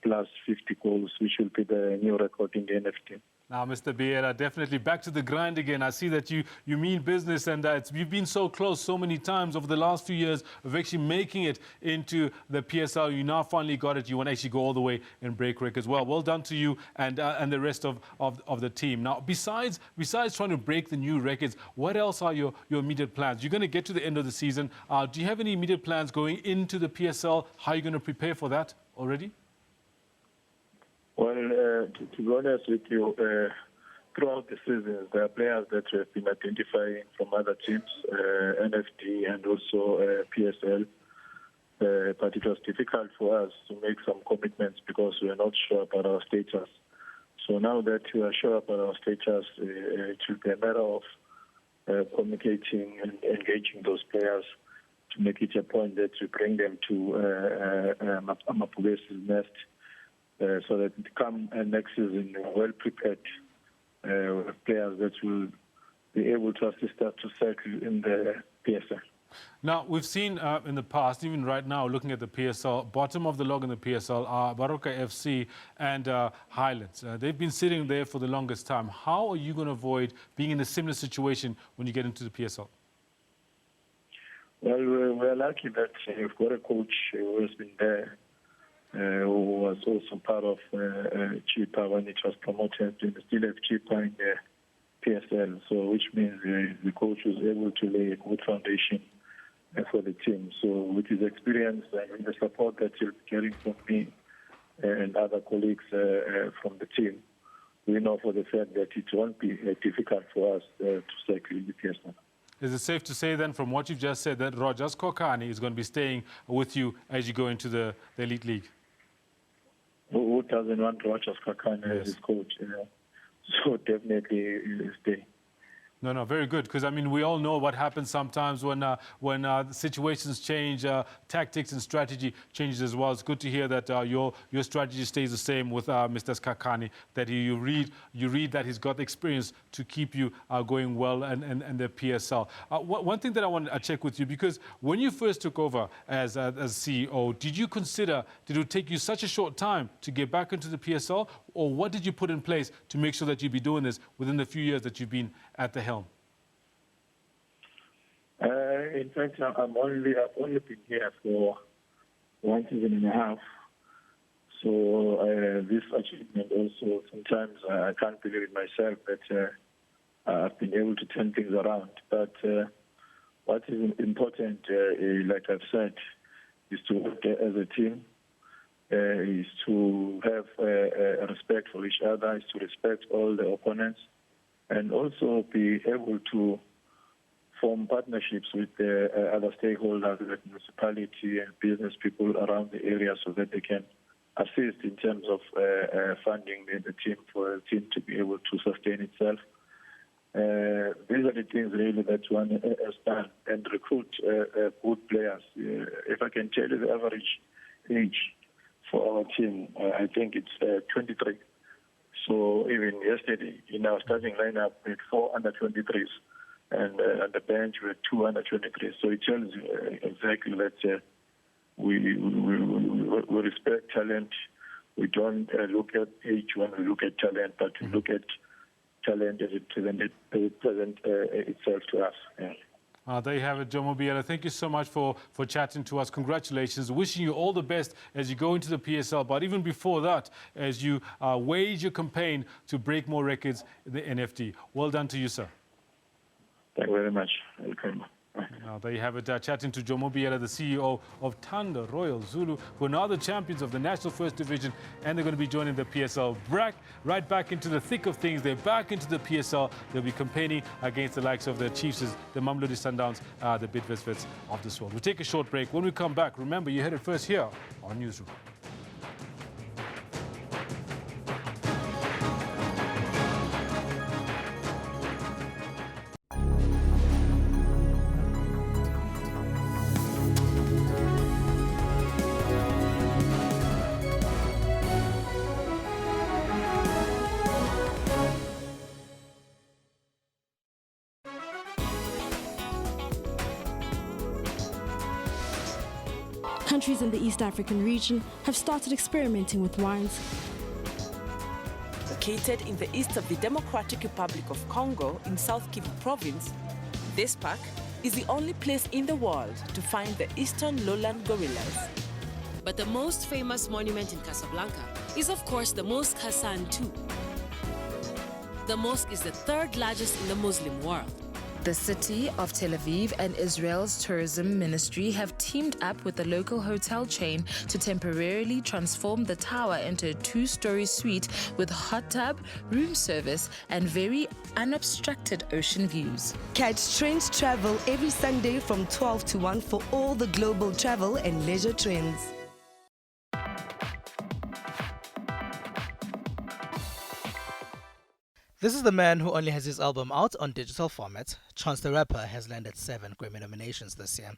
[SPEAKER 9] plus 50 goals, which will be the new record in the NFT.
[SPEAKER 2] Now, Mr. Biela, definitely back to the grind again. I see that you mean business, and you've been so close so many times over the last few years of actually making it into the PSL. You now finally got it. You want to actually go all the way and break records. Well done to you and the rest of the team. Now, besides trying to break the new records, what else are your immediate plans? You're going to get to the end of the season. Do you have any immediate plans going into the PSL? How are you going to prepare for that already?
[SPEAKER 9] Well, to be honest with you, throughout the season, there are players that we have been identifying from other teams, NFD and also PSL. But it was difficult for us to make some commitments because we are not sure about our status. So now that we are sure about our status, it will be a matter of communicating and engaging those players to make it a point that we bring them to Amapule's nest so that come next season well prepared players that will be able to assist us to circle in the PSL.
[SPEAKER 2] Now, we've seen in the past, even right now, looking at the PSL, bottom of the log in the PSL are Baroka FC and Highlands. They've been sitting there for the longest time. How are you going to avoid being in a similar situation when you get into the PSL?
[SPEAKER 9] Well, we're lucky that we've got a coach who has been there, who was also part of Chipa when it was promoted. We still have Chipa in the PSL, so which means the coach was able to lay a good foundation for the team. So with his experience and the support that he'll be getting from me and other colleagues from the team, we know for the fact that it won't be difficult for us to cycle in the PSL.
[SPEAKER 2] Is it safe to say then, from what you've just said, that Rogers Kokani is going to be staying with you as you go into the Elite League?
[SPEAKER 9] Who doesn't want Rogers Kokani as his coach? You know? So definitely he'll stay.
[SPEAKER 2] No, very good. Because, I mean, we all know what happens sometimes when situations change, tactics and strategy changes as well. It's good to hear that your strategy stays the same with Mr. Skakani, that you read that he's got the experience to keep you going well and the PSL. One thing that I want to check with you, because when you first took over as CEO, did it take you such a short time to get back into the PSL, or what did you put in place to make sure that you'd be doing this within the few years that you've been at the helm?
[SPEAKER 9] In fact, I've only been here for 1 season and a half. So this achievement also, sometimes I can't believe it myself that I've been able to turn things around. But what is important, like I've said, is to work as a team, is to have respect for each other, is to respect all the opponents, and also be able to form partnerships with other stakeholders, like municipality and business people around the area, so that they can assist in terms of funding the team, for the team to be able to sustain itself. These are the things really that one has done, and recruit good players. If I can tell you the average age for our team, I think it's 23. So even yesterday, in our starting lineup, we had 4 under-23s, and on the bench we had 2 under-23s. So it tells you exactly that we respect talent. We don't look at age when we look at talent, but we look at talent as it presents itself to us. Yeah.
[SPEAKER 2] There you have it, Jomo Biela. Thank you so much for chatting to us. Congratulations. Wishing you all the best as you go into the PSL. But even before that, as you wage your campaign to break more records in the NFD. Well done to you, sir.
[SPEAKER 9] Thank you very much. Welcome.
[SPEAKER 2] There you have it, chatting to Jomo Biela, the CEO of Thunder Royal Zulu, who are now the champions of the National First Division, and they're going to be joining the PSL. Right back into the thick of things. They're back into the PSL. They'll be campaigning against the likes of the Chiefs, the Mamelodi Sundowns, the Bidvest of this world. We'll take a short break. When we come back, remember, you heard it first here on Newsroom.
[SPEAKER 10] Countries in the East African region have started experimenting with wines.
[SPEAKER 11] Located in the east of the Democratic Republic of Congo in South Kivu province, this park is the only place in the world to find the eastern lowland gorillas.
[SPEAKER 12] But the most famous monument in Casablanca is, of course, the Mosque Hassan II. The mosque is the 3rd largest in the Muslim world.
[SPEAKER 13] The city of Tel Aviv and Israel's tourism ministry have teamed up with the local hotel chain to temporarily transform the tower into a 2-story suite with hot tub, room service, and very unobstructed ocean views.
[SPEAKER 24] Catch Trend Travel every Sunday from 12 to 1 for all the global travel and leisure trends.
[SPEAKER 14] This is the man who only has his album out on digital format. Chance the Rapper has landed 7 Grammy nominations this year.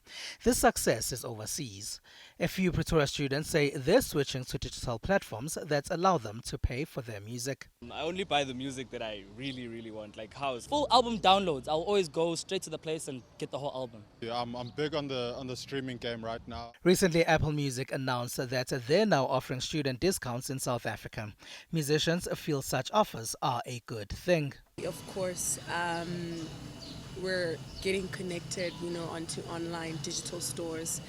[SPEAKER 14] This success is overseas. A few Pretoria students say they're switching to digital platforms that allow them to pay for their music.
[SPEAKER 15] I only buy the music that I really, really want, like house. Full album downloads. I'll always go straight to the place and get the whole album.
[SPEAKER 16] Yeah, I'm big on the streaming game right now.
[SPEAKER 14] Recently, Apple Music announced that they're now offering student discounts in South Africa. Musicians feel such offers are a good thing.
[SPEAKER 17] Of course, we're getting connected, onto online digital stores,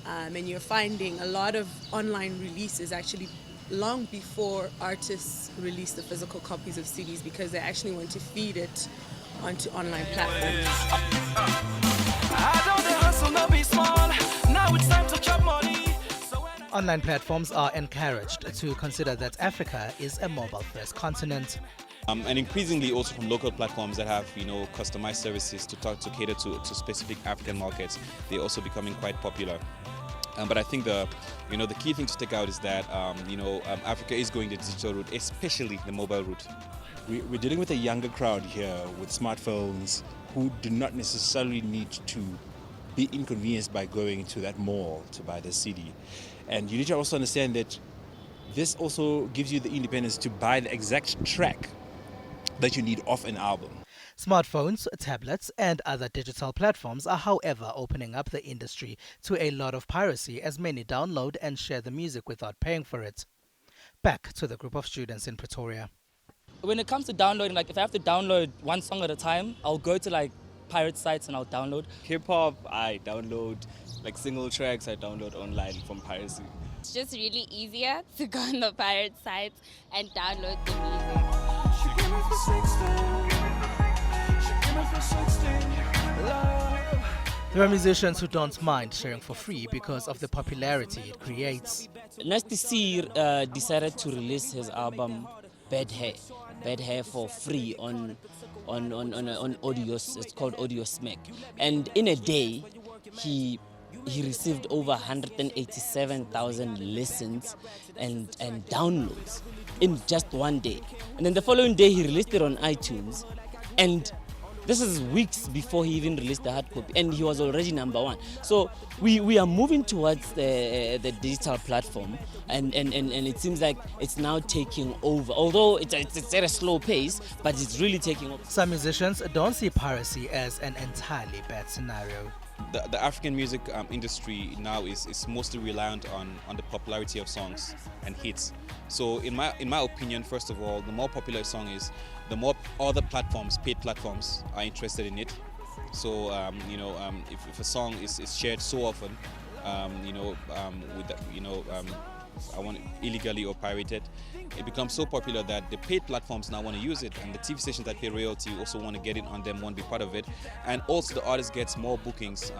[SPEAKER 17] and you're finding a lot of online releases actually long before artists release the physical copies of CDs because they actually want to feed it onto online platforms.
[SPEAKER 14] Online platforms are encouraged to consider that Africa is a mobile-first continent.
[SPEAKER 18] And increasingly also from local platforms that have, customized services to cater to specific African markets. They're also becoming quite popular. But I think the key thing to take out is that, Africa is going the digital route, especially the mobile route.
[SPEAKER 19] We're dealing with a younger crowd here with smartphones who do not necessarily need to be inconvenienced by going to that mall to buy the CD. And you need to also understand that this also gives you the independence to buy the exact track that you need off an album.
[SPEAKER 14] Smartphones, tablets, and other digital platforms are, however, opening up the industry to a lot of piracy as many download and share the music without paying for it. Back to the group of students in Pretoria.
[SPEAKER 15] When it comes to downloading, if I have to download one song at a time, I'll go to pirate sites and I'll download.
[SPEAKER 17] Hip-hop, I download, single tracks, I download online from piracy.
[SPEAKER 20] It's just really easier to go on the pirate sites and download the music.
[SPEAKER 14] There are musicians who don't mind sharing for free because of the popularity it creates.
[SPEAKER 15] Nasty C decided to release his album Bad Hair for free on audio. It's called Audio Smack, and in a day he received over 187,000 listens and downloads in just one day. And then the following day he released it on iTunes, and this is weeks before he even released the hard copy, and he was already #1. So we are moving towards the digital platform, and it seems like it's now taking over. Although it's at a slow pace, but it's really taking over.
[SPEAKER 14] Some musicians don't see piracy as an entirely bad scenario.
[SPEAKER 18] The African music industry now is mostly reliant on the popularity of songs and hits. So in my opinion, first of all, the more popular a song is, the more other platforms, paid platforms, are interested in it. So if a song is shared so often, I want illegally or pirated, it becomes so popular that the paid platforms now want to use it, and the TV stations that pay royalty also want to get it on them, want to be part of it, and also the artist gets more bookings,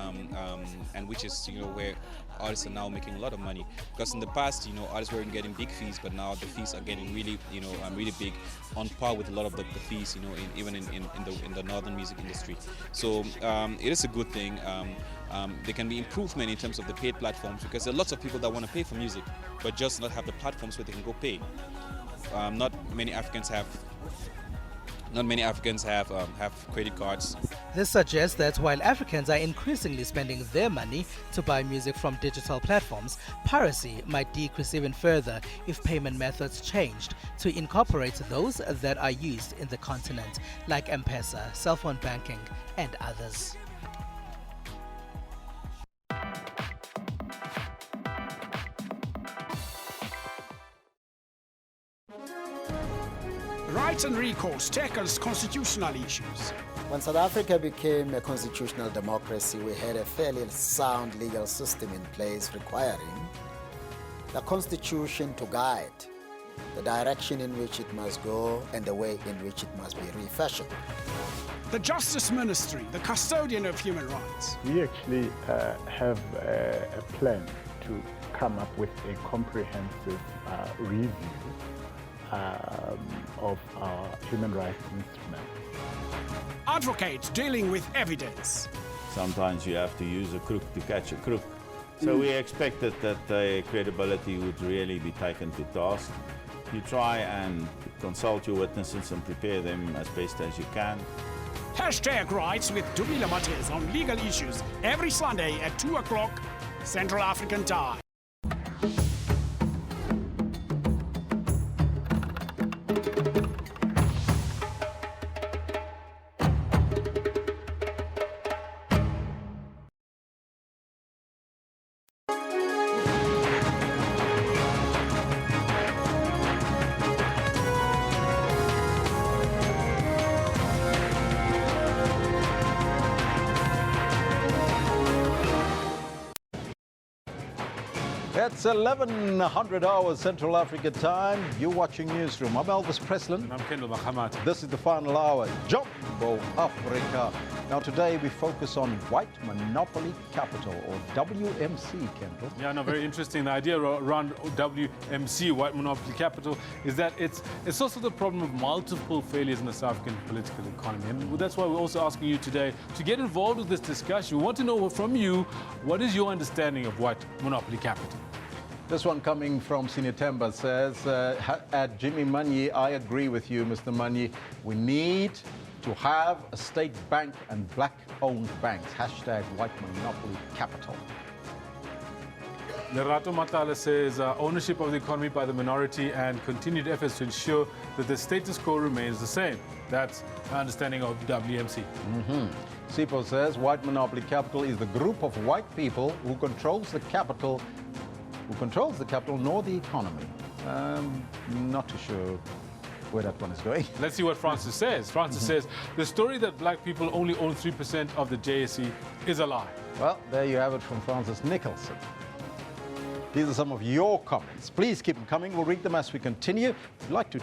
[SPEAKER 18] and which is where artists are now making a lot of money. Because in the past, artists weren't getting big fees, but now the fees are getting really, really big, on par with a lot of the fees, even in the northern music industry. So it is a good thing. There can be improvement in terms of the paid platforms, because there are lots of people that want to pay for music, but just not have the platforms where they can go pay. Not many Africans have credit cards.
[SPEAKER 14] This suggests that while Africans are increasingly spending their money to buy music from digital platforms, piracy might decrease even further if payment methods changed to incorporate those that are used in the continent, like M-Pesa, cell phone banking, and others.
[SPEAKER 21] Rights and recourse tackles constitutional issues.
[SPEAKER 22] When South Africa became a constitutional democracy, we had a fairly sound legal system in place requiring the constitution to guide the direction in which it must go, and the way in which it must be refashioned.
[SPEAKER 21] The Justice Ministry, the custodian of human rights.
[SPEAKER 3] We actually have a plan to come up with a comprehensive review of our human rights instrument.
[SPEAKER 21] Advocates dealing with evidence.
[SPEAKER 4] Sometimes you have to use a crook to catch a crook. So we expected that their credibility would really be taken to task. You try and consult your witnesses and prepare them as best as you can.
[SPEAKER 21] Hashtag Rights with Dumila Mates on legal issues every Sunday at 2 o'clock Central African Time.
[SPEAKER 5] It's 1100 hours Central Africa time. You're watching Newsroom. I'm Elvis Preslin.
[SPEAKER 2] And I'm Kendall Mahamat.
[SPEAKER 5] This is the final hour, Jumbo Africa. Now today we focus on White Monopoly Capital, or WMC, Kendall.
[SPEAKER 2] Yeah, no, very interesting. The idea around WMC, White Monopoly Capital, is that it's also the problem of multiple failures in the South African political economy. And that's why we're also asking you today to get involved with this discussion. We want to know from you, what is your understanding of White Monopoly Capital?
[SPEAKER 5] This one coming from Sinetemba says, at Jimmy Manyi, I agree with you, Mr. Manyi. We need to have a state bank and black-owned banks. Hashtag White Monopoly Capital.
[SPEAKER 2] Lerato Matala says, ownership of the economy by the minority and continued efforts to ensure that the status quo remains the same. That's my understanding of WMC.
[SPEAKER 5] Sipo says, White Monopoly Capital is the group of white people who controls the capital, nor the economy. Not too sure where that one is going.
[SPEAKER 2] Let's see what Francis says. Francis says, the story that black people only own 3% of the JSE is a lie.
[SPEAKER 5] Well, there you have it from Francis Nicholson. These are some of your comments. Please keep them coming. We'll read them as we continue. We'd like to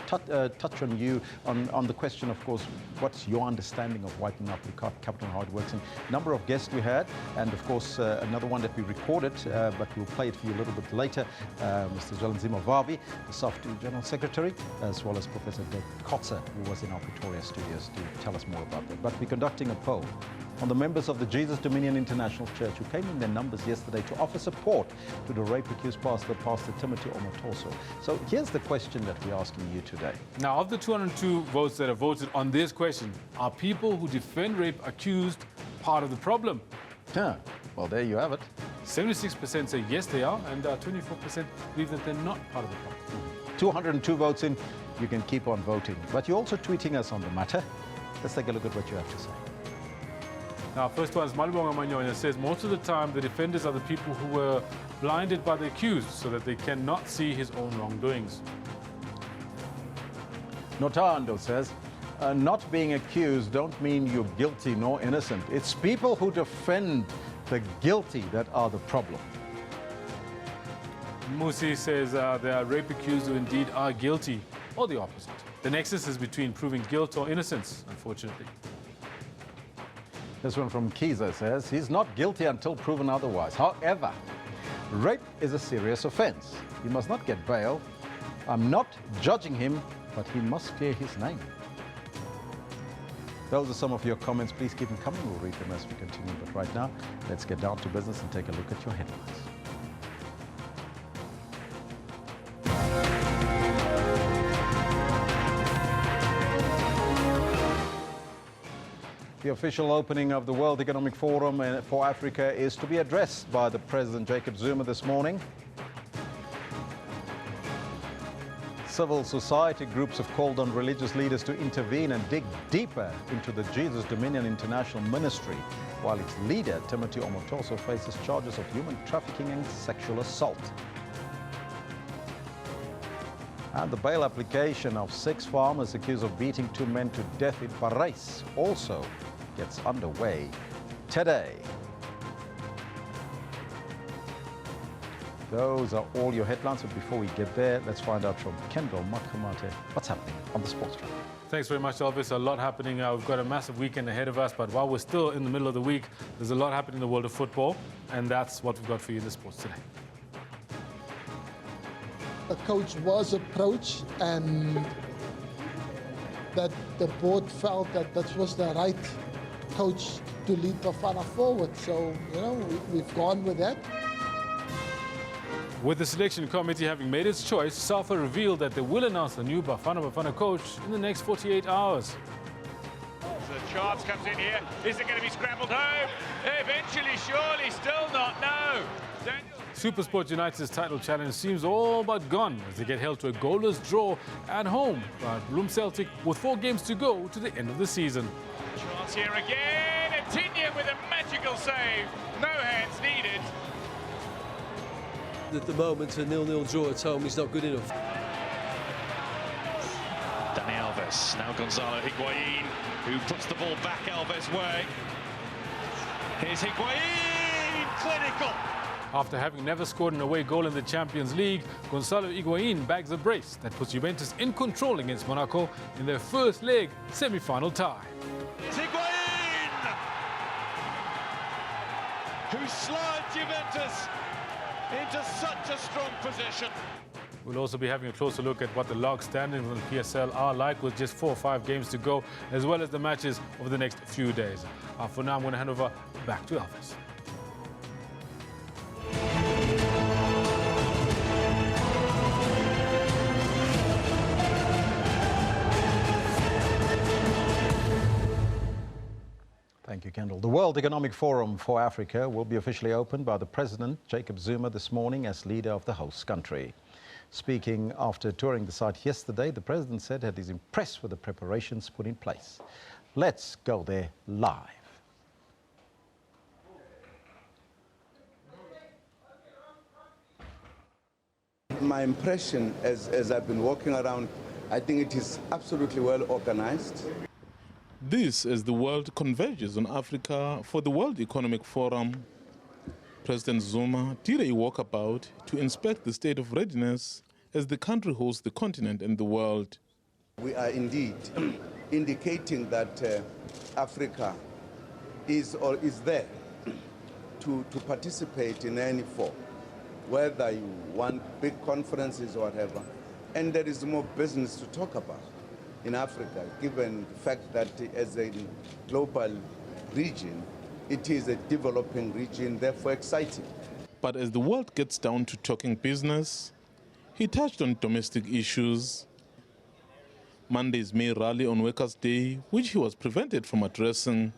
[SPEAKER 5] touch on you on the question, of course, what's your understanding of White Monopoly Capital and how it works? And number of guests we had, and of course another one that we recorded, but we'll play it for you a little bit later. Mr. Zwelinzima Vavi, the SAFTU General Secretary, as well as Professor Dirk Kotze, who was in our Pretoria studios to tell us more about that. But we're conducting a poll on the members of the Jesus Dominion International Church who came in their numbers yesterday to offer support to the rape-accused pastor, Pastor Timothy Omotoso. So here's the question that we're asking you today.
[SPEAKER 2] Now, of the 202 votes that have voted on this question, are people who defend rape accused part of the problem?
[SPEAKER 5] Well, there you have it.
[SPEAKER 2] 76% say yes, they are, and 24% believe that they're not part of the problem.
[SPEAKER 5] 202 votes in. You can keep on voting. But you're also tweeting us on the matter. Let's take a look at what you have to say.
[SPEAKER 2] Now, first one is Malibonga Manyonya says, most of the time the defenders are the people who were blinded by the accused so that they cannot see his own wrongdoings.
[SPEAKER 5] Notando says, not being accused don't mean you're guilty nor innocent. It's people who defend the guilty that are the problem.
[SPEAKER 2] Musi says there are rape accused who indeed are guilty, or the opposite. The nexus is between proving guilt or innocence, unfortunately.
[SPEAKER 5] This one from Kiza says, he's not guilty until proven otherwise. However, rape is a serious offense. He must not get bail. I'm not judging him, but he must clear his name. Those are some of your comments. Please keep them coming. We'll read them as we continue. But right now, let's get down to business and take a look at your headlines. The official opening of the World Economic Forum for Africa is to be addressed by the President Jacob Zuma this morning. Civil society groups have called on religious leaders to intervene and dig deeper into the Jesus Dominion International Ministry, while its leader, Timothy Omotoso, faces charges of human trafficking and sexual assault. And the bail application of 6 farmers accused of beating 2 men to death in Paris also gets underway today. Those are all your headlines. But before we get there, let's find out from Kendall Matkamate what's happening on the sports front.
[SPEAKER 2] Thanks very much, Elvis. A lot happening. We've got a massive weekend ahead of us, but while we're still in the middle of the week, there's a lot happening in the world of football, and that's what we've got for you in the sports today.
[SPEAKER 1] The coach was approached and that the board felt that that was the right coach to lead Bafana forward. So, we've gone with that.
[SPEAKER 2] With the selection committee having made its choice, SAFA revealed that they will announce the new Bafana coach in the next 48 hours.
[SPEAKER 6] So Charles comes in here. Is it going to be scrambled home? Eventually, surely, still not. No.
[SPEAKER 2] SuperSport United's title challenge seems all but gone as they get held to a goalless draw at home by Bloem Celtic with 4 games to go to the end of the season.
[SPEAKER 6] Chance here again, and Tinye with a magical save. No hands needed.
[SPEAKER 7] At the moment, a 0-0 draw at home is not good enough.
[SPEAKER 6] Danny Alves, now Gonzalo Higuain, who puts the ball back Alves' way. Here's Higuain, clinical.
[SPEAKER 2] After having never scored an away goal in the Champions League, Gonzalo Higuain bags a brace that puts Juventus in control against Monaco in their first leg semi-final tie.
[SPEAKER 6] It's Higuain, who slides Juventus into such a strong position.
[SPEAKER 2] We'll also be having a closer look at what the log standings on the PSL are like with just 4 or 5 games to go, as well as the matches over the next few days. For now, I'm going to hand over back to Elvis.
[SPEAKER 5] Thank you, Kendall. The World Economic Forum for Africa will be officially opened by the President, Jacob Zuma, this morning as leader of the host country. Speaking after touring the site yesterday, the President said that he's impressed with the preparations put in place. Let's go there live.
[SPEAKER 23] My impression as I've been walking around, I think it is absolutely well organized.
[SPEAKER 25] This as the world converges on Africa for the World Economic Forum. President Zuma did a walkabout to inspect the state of readiness as the country hosts the continent and the world.
[SPEAKER 23] We are indeed indicating that Africa is there to participate in any form, whether you want big conferences or whatever. And there is more business to talk about in Africa, given the fact that as a global region, it is a developing region, therefore exciting.
[SPEAKER 25] But as the world gets down to talking business, he touched on domestic issues. Monday's May rally on Workers' Day, which he was prevented from addressing.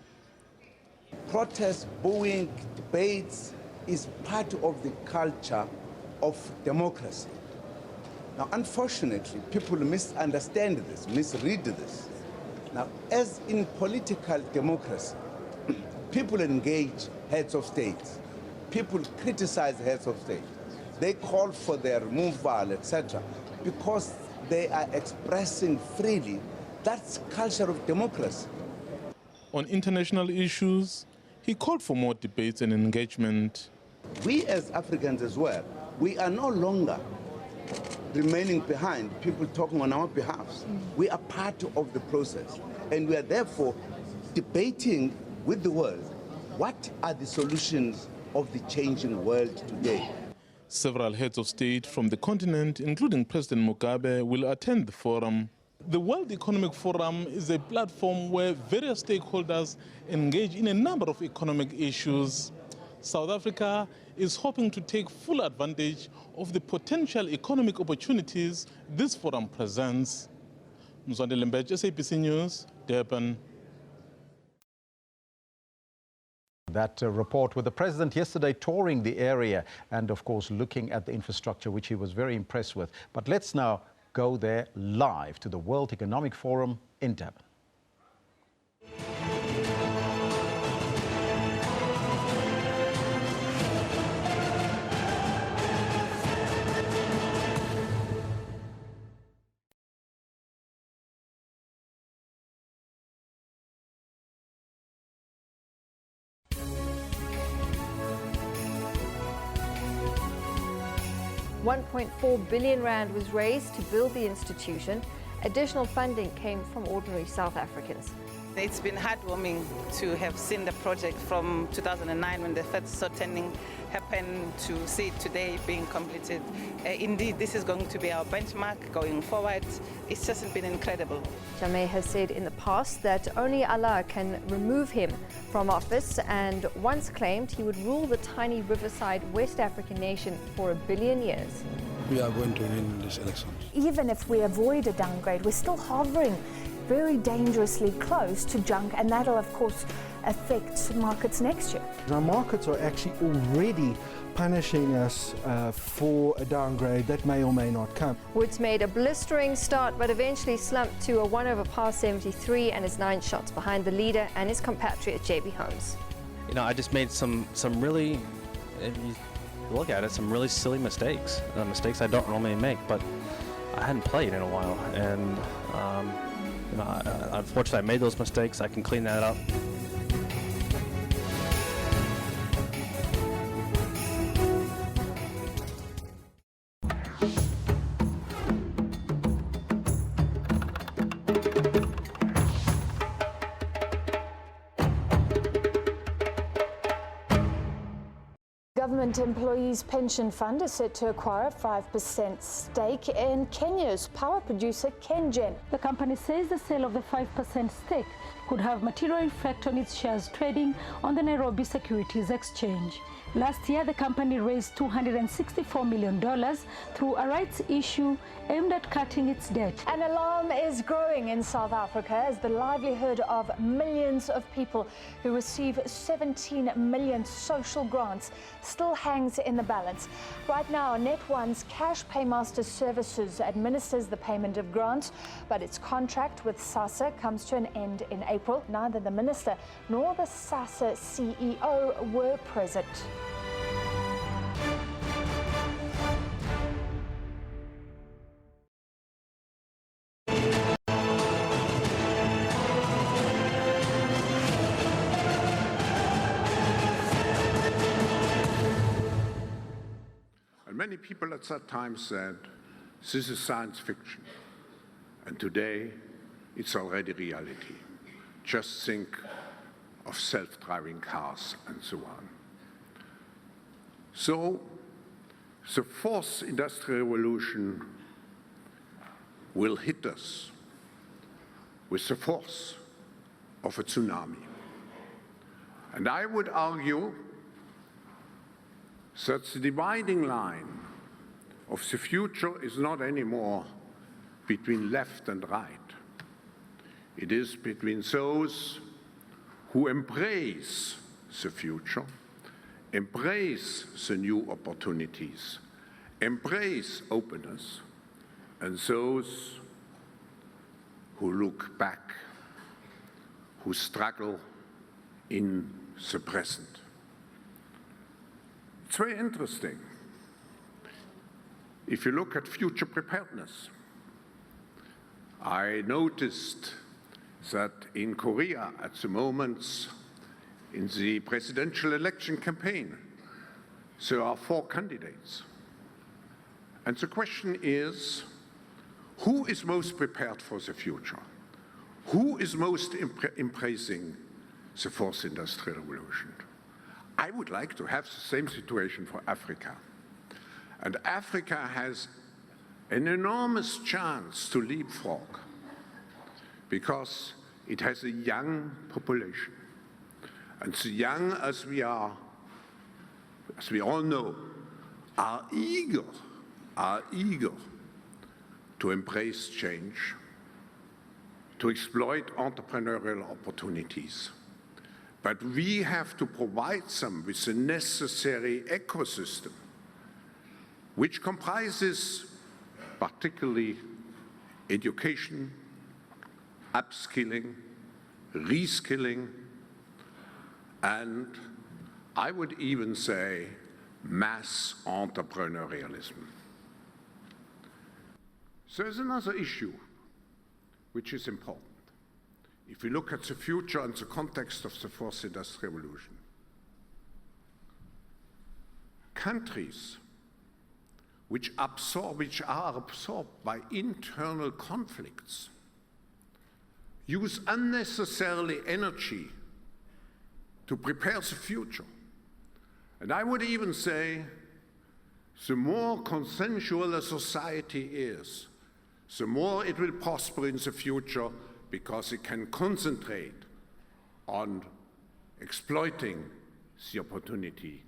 [SPEAKER 23] Protest, booing, debates is part of the culture of democracy. Now, unfortunately, people misunderstand this, misread this. Now, as in political democracy, people engage heads of states. People criticize heads of state. They call for their removal, etc., because they are expressing freely. That's culture of democracy.
[SPEAKER 25] On international issues, he called for more debates and engagement.
[SPEAKER 23] We as Africans as well, we are no longer remaining behind, people talking on our behalf. We are part of the process, and we are therefore debating with the world what are the solutions of the changing world today.
[SPEAKER 25] Several heads of state from the continent, including President Mugabe, will attend the forum. The World Economic Forum is a platform where various stakeholders engage in a number of economic issues. South Africa is hoping to take full advantage of the potential economic opportunities this forum presents. Mzwande Lembech, SABC News, Durban.
[SPEAKER 5] That report with the President yesterday touring the area and, of course, looking at the infrastructure, which he was very impressed with. But let's now go there live to the World Economic Forum in Durban.
[SPEAKER 8] 1.4 billion rand was raised to build the institution. Additional funding came from ordinary South Africans.
[SPEAKER 9] It's been heartwarming to have seen the project from 2009 when the first sorting happened to see it today being completed. Indeed, this is going to be our benchmark going forward. It's just been incredible.
[SPEAKER 8] Jammeh has said in the past that only Allah can remove him from office, and once claimed he would rule the tiny riverside West African nation for 1 billion years.
[SPEAKER 10] We are going to win this election.
[SPEAKER 11] Even if we avoid a downgrade, we're still hovering very dangerously close to junk, and that'll of course affect markets next year.
[SPEAKER 12] Our markets are actually already punishing us for a downgrade that may or may not come.
[SPEAKER 8] Woods made a blistering start but eventually slumped to a 1 over par 73 and is 9 shots behind the leader and his compatriot JB Holmes.
[SPEAKER 26] You know, I just made some really, if you look at it, some really silly mistakes. Mistakes I don't normally make, but I hadn't played in a while, and you know, unfortunately I made those mistakes. I can clean that up.
[SPEAKER 11] Government Employees Pension Fund is set to acquire a 5% stake in Kenya's power producer KenGen.
[SPEAKER 27] The company says the sale of the 5% stake could have material effect on its shares trading on the Nairobi Securities Exchange. Last year, the company raised $264 million through a rights issue aimed at cutting its debt.
[SPEAKER 11] An alarm is growing in South Africa as the livelihood of millions of people who receive 17 million social grants still hangs in the balance. Right now, Net1's Cash Paymaster Services administers the payment of grants, but its contract with SASSA comes to an end in April. Neither the minister nor the SASSA CEO were present.
[SPEAKER 28] And many people at that time said, this is science fiction. And today, it's already reality. Just think of self-driving cars and so on. So, the fourth industrial revolution will hit us with the force of a tsunami. And I would argue that the dividing line of the future is not anymore between left and right. It is between those who embrace the future, embrace the new opportunities, embrace openness, and those who look back, who struggle in the present. It's very interesting. If you look at future preparedness, I noticed that in Korea at the moment, in the presidential election campaign, there are 4 candidates. And the question is, who is most prepared for the future? Who is most embracing the fourth industrial revolution? I would like to have the same situation for Africa. And Africa has an enormous chance to leapfrog because it has a young population. And the young, as we all know, are eager to embrace change, to exploit entrepreneurial opportunities. But we have to provide them with the necessary ecosystem, which comprises particularly education, upskilling, reskilling, and I would even say mass entrepreneurialism. So there's another issue which is important. If we look at the future and the context of the fourth industrial revolution, which are absorbed by internal conflicts, use unnecessarily energy to prepare the future. And I would even say, the more consensual a society is, the more it will prosper in the future, because it can concentrate on exploiting the opportunity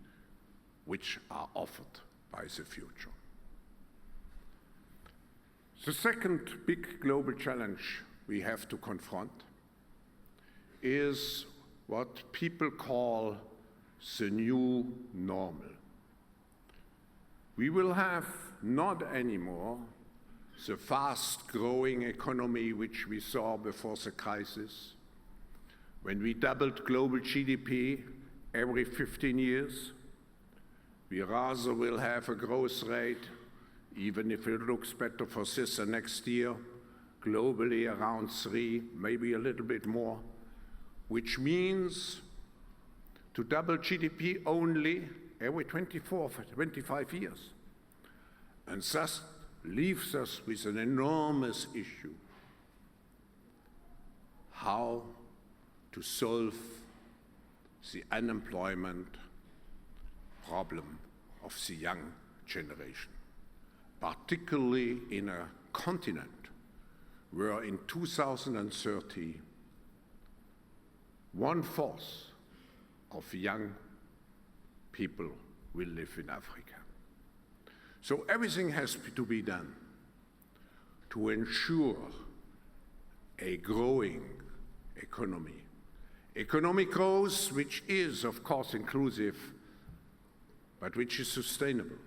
[SPEAKER 28] which are offered by the future. The second big global challenge we have to confront is what people call the new normal. We will have not anymore the fast-growing economy which we saw before the crisis, when we doubled global GDP every 15 years. We rather will have a growth rate, even if it looks better for this next year, globally around 3, maybe a little bit more, which means to double GDP only every 25 years. And thus leaves us with an enormous issue: how to solve the unemployment problem of the young generation, particularly in a continent where in 2030, 1/4 of young people will live in Africa. So everything has to be done to ensure a growing economy. Economic growth which is, of course, inclusive, but which is sustainable.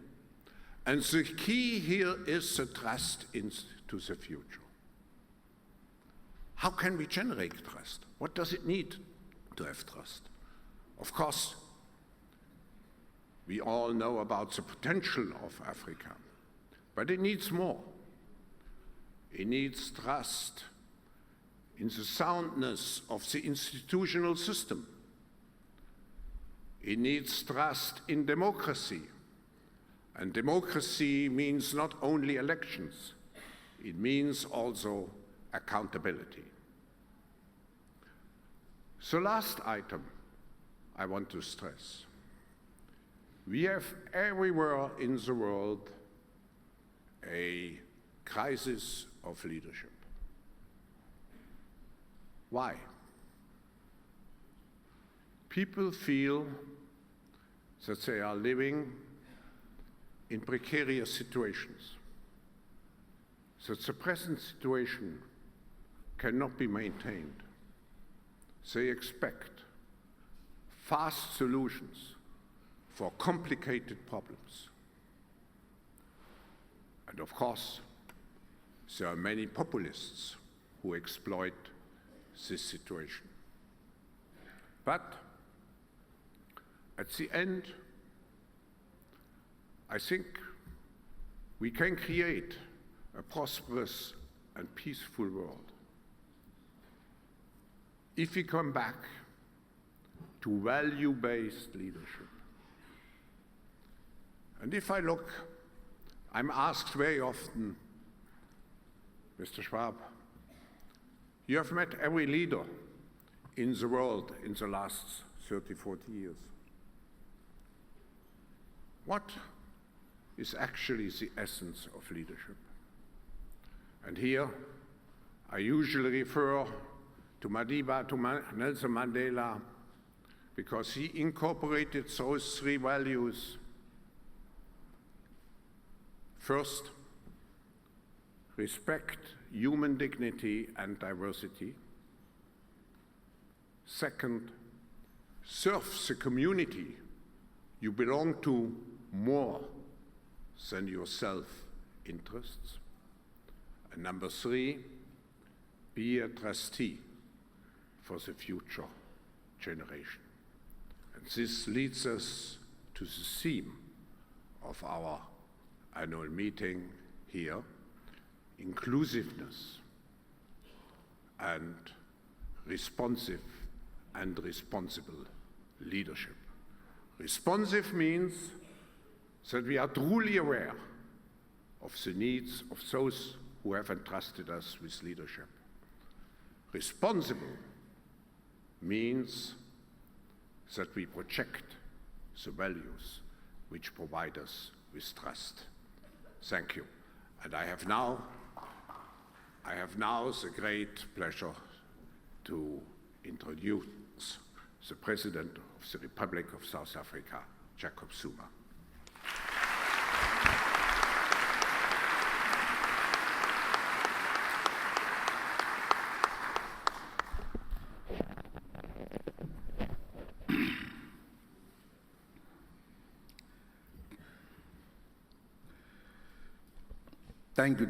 [SPEAKER 28] And the key here is the trust into the future. How can we generate trust? What does it need to have trust? Of course, we all know about the potential of Africa, but it needs more. It needs trust in the soundness of the institutional system. It needs trust in democracy. And democracy means not only elections, it means also accountability. The last item I want to stress: we have everywhere in the world a crisis of leadership. Why? People feel that they are living in precarious situations, that the present situation cannot be maintained. They expect fast solutions for complicated problems. And of course, there are many populists who exploit this situation. But at the end, I think we can create a prosperous and peaceful world if we come back to value-based leadership. And if I look, I'm asked very often, Mr. Schwab, you have met every leader in the world in the last 30, 40 years. What is actually the essence of leadership? And here, I usually refer to Madiba, to Nelson Mandela, because he incorporated those 3 values. First, respect human dignity and diversity. Second, serve the community you belong to more than your self-interests. And number 3, be a trustee for the future generation. And this leads us to the theme of our annual meeting here: inclusiveness and responsive and responsible leadership. Responsive means that we are truly aware of the needs of those who have entrusted us with leadership. Responsible means that we project the values which provide us with trust. Thank you. And I have now the great pleasure to introduce the President of the Republic of South Africa, Jacob Zuma.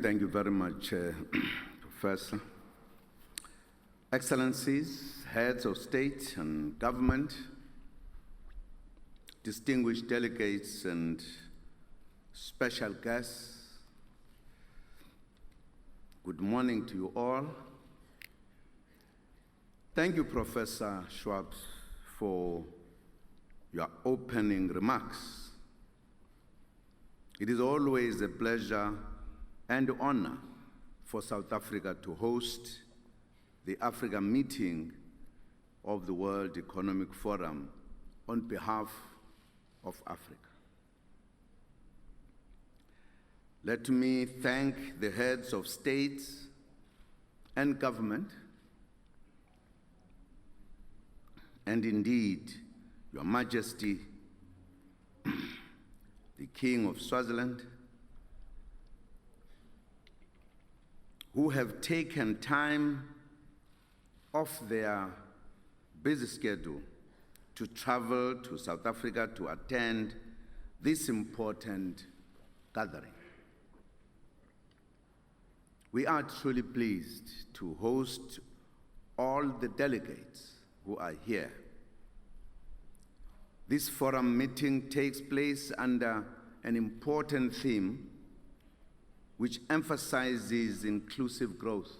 [SPEAKER 23] Thank you very much, Professor. Excellencies, heads of state and government, distinguished delegates and special guests, good morning to you all. Thank you, Professor Schwab, for your opening remarks. It is always a pleasure and honor for South Africa to host the Africa meeting of the World Economic Forum on behalf of Africa. Let me thank the heads of states and government, and indeed, Your Majesty, the King of Swaziland, who have taken time off their busy schedule to travel to South Africa to attend this important gathering. We are truly pleased to host all the delegates who are here. This forum meeting takes place under an important theme which emphasizes inclusive growth.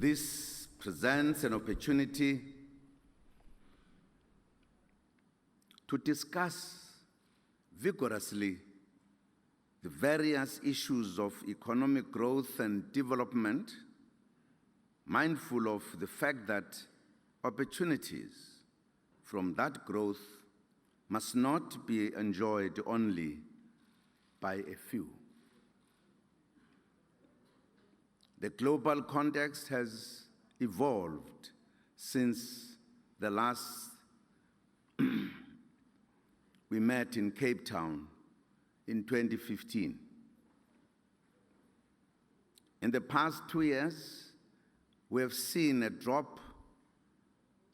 [SPEAKER 23] This presents an opportunity to discuss vigorously the various issues of economic growth and development, mindful of the fact that opportunities from that growth must not be enjoyed only by a few. The global context has evolved since the last we met in Cape Town in 2015. In the past 2 years, we have seen a drop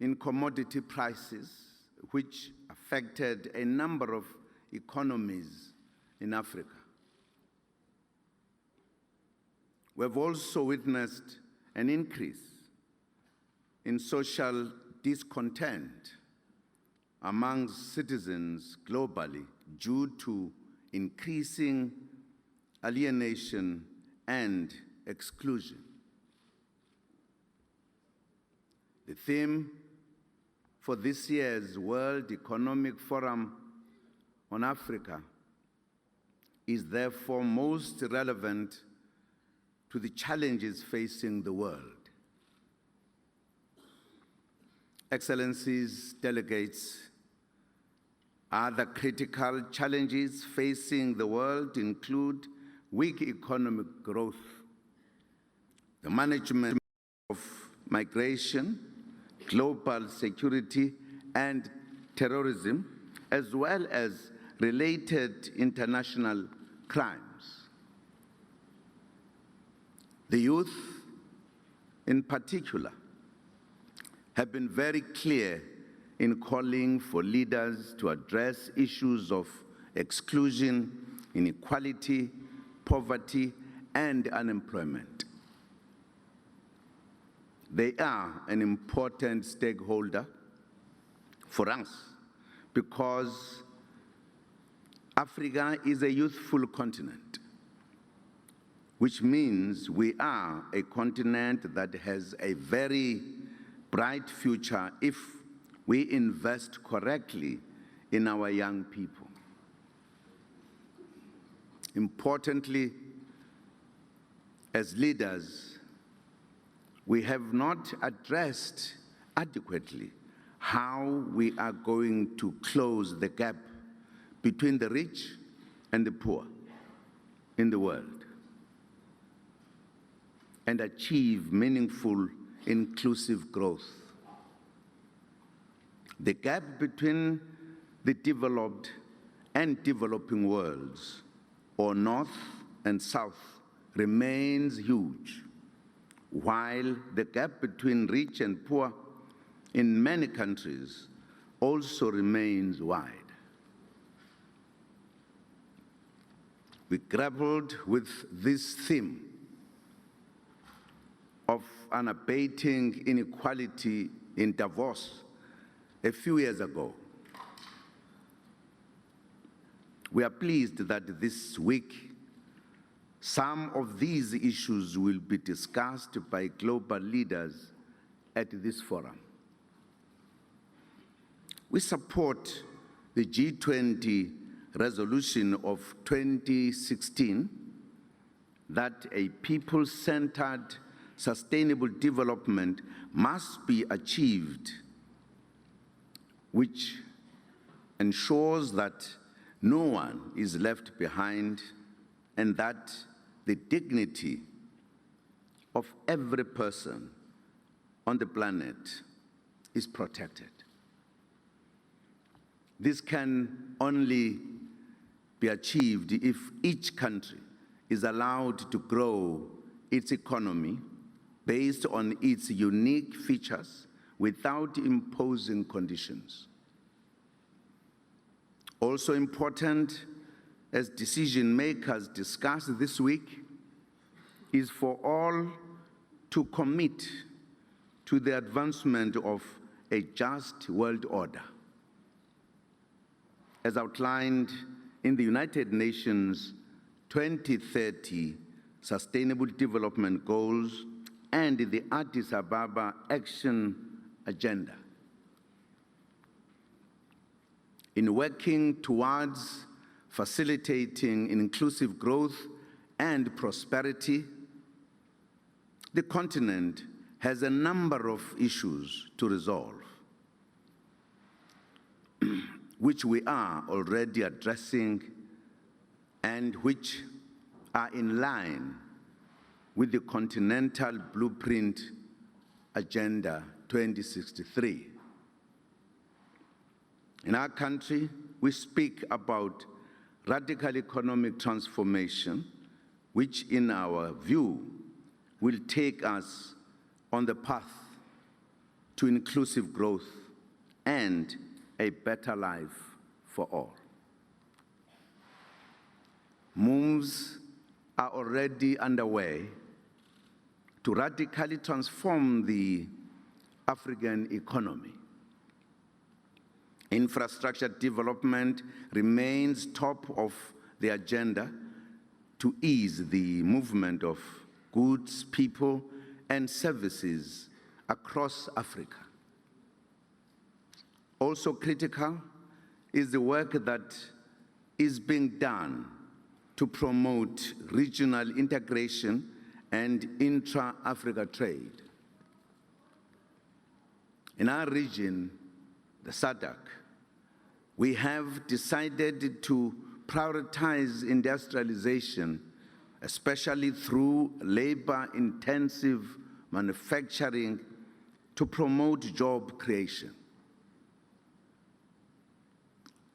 [SPEAKER 23] in commodity prices, which affected a number of economies in Africa. We have also witnessed an increase in social discontent among citizens globally due to increasing alienation and exclusion. The theme for this year's World Economic Forum on Africa is therefore most relevant to the challenges facing the world. Excellencies, delegates, other critical challenges facing the world include weak economic growth, the management of migration, global security and terrorism, as well as related international crimes. The youth, in particular, have been very clear in calling for leaders to address issues of exclusion, inequality, poverty, and unemployment. They are an important stakeholder for us because Africa is a youthful continent, which means we are a continent that has a very bright future if we invest correctly in our young people. Importantly, as leaders, we have not addressed adequately how we are going to close the gap between the rich and the poor in the world and achieve meaningful, inclusive growth. The gap between the developed and developing worlds, or North and South, remains huge, while the gap between rich and poor in many countries also remains wide. We grappled with this theme of unabating inequality in Davos a few years ago. We are pleased that this week some of these issues will be discussed by global leaders at this forum. We support the G20 resolution of 2016 that a people-centered sustainable development must be achieved, which ensures that no one is left behind and that the dignity of every person on the planet is protected. This can only be achieved if each country is allowed to grow its economy based on its unique features without imposing conditions. Also important, as decision makers discuss this week, is for all to commit to the advancement of a just world order, as outlined in the United Nations 2030 Sustainable Development Goals and the Addis Ababa Action Agenda. In working towards facilitating inclusive growth and prosperity, the continent has a number of issues to resolve, which we are already addressing and which are in line with the Continental Blueprint Agenda 2063. In our country, we speak about radical economic transformation, which in our view will take us on the path to inclusive growth and a better life for all. Moves are already underway to radically transform the African economy. Infrastructure development remains top of the agenda to ease the movement of goods, people, and services across Africa. Also critical is the work that is being done to promote regional integration and intra-Africa trade. In our region, the SADC, we have decided to prioritize industrialization, especially through labor-intensive manufacturing to promote job creation.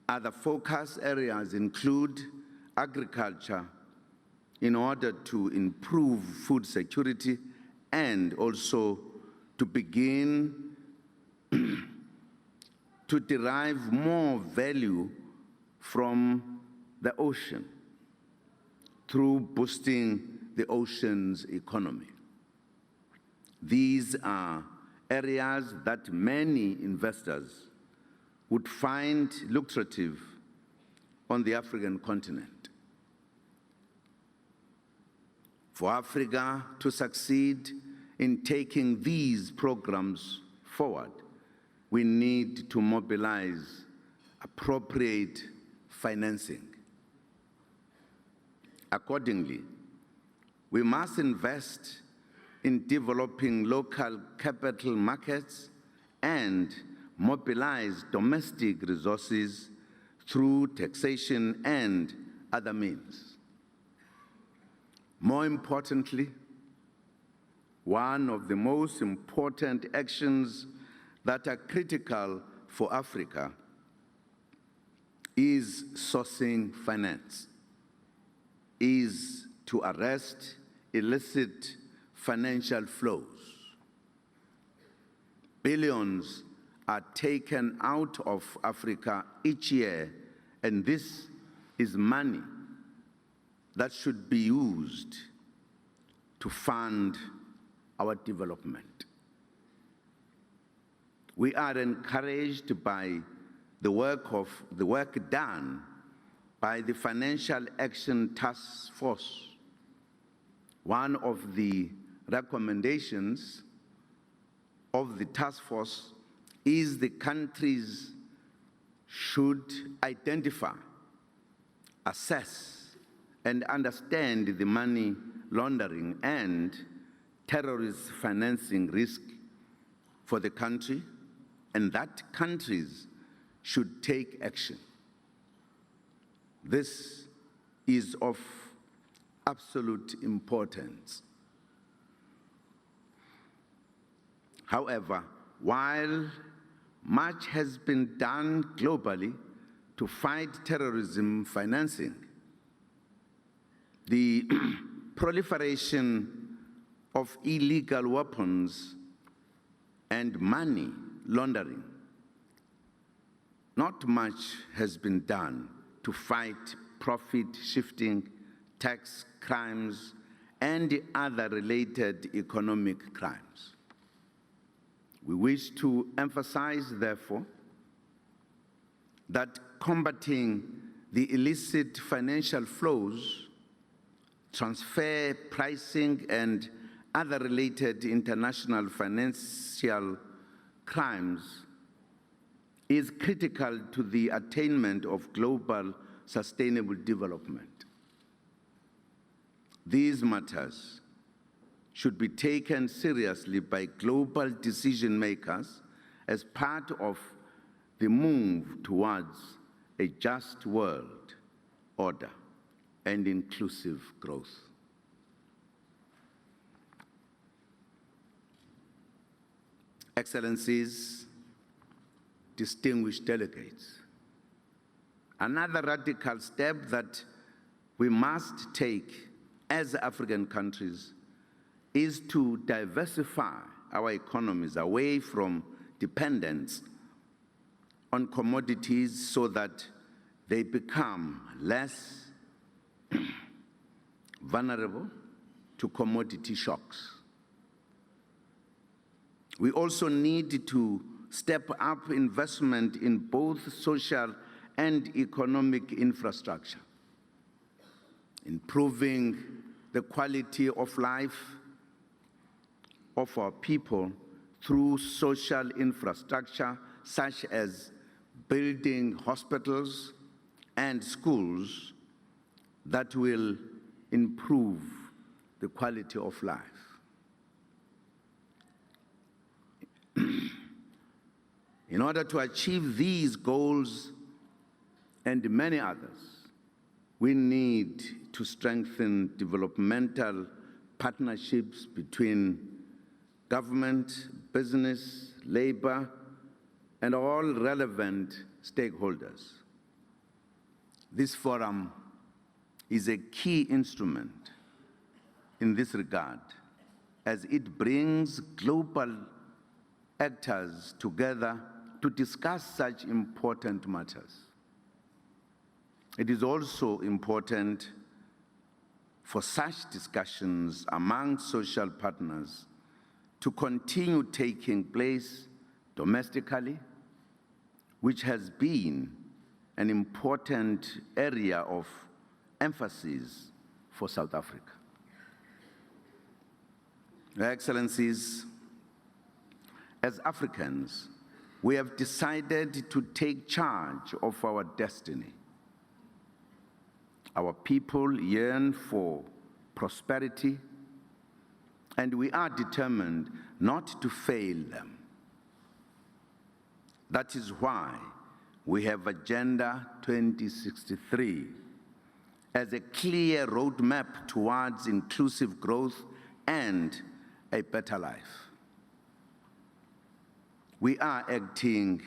[SPEAKER 23] Other focus areas include agriculture in order to improve food security and also to begin to derive more value from the ocean through boosting the ocean's economy. These are areas that many investors would find lucrative on the African continent. For Africa to succeed in taking these programs forward, we need to mobilize appropriate financing. Accordingly, we must invest in developing local capital markets and mobilize domestic resources through taxation and other means. More importantly, one of the most important actions that are critical for Africa is sourcing finance, is to arrest illicit financial flows. Billions are taken out of Africa each year, and this is money that should be used to fund our development. We are encouraged by the work done by the Financial Action Task Force. One of the recommendations of the task force is the countries should identify, assess, and understand the money laundering and terrorist financing risk for the country, and that countries should take action. This is of absolute importance. However, while much has been done globally to fight terrorism financing, the proliferation of illegal weapons and money laundering, not much has been done to fight profit shifting, tax crimes, and other related economic crimes. We wish to emphasize, therefore, that combating the illicit financial flows, transfer pricing, and other related international financial crimes is critical to the attainment of global sustainable development. These matters should be taken seriously by global decision makers as part of the move towards a just world order and inclusive growth. Excellencies, distinguished delegates, another radical step that we must take as African countries is to diversify our economies away from dependence on commodities so that they become less vulnerable to commodity shocks. We also need to step up investment in both social and economic infrastructure, improving the quality of life of our people through social infrastructure such as building hospitals and schools that will improve the quality of life. In order to achieve these goals and many others, we need to strengthen developmental partnerships between government, business, labor, and all relevant stakeholders. This forum is a key instrument in this regard, as it brings global actors together to discuss such important matters. It is also important for such discussions among social partners to continue taking place domestically, which has been an important area of emphasis for South Africa. Your Excellencies, as Africans, we have decided to take charge of our destiny. Our people yearn for prosperity, and we are determined not to fail them. That is why we have Agenda 2063 as a clear roadmap towards inclusive growth and a better life. We are acting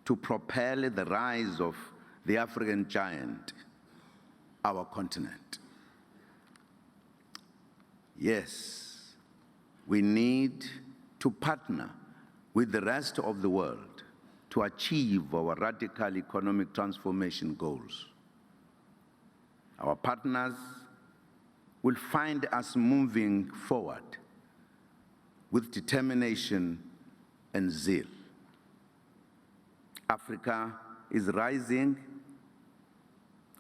[SPEAKER 23] to propel the rise of the African giant, our continent. Yes, we need to partner with the rest of the world to achieve our radical economic transformation goals. Our partners will find us moving forward with determination and zeal. Africa is rising,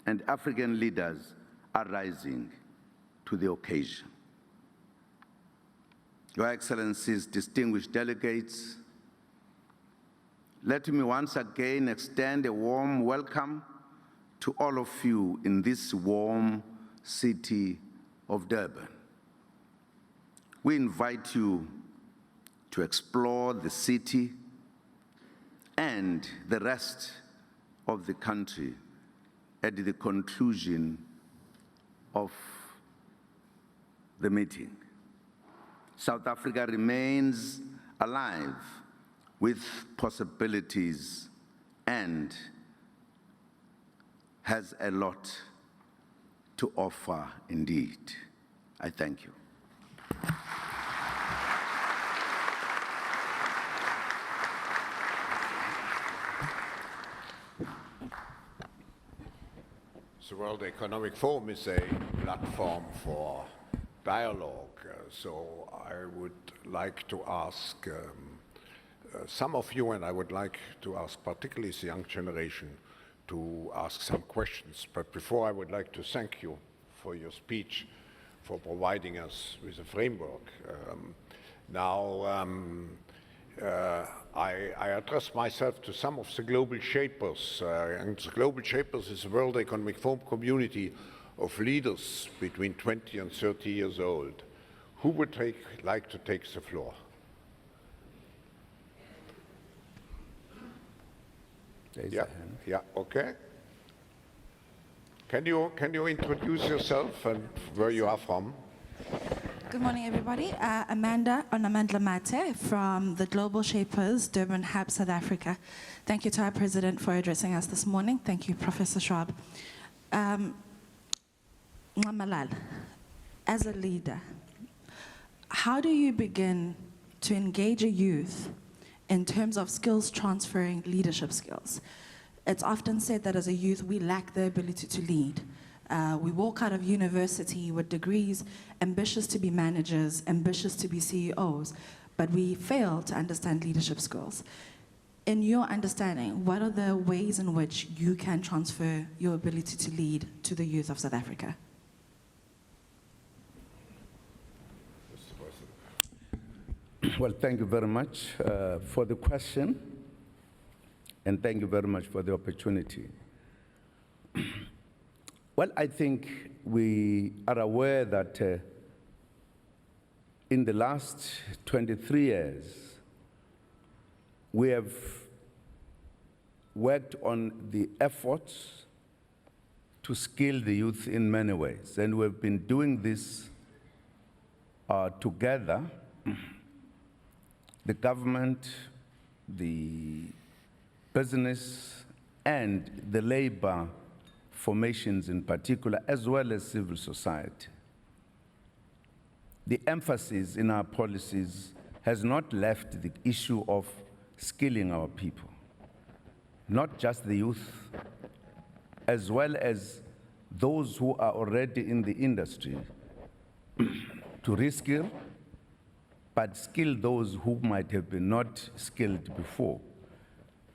[SPEAKER 23] and African leaders are rising to the occasion. Your Excellencies, distinguished delegates, let me once again extend a warm welcome to all of you in this warm city of Durban. We invite you to explore the city and the rest of the country at the conclusion of the meeting. South Africa remains alive with possibilities and has a lot to offer indeed. I thank you.
[SPEAKER 28] The World Economic Forum is a platform for dialogue, so I would like to ask some of you, and I would like to ask particularly the young generation, to ask some questions. But before, I would like to thank you for your speech, for providing us with a framework. I address myself to some of the global shapers, and the global shapers is the World Economic Forum community of leaders between 20 and 30 years old. Who would like to take the floor? Yeah, okay. Can you introduce yourself and where you are from?
[SPEAKER 13] Good morning, everybody. Amanda Mate from the Global Shapers, Durban Hub, South Africa. Thank you to our president for addressing us this morning. Thank you, Professor Schwab. Malal, as a leader, how do you begin to engage a youth in terms of skills transferring leadership skills? It's often said that as a youth, we lack the ability to lead. We walk out of university with degrees, ambitious to be managers, ambitious to be CEOs, but we fail to understand leadership skills. In your understanding, what are the ways in which you can transfer your ability to lead to the youth of South Africa?
[SPEAKER 23] Well, thank you very much for the question, and thank you very much for the opportunity. Well, I think we are aware that in the last 23 years, we have worked on the efforts to skill the youth in many ways, and we've been doing this together. The government, the business, and the labor formations in particular, as well as civil society. The emphasis in our policies has not left the issue of skilling our people, not just the youth, as well as those who are already in the industry, to reskill, but skill those who might have been not skilled before.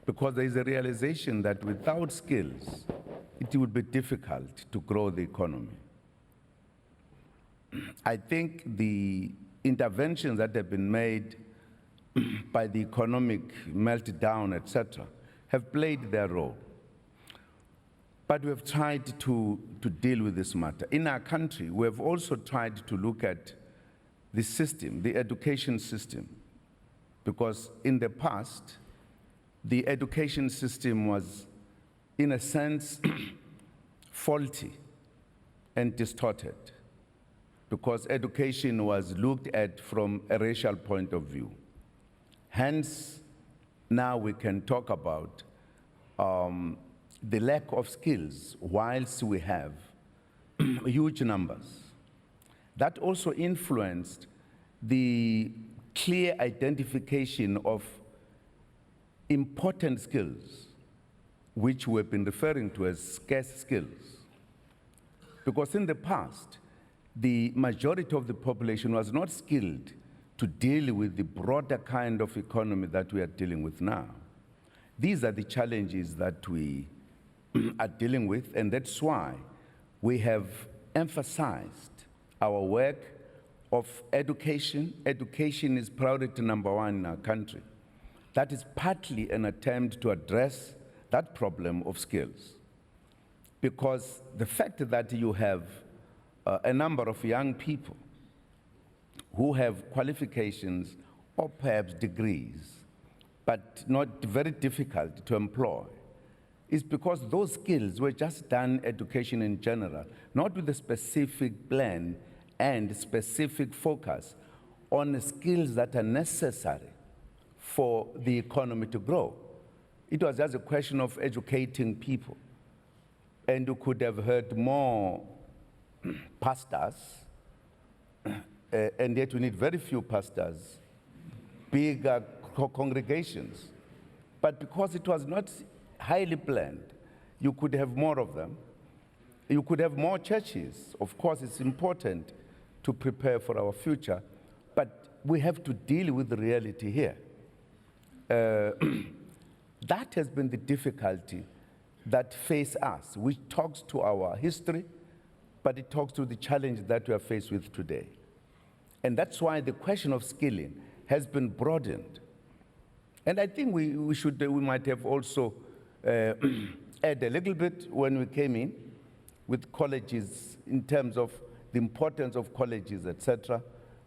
[SPEAKER 23] Because there is a realization that without skills, it would be difficult to grow the economy. I think the interventions that have been made by the economic meltdown, etc., have played their role. But we have tried to deal with this matter. In our country, we have also tried to look at the system, the education system, because in the past, the education system was, in a sense, faulty and distorted, because education was looked at from a racial point of view. Hence, now we can talk about the lack of skills whilst we have huge numbers. That also influenced the clear identification of important skills, which we've been referring to as scarce skills. Because in the past, the majority of the population was not skilled to deal with the broader kind of economy that we are dealing with now. These are the challenges that we are dealing with, and that's why we have emphasized our work of education. Education is priority number one in our country. That is partly an attempt to address that problem of skills. Because the fact that you have a number of young people who have qualifications or perhaps degrees, but not very difficult to employ, is because those skills were just done education in general, not with a specific plan and specific focus on the skills that are necessary for the economy to grow. It was just a question of educating people. And you could have heard more pastors, and yet we need very few pastors, bigger congregations. But because it was not highly planned, you could have more of them. You could have more churches. Of course, it's important to prepare for our future, but we have to deal with the reality here. That has been the difficulty that face us, which talks to our history, but it talks to the challenge that we are faced with today. And that's why the question of skilling has been broadened. And I think we might have also add a little bit when we came in with colleges in terms of the importance of colleges, etc.,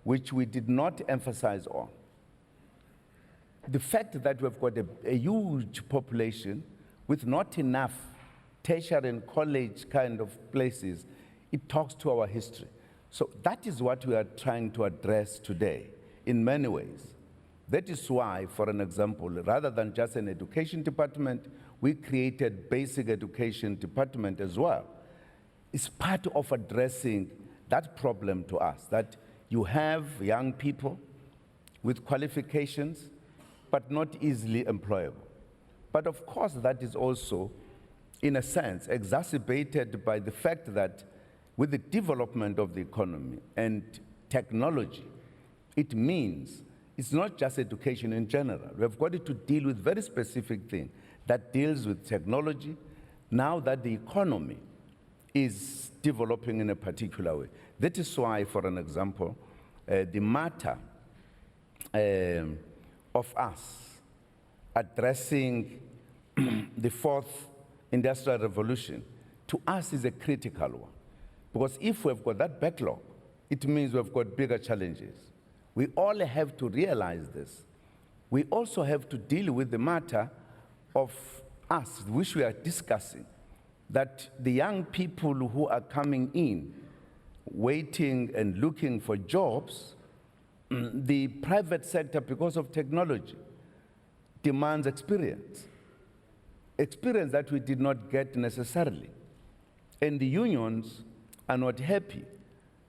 [SPEAKER 23] which we did not emphasize on. The fact that we've got a huge population with not enough tertiary and college kind of places, it talks to our history. So that is what we are trying to address today in many ways. That is why, for an example, rather than just an education department, we created basic education department as well. It's part of addressing that problem to us, that you have young people with qualifications, but not easily employable. But of course, that is also, in a sense, exacerbated by the fact that with the development of the economy and technology, it means it's not just education in general. We've got to deal with very specific things that deals with technology now that the economy is developing in a particular way. That is why, for an example, the matter of us addressing the fourth industrial revolution, to us is a critical one. Because if we've got that backlog, it means we've got bigger challenges. We all have to realize this. We also have to deal with the matter of us, which we are discussing, that the young people who are coming in, waiting and looking for jobs, the private sector, because of technology, demands experience that we did not get necessarily. And the unions are not happy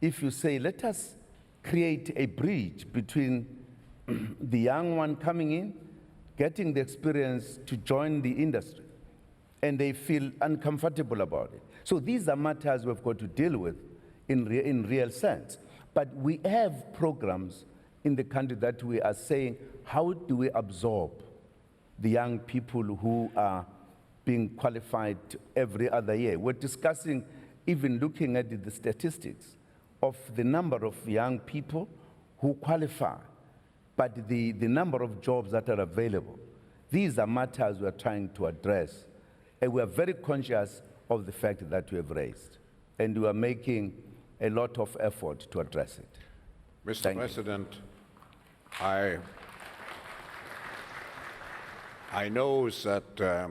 [SPEAKER 23] if you say, let us create a bridge between the young one coming in, getting the experience to join the industry, and they feel uncomfortable about it. So these are matters we've got to deal with in real sense. But we have programs in the country that we are saying, how do we absorb the young people who are being qualified every other year? We're discussing even looking at the statistics of the number of young people who qualify, but the number of jobs that are available. These are matters we're trying to address. And we are very conscious of the fact that we have raised, and we are making a lot of effort to address it.
[SPEAKER 28] Mr. President, I know that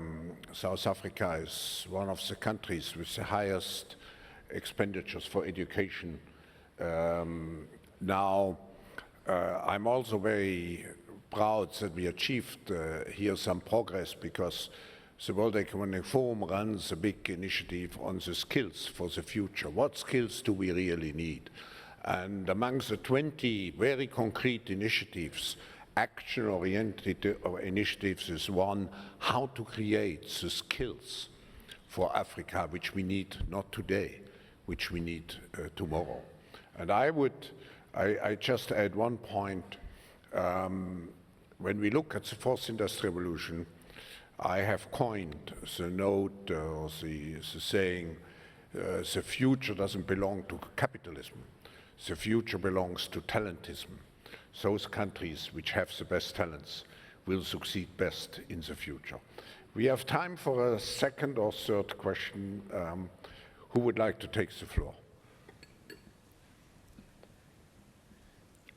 [SPEAKER 28] South Africa is one of the countries with the highest expenditures for education. Now, I'm also very proud that we achieved here some progress, because the World Economic Forum runs a big initiative on the skills for the future. What skills do we really need? And among the 20 very concrete initiatives, action-oriented initiatives is one, how to create the skills for Africa, which we need not today, which we need tomorrow. And I just add one point. When we look at the fourth industrial revolution, I have coined the note, or the saying, the future doesn't belong to capitalism. The future belongs to talentism. Those countries which have the best talents will succeed best in the future. We have time for a second or third question. Who would like to take the floor?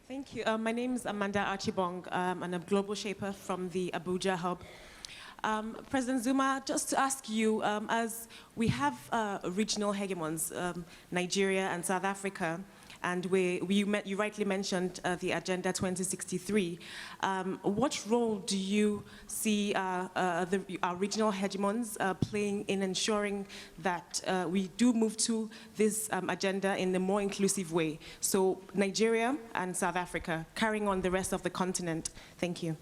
[SPEAKER 14] Thank you. My name is Amanda Archibong, and I'm a global shaper from the Abuja hub. President Zuma, just to ask you, as we have regional hegemons, Nigeria and South Africa, and you rightly mentioned the Agenda 2063. What role do you see our regional hegemons playing in ensuring that we do move to this agenda in a more inclusive way? So Nigeria and South Africa, carrying on the rest of the continent. Thank you.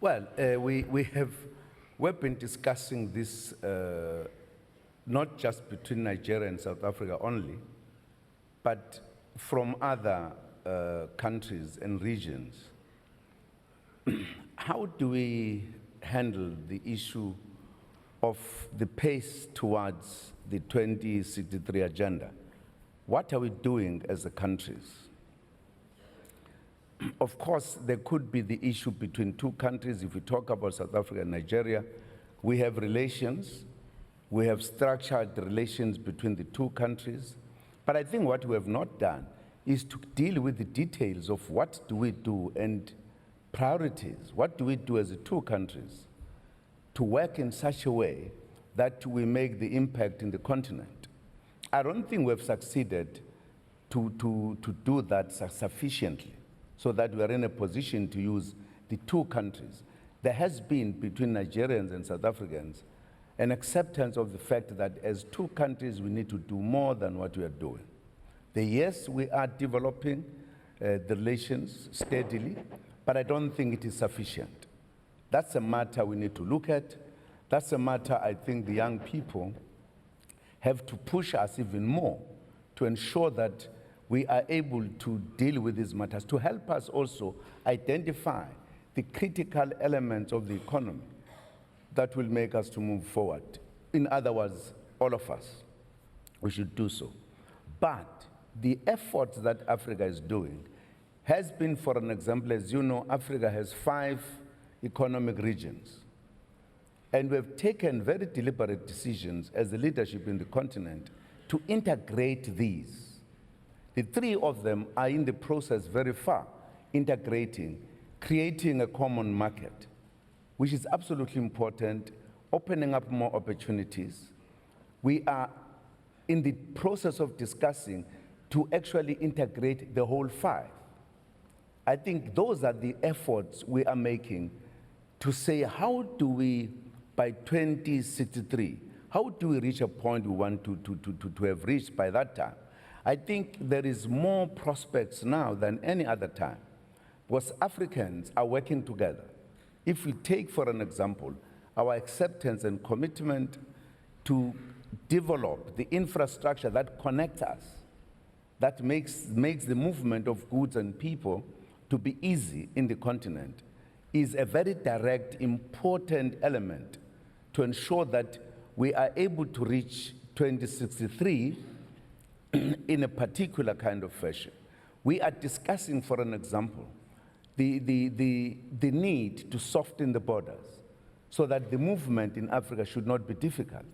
[SPEAKER 23] Well, we've been discussing this not just between Nigeria and South Africa only, but from other countries and regions. How do we handle the issue of the pace towards the 2063 agenda? What are we doing as a countries? Of course, there could be the issue between two countries. If we talk about South Africa and Nigeria, we have relations. We have structured relations between the two countries. But I think what we have not done is to deal with the details of what do we do and priorities. What do we do as the two countries to work in such a way that we make the impact in the continent? I don't think we've succeeded to do that sufficiently, so that we are in a position to use the two countries. There has been, between Nigerians and South Africans, an acceptance of the fact that as two countries, we need to do more than what we are doing. Yes, we are developing the relations steadily, but I don't think it is sufficient. That's a matter we need to look at. That's a matter I think the young people have to push us even more to ensure that we are able to deal with these matters, to help us also identify the critical elements of the economy that will make us to move forward. In other words, all of us, we should do so. But the efforts that Africa is doing has been, for an example, as you know, Africa has 5 economic regions. And we've taken very deliberate decisions as the leadership in the continent to integrate these. The 3 of them are in the process very far, integrating, creating a common market, which is absolutely important, opening up more opportunities. We are in the process of discussing to actually integrate the whole 5. I think those are the efforts we are making to say, how do we, by 2063, how do we reach a point we want to have reached by that time? I think there is more prospects now than any other time, because Africans are working together. If we take, for an example, our acceptance and commitment to develop the infrastructure that connects us, that makes the movement of goods and people to be easy in the continent, is a very direct, important element to ensure that we are able to reach 2063 in a particular kind of fashion. We are discussing, for an example, the need to soften the borders, so that the movement in Africa should not be difficult.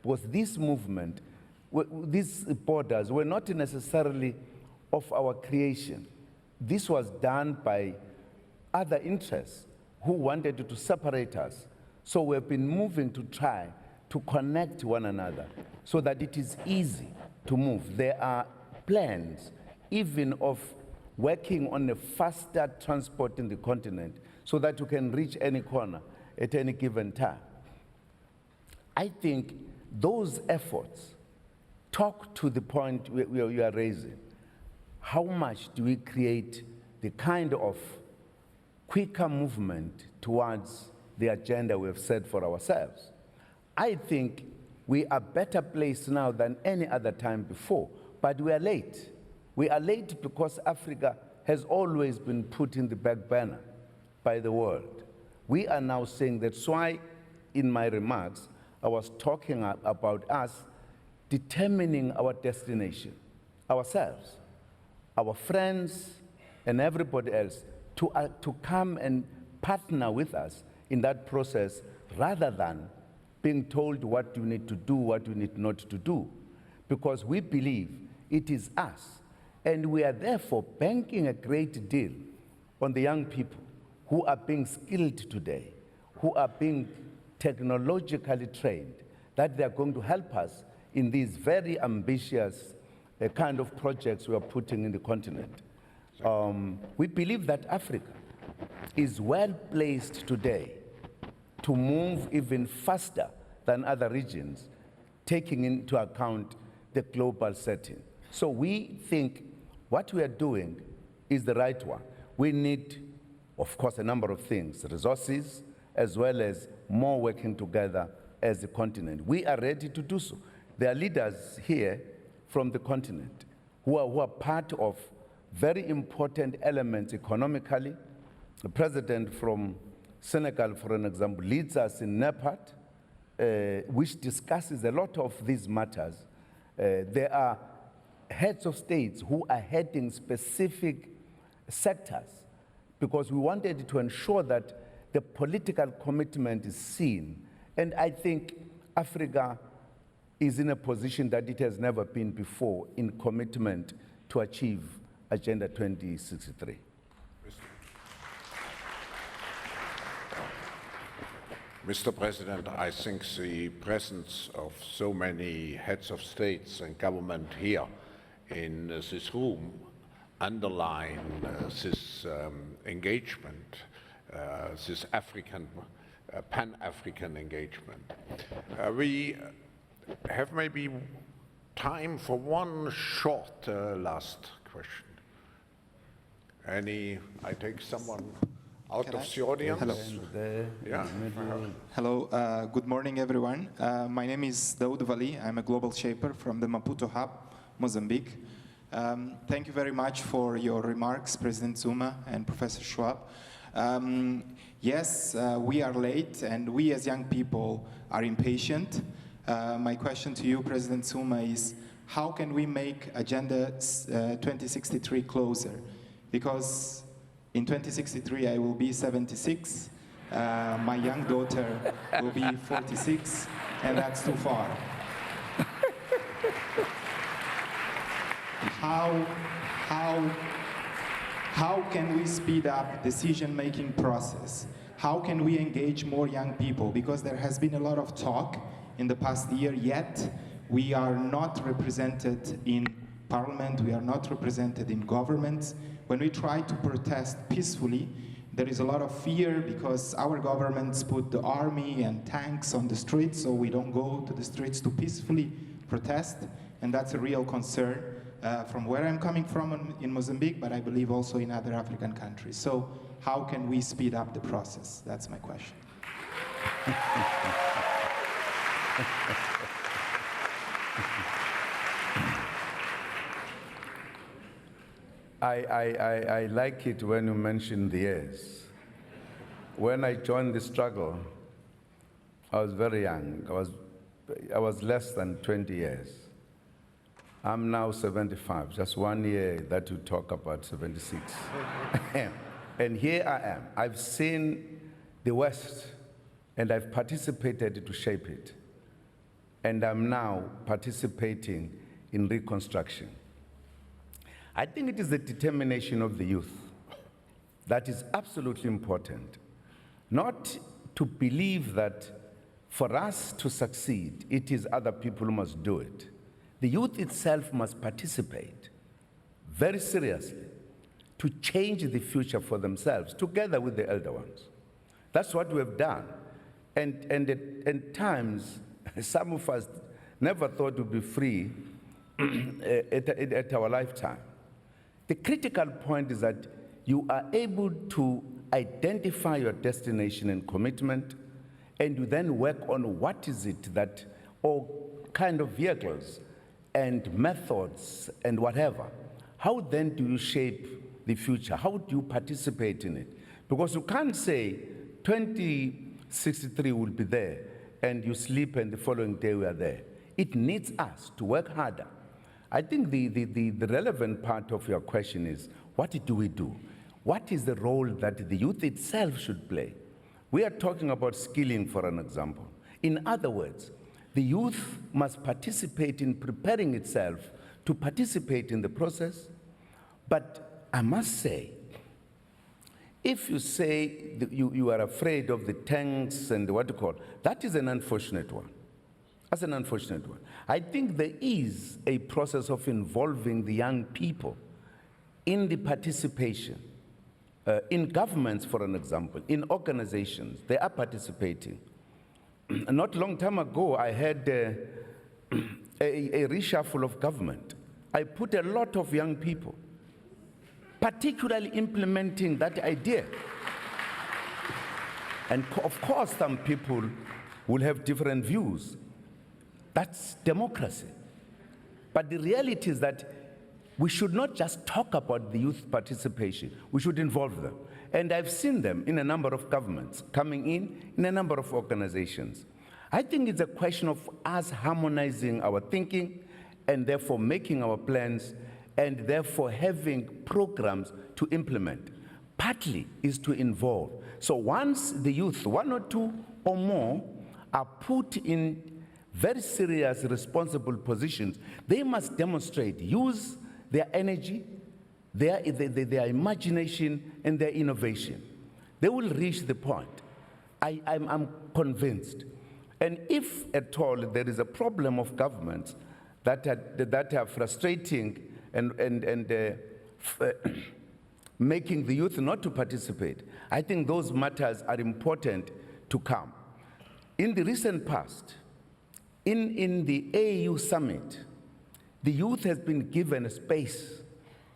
[SPEAKER 23] Because this movement, these borders were not necessarily of our creation. This was done by other interests who wanted to separate us. So we've been moving to try to connect one another so that it is easy to move. There are plans even of working on a faster transport in the continent so that you can reach any corner at any given time. I think those efforts talk to the point you are raising. How much do we create the kind of quicker movement towards the agenda we have set for ourselves? I think we are better placed now than any other time before, but we are late. We are late because Africa has always been put in the back burner by the world. We are now saying that's why in my remarks I was talking about us determining our destination, ourselves, our friends, and everybody else to come and partner with us in that process rather than being told what you need to do, what you need not to do, because we believe it is us. And we are therefore banking a great deal on the young people who are being skilled today, who are being technologically trained, that they are going to help us in these very ambitious kind of projects we are putting in the continent. We believe that Africa is well placed today to move even faster than other regions, taking into account the global setting. So we think what we are doing is the right one. We need, of course, a number of things, resources, as well as more working together as a continent. We are ready to do so. There are leaders here from the continent who are part of very important elements economically. The president from Senegal, for an example, leads us in NEPAD, which discusses a lot of these matters. There are heads of states who are heading specific sectors because we wanted to ensure that the political commitment is seen. And I think Africa is in a position that it has never been before in commitment to achieve Agenda 2063.
[SPEAKER 28] Mr. President, I think the presence of so many heads of states and government here in this room underline this engagement, this African, Pan-African engagement. We have maybe time for one short last question. I take someone out of the audience.
[SPEAKER 15] Hello.
[SPEAKER 28] Yeah.
[SPEAKER 15] Hello. Good morning, everyone. My name is Daoud Vali. I'm a global shaper from the Maputo Hub, Mozambique. Thank you very much for your remarks, President Zuma and Professor Schwab. Yes, we are late, and we as young people are impatient. My question to you, President Zuma, is how can we make Agenda 2063 closer? Because in 2063, I will be 76. My young daughter will be 46, and that's too far. How can we speed up decision-making process? How can we engage more young people? Because there has been a lot of talk in the past year, yet we are not represented in parliament, we are not represented in governments. When we try to protest peacefully, there is a lot of fear because our governments put the army and tanks on the streets, so we don't go to the streets to peacefully protest, and that's a real concern from where I'm coming from in Mozambique, but I believe also in other African countries. So how can we speed up the process? That's my question.
[SPEAKER 23] I like it when you mention the years. When I joined the struggle, I was very young. I was less than 20 years. I'm now 75, just 1 year that you talk about 76. And here I am. I've seen the West and I've participated to shape it. And I'm now participating in reconstruction. I think it is the determination of the youth that is absolutely important. Not to believe that for us to succeed, it is other people who must do it. The youth itself must participate very seriously to change the future for themselves, together with the elder ones. That's what we have done. And at times, some of us never thought we'd be free at our lifetime. The critical point is that you are able to identify your destination and commitment, and you then work on what is it that, or kind of vehicles and methods and whatever. How then do you shape the future? How do you participate in it? Because you can't say 2063 will be there and you sleep and the following day we are there. It needs us to work harder. I think the relevant part of your question is, what do we do? What is the role that the youth itself should play? We are talking about skilling, for an example. In other words, the youth must participate in preparing itself to participate in the process. But I must say, if you say that you are afraid of the tanks and what you call, that is an unfortunate one. That's an unfortunate one. I think there is a process of involving the young people in the participation. In governments, for an example, in organizations, they are participating. Not a long time ago, I had a reshuffle of government. I put a lot of young people, particularly implementing that idea. And of course, some people will have different views. That's democracy. But the reality is that we should not just talk about the youth participation, we should involve them. And I've seen them in a number of governments, coming in a number of organizations. I think it's a question of us harmonizing our thinking and therefore making our plans and therefore having programs to implement. Partly is to involve. So once the youth, one or two or more, are put in very serious, responsible positions, they must demonstrate, use their energy, their imagination, and their innovation. They will reach the point. I'm convinced. And if at all there is a problem of governments that are frustrating and making the youth not to participate, I think those matters are important to come. In the recent past, in the AU summit, the youth has been given a space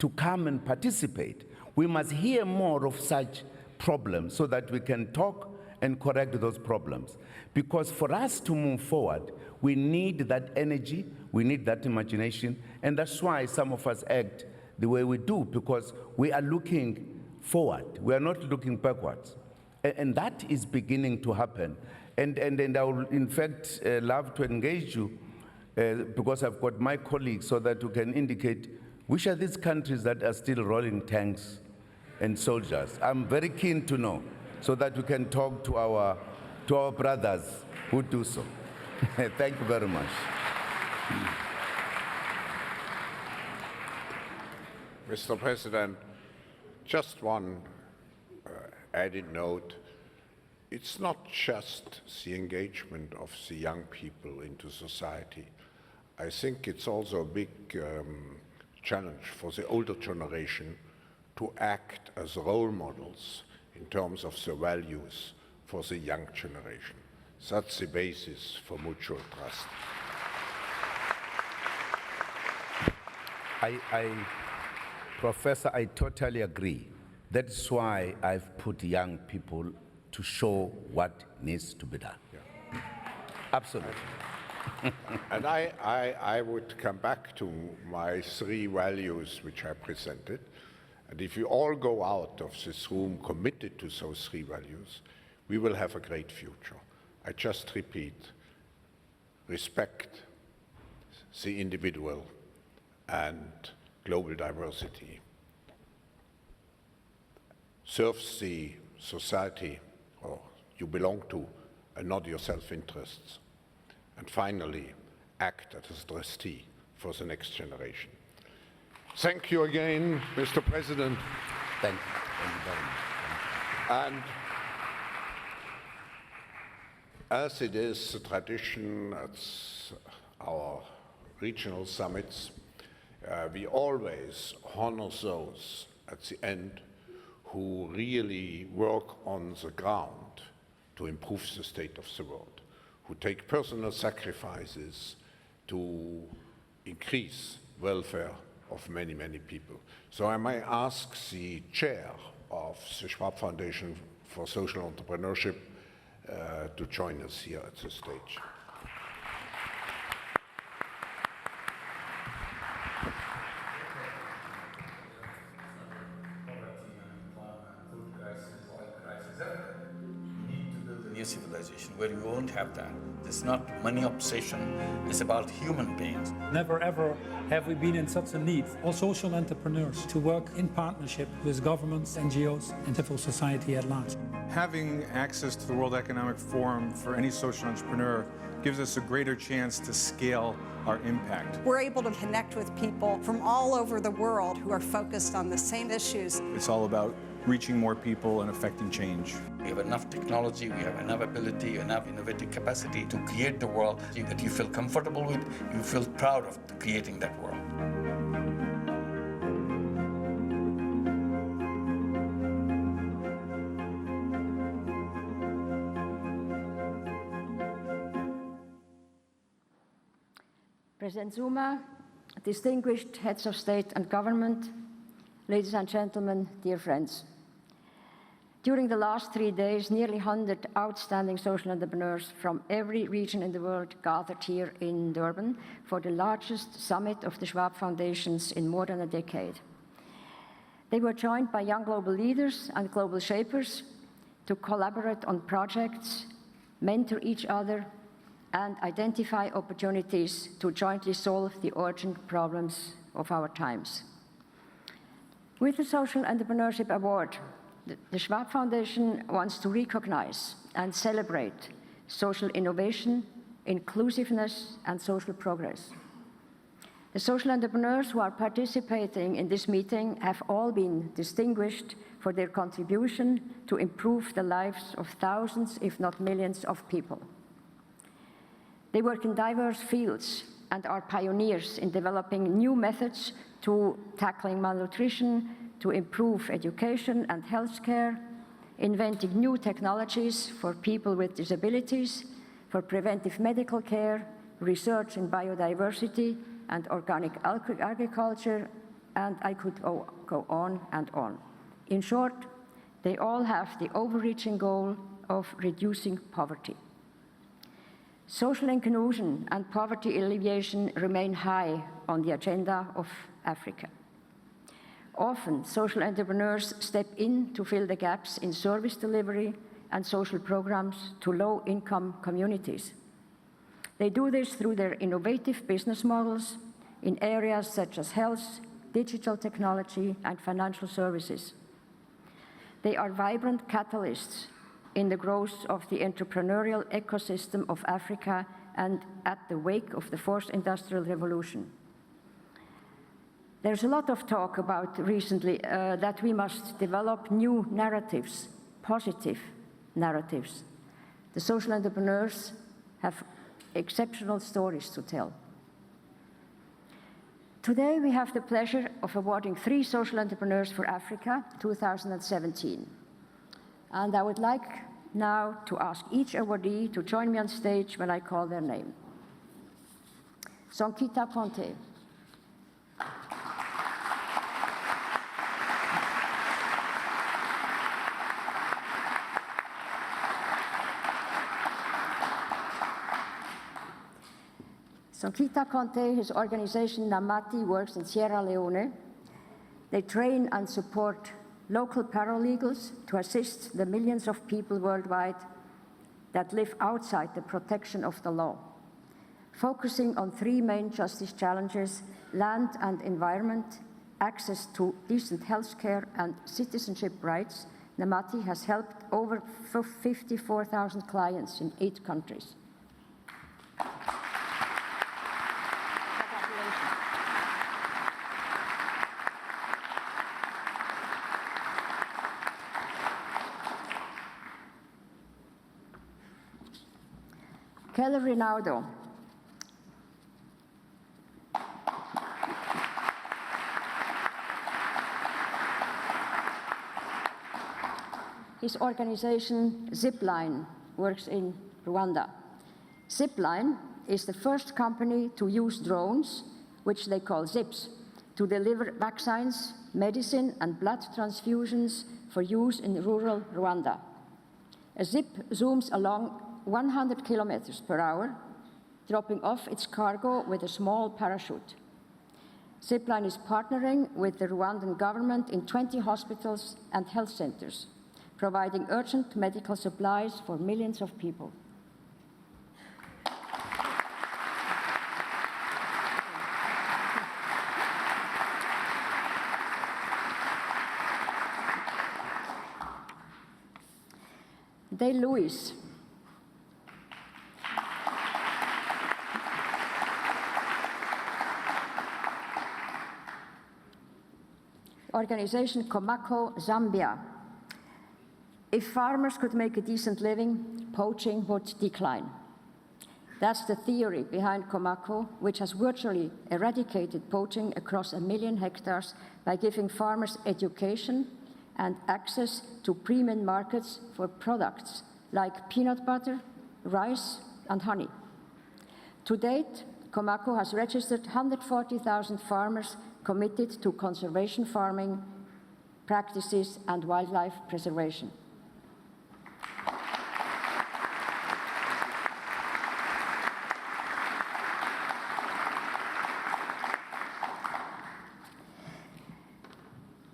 [SPEAKER 23] to come and participate. We must hear more of such problems so that we can talk and correct those problems. Because for us to move forward, we need that energy, we need that imagination, and that's why some of us act the way we do, because we are looking forward. We are not looking backwards. And that is beginning to happen. And I would, in fact, love to engage you because I've got my colleagues so that you can indicate which are these countries that are still rolling tanks and soldiers. I'm very keen to know so that we can talk to our brothers who do so. Thank you very much.
[SPEAKER 28] Mr. President, just one added note. It's not just the engagement of the young people into society. I think it's also a big challenge for the older generation to act as role models in terms of the values for the young generation. That's the basis for mutual trust.
[SPEAKER 23] Professor, I totally agree. That's why I've put young people to show what needs to be done. Yeah. Absolutely.
[SPEAKER 28] And I would come back to my three values which I presented. And if you all go out of this room committed to those three values, we will have a great future. I just repeat, respect the individual and global diversity, serves the society or you belong to and not your self-interests. And finally, act as a trustee for the next generation. Thank you again, Mr. President.
[SPEAKER 3] Thank you. Thank you very much.
[SPEAKER 28] And as it is the tradition at our regional summits, we always honor those at the end who really work on the ground to improve the state of the world, who take personal sacrifices to increase welfare of many, many people. So I might ask the chair of the Schwab Foundation for Social Entrepreneurship to join us here at the stage.
[SPEAKER 3] New civilization where you won't have that. It's not money obsession, it's about human beings.
[SPEAKER 16] Never ever have we been in such a need, all social entrepreneurs, to work in partnership with governments, NGOs, and civil society at large.
[SPEAKER 17] Having access to the World Economic Forum for any social entrepreneur gives us a greater chance to scale our impact.
[SPEAKER 18] We're able to connect with people from all over the world who are focused on the same issues.
[SPEAKER 17] It's all about reaching more people and affecting change.
[SPEAKER 3] We have enough technology, we have enough ability, enough innovative capacity to create the world that you feel comfortable with, you feel proud of creating that world.
[SPEAKER 19] President Zuma, distinguished heads of state and government, ladies and gentlemen, dear friends. During the last 3 days, nearly 100 outstanding social entrepreneurs from every region in the world gathered here in Durban for the largest summit of the Schwab Foundations in more than a decade. They were joined by young global leaders and global shapers to collaborate on projects, mentor each other, and identify opportunities to jointly solve the urgent problems of our times. With the Social Entrepreneurship Award, the Schwab Foundation wants to recognize and celebrate social innovation, inclusiveness, and social progress. The social entrepreneurs who are participating in this meeting have all been distinguished for their contribution to improve the lives of thousands, if not millions, of people. They work in diverse fields and are pioneers in developing new methods to tackling malnutrition, to improve education and healthcare, inventing new technologies for people with disabilities, for preventive medical care, research in biodiversity and organic agriculture, and I could go on and on. In short, they all have the overreaching goal of reducing poverty. Social inclusion and poverty alleviation remain high on the agenda of Africa. Often, social entrepreneurs step in to fill the gaps in service delivery and social programs to low-income communities. They do this through their innovative business models in areas such as health, digital technology, and financial services. They are vibrant catalysts in the growth of the entrepreneurial ecosystem of Africa and at the wake of the fourth industrial revolution. There's a lot of talk about recently that we must develop new narratives, positive narratives. The social entrepreneurs have exceptional stories to tell. Today we have the pleasure of awarding 3 social entrepreneurs for Africa 2017. And I would like now to ask each awardee to join me on stage when I call their name. Sonkita Conte. Sonkita Conte, his organization Namati works in Sierra Leone. They train and support local paralegals to assist the millions of people worldwide that live outside the protection of the law, focusing on 3 main justice challenges: land and environment, access to decent health care, and citizenship rights Namati has helped over 54,000 clients in 8 countries. Keller Rinaldo. His organization, Zipline, works in Rwanda. Zipline is the first company to use drones, which they call zips, to deliver vaccines, medicine, and blood transfusions for use in rural Rwanda. A zip zooms along 100 kilometers per hour, dropping off its cargo with a small parachute. Zipline is partnering with the Rwandan government in 20 hospitals and health centers, providing urgent medical supplies for millions of people. Day Lewis. Organization Komako, Zambia. If farmers could make a decent living, poaching would decline. That's the theory behind Komako, which has virtually eradicated poaching across 1 million hectares by giving farmers education and access to premium markets for products like peanut butter, rice, and honey. To date, Komako has registered 140,000 farmers committed to conservation farming practices and wildlife preservation.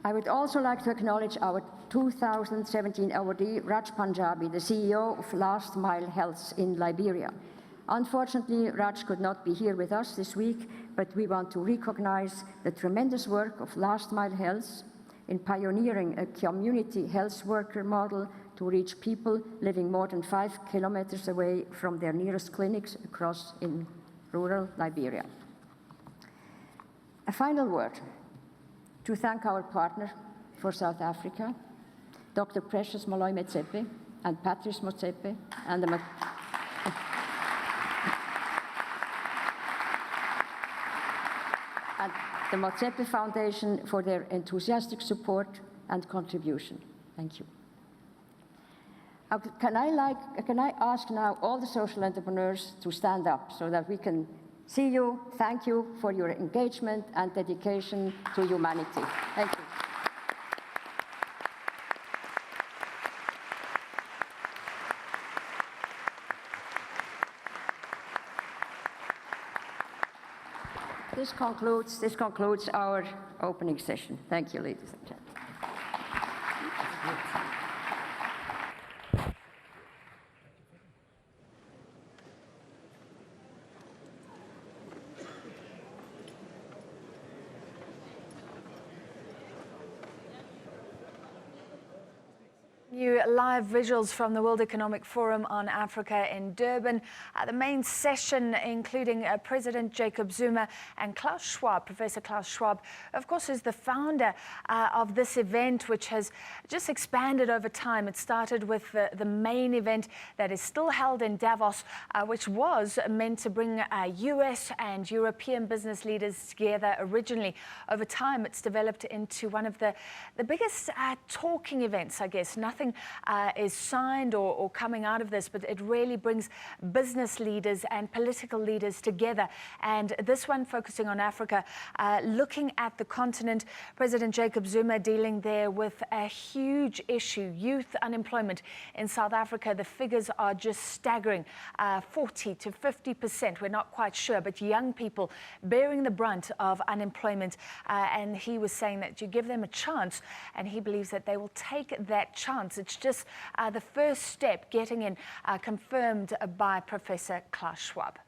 [SPEAKER 19] I would also like to acknowledge our 2017 awardee, Raj Punjabi, the CEO of Last Mile Health in Liberia. Unfortunately, Raj could not be here with us this week, but we want to recognize the tremendous work of Last Mile Health in pioneering a community health worker model to reach people living more than 5 kilometers away from their nearest clinics across in rural Liberia. A final word to thank our partner for South Africa, Dr. Precious Moloi Motsepe and Patrice Motsepe, and the Motsepe Foundation for their enthusiastic support and contribution. Thank you. Can I ask now all the social entrepreneurs to stand up so that we can see you? Thank you for your engagement and dedication to humanity. Thank you. This concludes our opening session. Thank you, ladies and gentlemen.
[SPEAKER 1] New live visuals from the World Economic Forum on Africa in Durban. The main session, including President Jacob Zuma and Klaus Schwab. Professor Klaus Schwab, of course, is the founder of this event, which has just expanded over time. It started with the main event that is still held in Davos, which was meant to bring US and European business leaders together originally. Over time, it's developed into one of the biggest talking events, I guess. Nothing is signed or coming out of this, but it really brings business leaders and political leaders together. And this one focusing on Africa, looking at the continent. President Jacob Zuma dealing there with a huge issue, youth unemployment in South Africa. The figures are just staggering, 40 to 50%. We're not quite sure, but young people bearing the brunt of unemployment. And he was saying that you give them a chance, and he believes that they will take that chance grants. It's just the first step getting in, confirmed by Professor Klaus Schwab.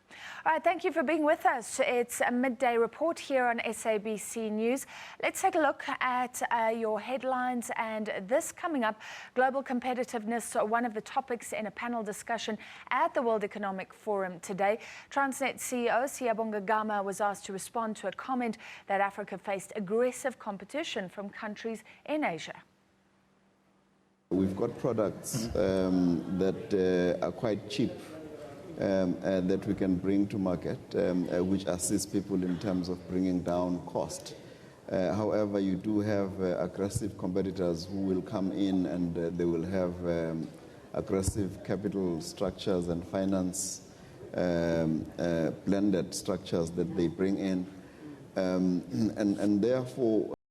[SPEAKER 1] All right, thank you for being with us. It's a midday report here on SABC News. Let's take a look at your headlines, and this coming up, global competitiveness, one of the topics in a panel discussion at the World Economic Forum today. Transnet CEO Siyabonga Gama was asked to respond to a comment that Africa faced aggressive competition from countries in Asia.
[SPEAKER 2] We've got products that are quite cheap that we can bring to market, which assist people in terms of bringing down cost. However, you do have aggressive competitors who will come in and they will have aggressive capital structures and finance blended structures that they bring in. And therefore,